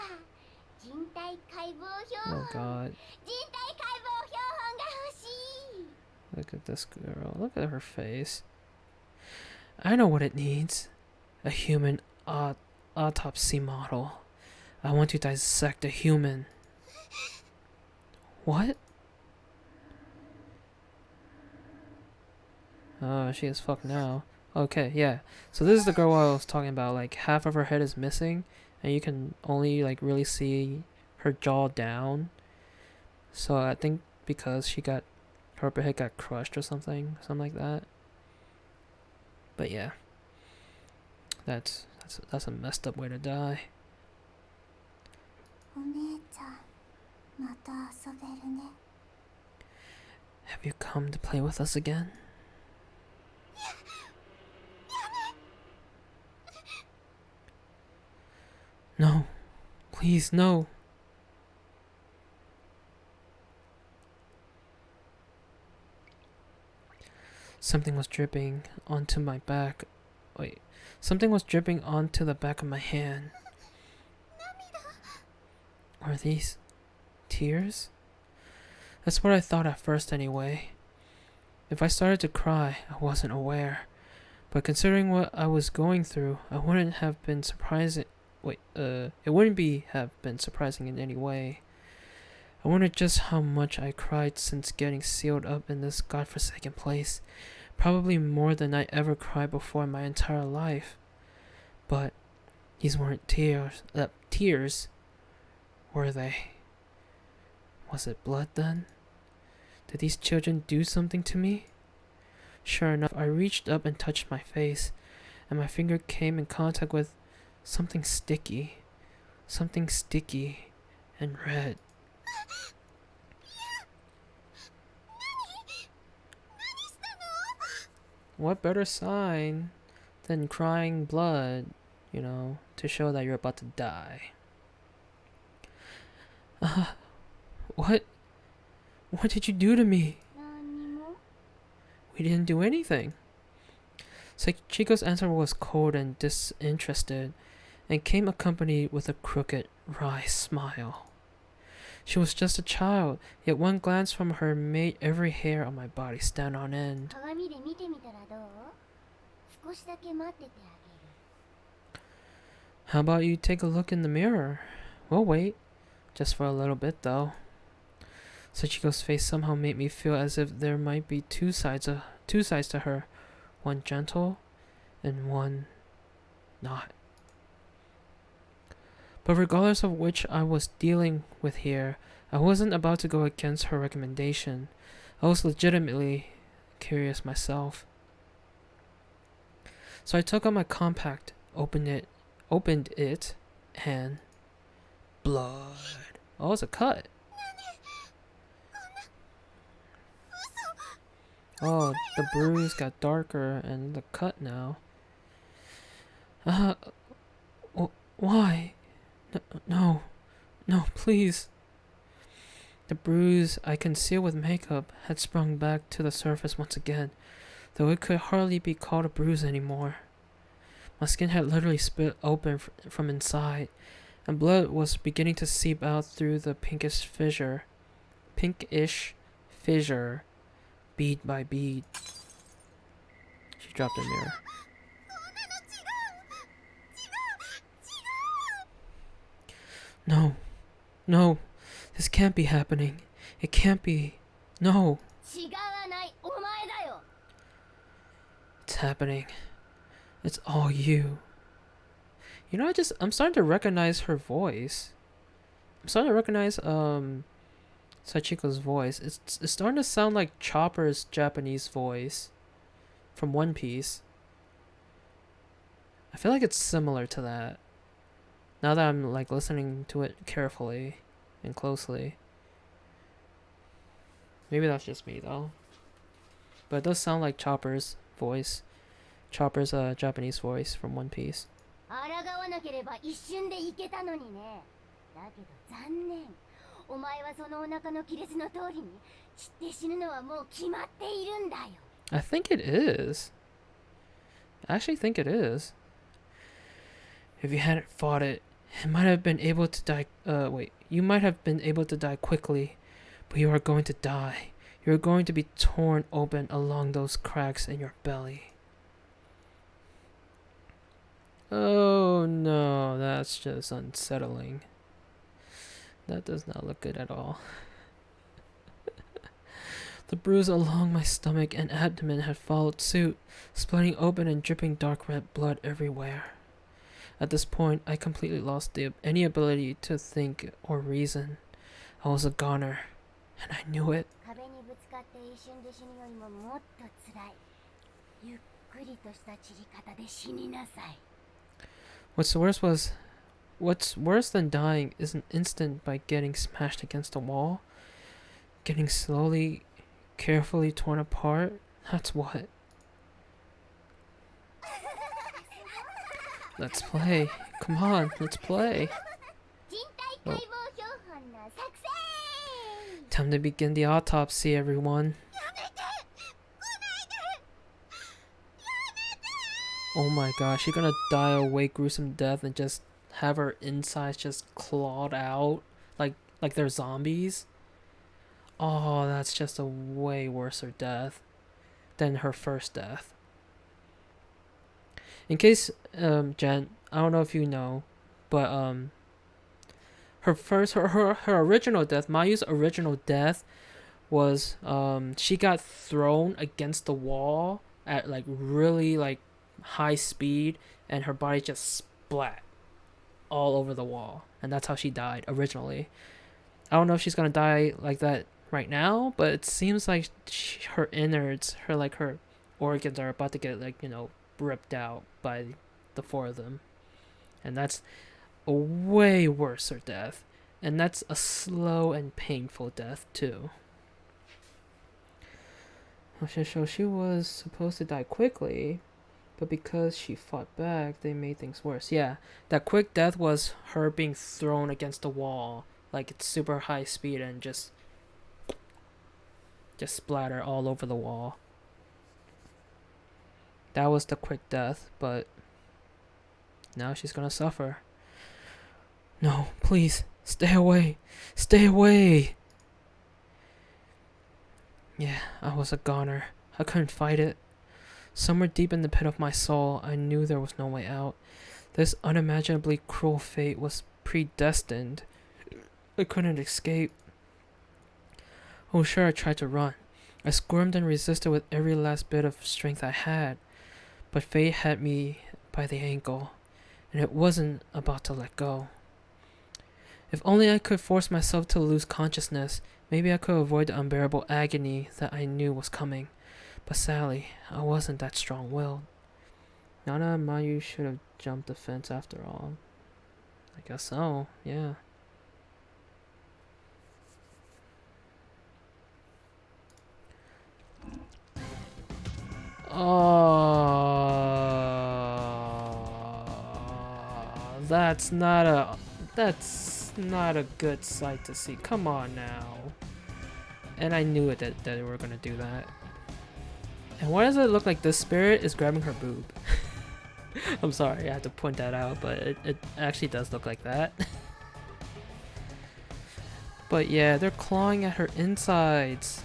人体解剖標 Oh 本、 god. 人体解剖標本が欲しい。 Look at this girl. Look at her face. I know what it needs. A human autopsy model. I want to dissect a human. What? Oh, she is fucked now. Okay, yeah. So this is the girl I was talking about. Like, half of her head is missing, and you can only, like, really see her jaw down. So I think because her upper head got crushed or something like that. But yeah. That's a messed up way to die. お姉ちゃん、また遊べるね。 Have you come to play with us again? No. Please, no. Something was dripping onto my back. Wait. Something was dripping onto the back of my hand. Are these tears? That's what I thought at first anyway. If I started to cry, I wasn't aware. But considering what I was going through, I wouldn't have been surprising. It wouldn't have been surprising in any way. I wondered just how much I cried since getting sealed up in this godforsaken place. Probably more than I ever cried before in my entire life. But these weren't tears, were they? Was it blood then? Did these children do something to me? Sure enough, I reached up and touched my face, and my finger came in contact with something sticky and red. What better sign than crying blood, to show that you're about to die? What did you do to me? 何も。 We didn't do anything. Chico's answer was cold and disinterested, and came accompanied with a crooked, wry smile. She was just a child, yet one glance from her made every hair on my body stand on end. 鏡で見てみたらどう？少しだけ待っててあ How about you take a look in the mirror? We'll wait. Just for a little bit, though. Sachiko's face somehow made me feel as if there might be two sides to her. One gentle, and one not. But regardless of which I was dealing with here, I wasn't about to go against her recommendation. I was legitimately curious myself. So I took out my compact, opened it, and blood. Oh, it's a cut. Oh, the bruise got darker and the cut now. Why? No, please. The bruise I concealed with makeup had sprung back to the surface once again, though it could hardly be called a bruise anymore. My skin had literally split open from inside, and blood was beginning to seep out through the pinkish fissure, bead by bead. She dropped the mirror. No, this can't be happening. It can't be. No. 違わない、お前だよ。 It's happening. It's all you. I'm starting to recognize her voice. I'm starting to recognize Sachiko's voice. It's starting to sound like Chopper's Japanese voice from One Piece. I feel like it's similar to that. Now that I'm like listening to it carefully and closely. Maybe that's just me though. But it does sound like Chopper's voice. Chopper's Japanese voice from One Piece. 抗わなければ一瞬でいけたのにね。だけど残念。お前はそのお腹の亀裂の通りに散って死ぬのはもう決まっているんだよ。 I think it is. I actually think it is. If you hadn't fought it, it might have been able to die. Wait. You might have been able to die quickly, but you are going to die. You are going to be torn open along those cracks in your belly. Oh no, that's just unsettling. That does not look good at all. The bruise along my stomach and abdomen had followed suit, splitting open and dripping dark red blood everywhere. At this point, I completely lost any ability to think or reason. I was a goner, and I knew it. 壁にぶつかって一瞬で死ぬよりももっと辛い。ゆっくりとした散り方で死になさい。What's worse than dying is an instant by getting smashed against a wall, getting slowly, carefully torn apart. That's what. Let's play. Come on, let's play. 人体解剖標本の作成。 Time to begin the autopsy, everyone. Oh my gosh, she's gonna die a way gruesome death and just have her insides just clawed out like they're zombies. Oh, that's just a way worser death than her first death. In case, Jen, I don't know if you know, but her original death, Mayu's original death was she got thrown against the wall at like really like high speed and her body just splat all over the wall, and that's how she died originally. I don't know if she's gonna die like that right now, but it seems like her innards, her organs are about to get ripped out by the four of them, and that's a way worser death, and that's a slow and painful death too. So she was supposed to die quickly, but because she fought back, they made things worse. Yeah, that quick death was her being thrown against the wall, like it's super high speed and just splatter all over the wall. That was the quick death, but now she's gonna suffer. No, please, stay away. Stay away. Yeah, I was a goner. I couldn't fight it. Somewhere deep in the pit of my soul, I knew there was no way out. This unimaginably cruel fate was predestined. I couldn't escape. Oh, sure, I tried to run. I squirmed and resisted with every last bit of strength I had. But fate had me by the ankle, and it wasn't about to let go. If only I could force myself to lose consciousness, maybe I could avoid the unbearable agony that I knew was coming. But sadly, I wasn't that strong-willed. Nana and Mayu should have jumped the fence after all. I guess so, yeah. Oh, that's not a good sight to see. Come on now. And I knew it that they were gonna do that. And why does it look like this spirit is grabbing her boob? I'm sorry, I had to point that out, but it actually does look like that. But yeah, they're clawing at her insides.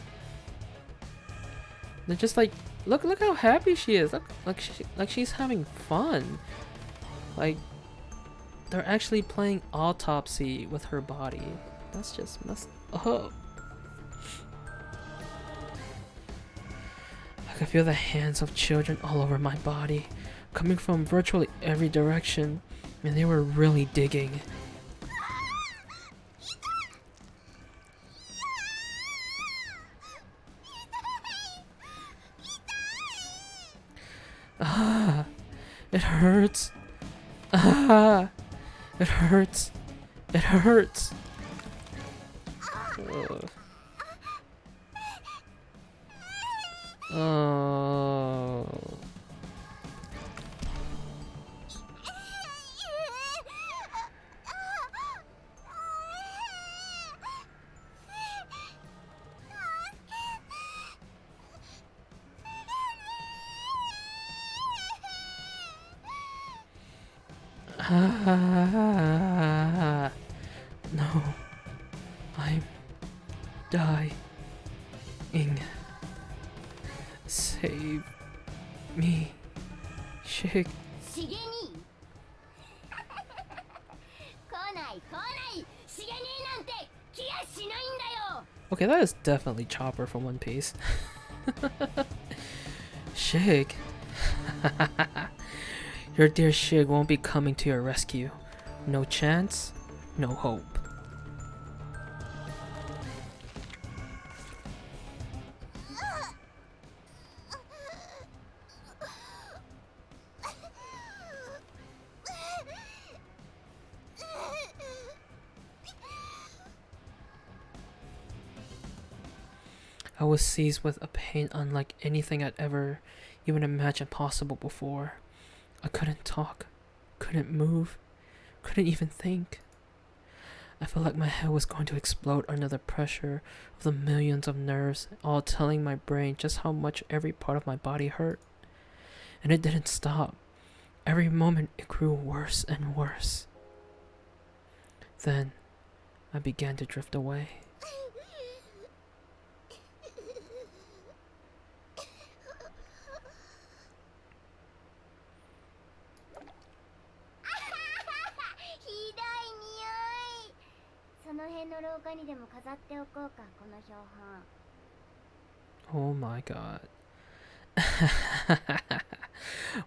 They're just like, look how happy she is. Look, like she's having fun. Like, they're actually playing autopsy with her body. That's just messed up. I could feel the hands of children all over my body, coming from virtually every direction, and they were really digging. Ah, it hurts. Ah, it hurts. It hurts. Oh. No. I'm dying. Save me. Shig. しげに来ない来ないしげになんて来やしないんだよ Okay, that is definitely Chopper from One Piece. Shig. Your dear Shig won't be coming to your rescue. No chance, no hope. I was seized with a pain unlike anything I'd ever even imagined possible before. I couldn't talk, couldn't move, couldn't even think. I felt like my head was going to explode under the pressure of the millions of nerves, all telling my brain just how much every part of my body hurt. And it didn't stop. Every moment it grew worse and worse. Then I began to drift away. Oh my god.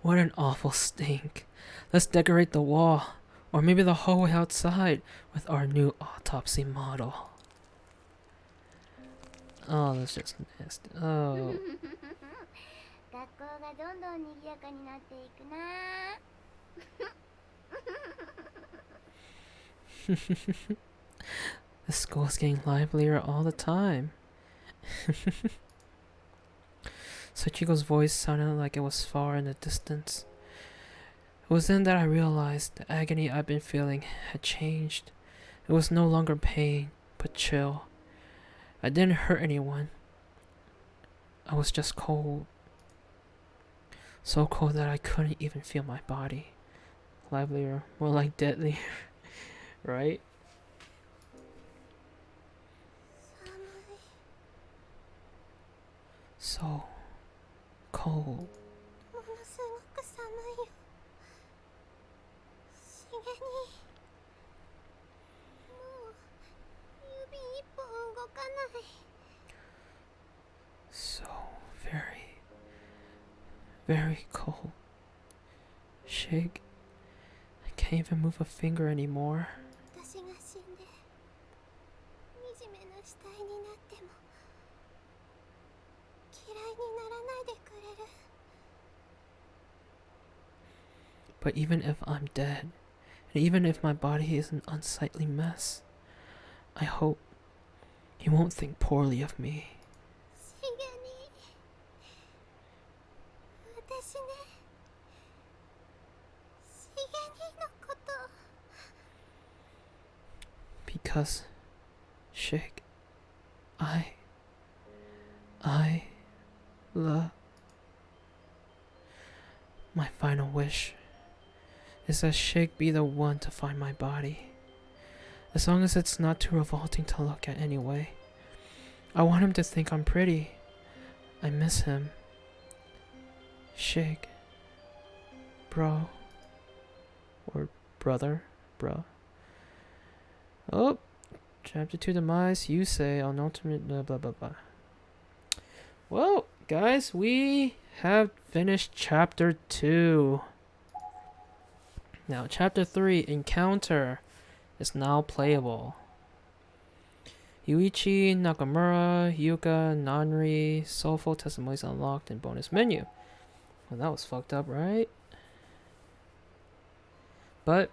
What an awful stink. Let's decorate the wall, or maybe the hallway outside, with our new autopsy model. Oh, that's just nasty. Oh. 学校がどんどん賑やかになっていくな The school's getting livelier all the time. Sachiko's voice sounded like it was far in the distance. It was then that I realized the agony I'd been feeling had changed. It was no longer pain, but chill. I didn't hurt anyone. I was just cold. So cold that I couldn't even feel my body. Livelier, more like deadlier, right? So cold. ものすごく寒いよしげにもう指一本動かない So very cold. Shig, I can't even move a finger anymore. 私が死んで惨めな死体になっても嫌いにならないでくれる But even if I'm dead, and even if my body is an unsightly mess, I hope he won't think poorly of me. しげに私ねしげにのこと Because, Shig, my final wish is that Shig be the one to find my body. As long as it's not too revolting to look at anyway. I want him to think I'm pretty. I miss him. Shig. Bro. Or brother. Bro. Oh. Chapter 2 Demise. You say on ultimate blah blah blah. Well, guys, we have finished chapter 2. Now, chapter 3 Encounter is now playable. Yuichi, Nakamura, Yuka, Nanri, Soulful testimonies unlocked in bonus menu. Well, that was fucked up, right? But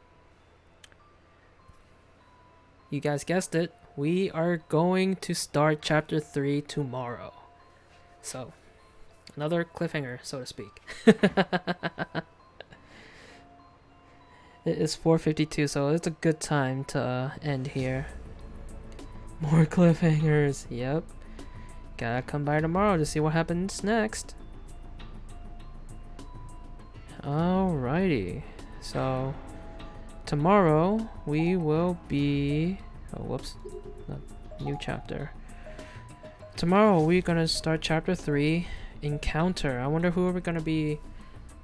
you guys guessed it, we are going to start chapter 3 tomorrow. So, another cliffhanger, so to speak. It is 4:52, so it's a good time to end here. More cliffhangers, yep. Gotta come by tomorrow to see what happens next. Alrighty, so tomorrow we will be... Oh, whoops. New chapter. Tomorrow we're gonna start chapter 3, Encounter. I wonder who are we gonna be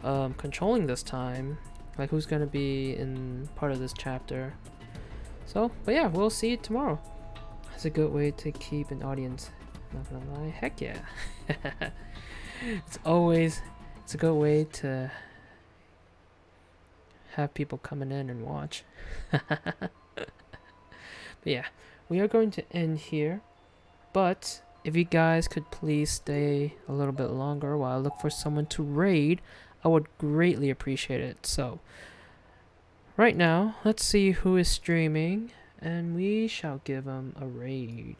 controlling this time. Like, who's gonna be in part of this chapter. So, but yeah, we'll see you tomorrow. It's a good way to keep an audience. Not gonna lie. Heck yeah. It's a good way to have people coming in and watch. But yeah, we are going to end here. But if you guys could please stay a little bit longer while I look for someone to raid, I would greatly appreciate it. So, right now, let's see who is streaming, and we shall give them a raid.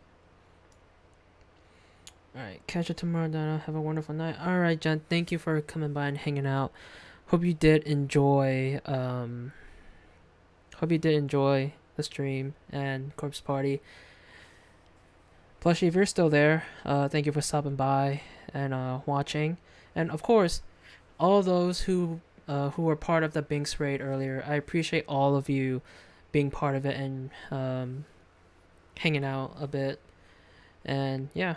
Alright, catch you tomorrow, Donna. Have a wonderful night. Alright, Jen, thank you for coming by and hanging out. Hope you did enjoy the stream and Corpse Party. Plushie, if you're still there, thank you for stopping by and watching. And of course, all those who were part of the Binks raid earlier, I appreciate all of you being part of it and hanging out a bit. And yeah.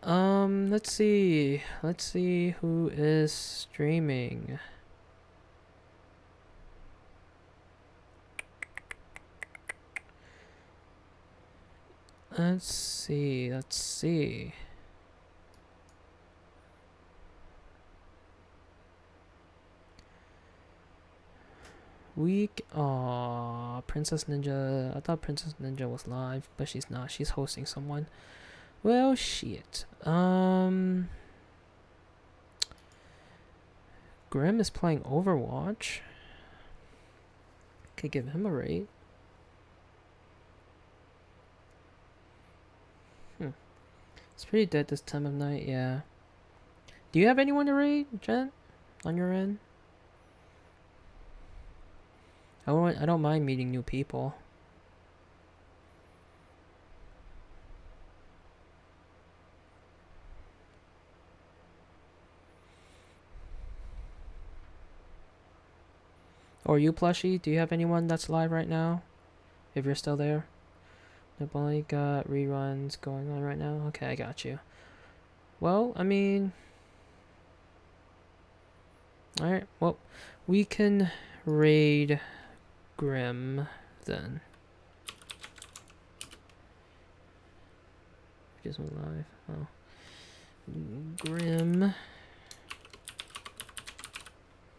Let's see who is streaming. Let's see. Princess Ninja. I thought Princess Ninja was live, but she's not. She's hosting someone. Well, shit. Grim is playing Overwatch. Could give him a rate. It's pretty dead this time of night, yeah. Do you have anyone to raid, Jen? On your end? I don't mind meeting new people. Or you, Plushie, do you have anyone that's live right now? If you're still there. I've only got reruns going on right now. Okay, I got you. Well, I mean... Alright, well, we can raid Grim then. Just went live. Oh.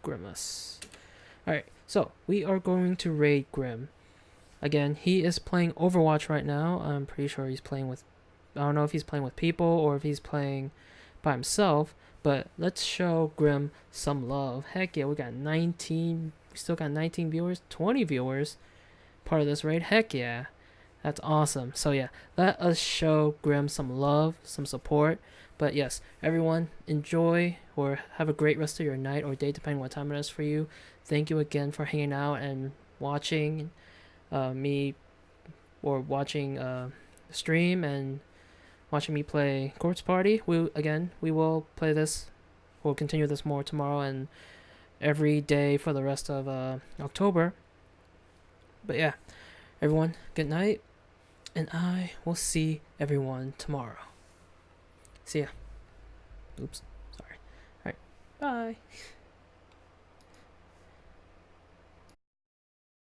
Grimace. Alright, so we are going to raid Grim. Again, he is playing Overwatch right now. I'm pretty sure he's playing with... I don't know if he's playing with people or if he's playing by himself. But let's show Grim some love. Heck yeah, we got 19... We still got 19 viewers, 20 viewers. Part of this raid. Heck yeah. That's awesome. So yeah, let us show Grim some love, some support. But yes, everyone, enjoy or have a great rest of your night or day, depending what time it is for you. Thank you again for hanging out and watching me, or watching the stream and watching me play Corpse Party. We will play this. We'll continue this more tomorrow and every day for the rest of October. But yeah, everyone, good night, and I will see everyone tomorrow. See ya. Oops, sorry. Alright, bye.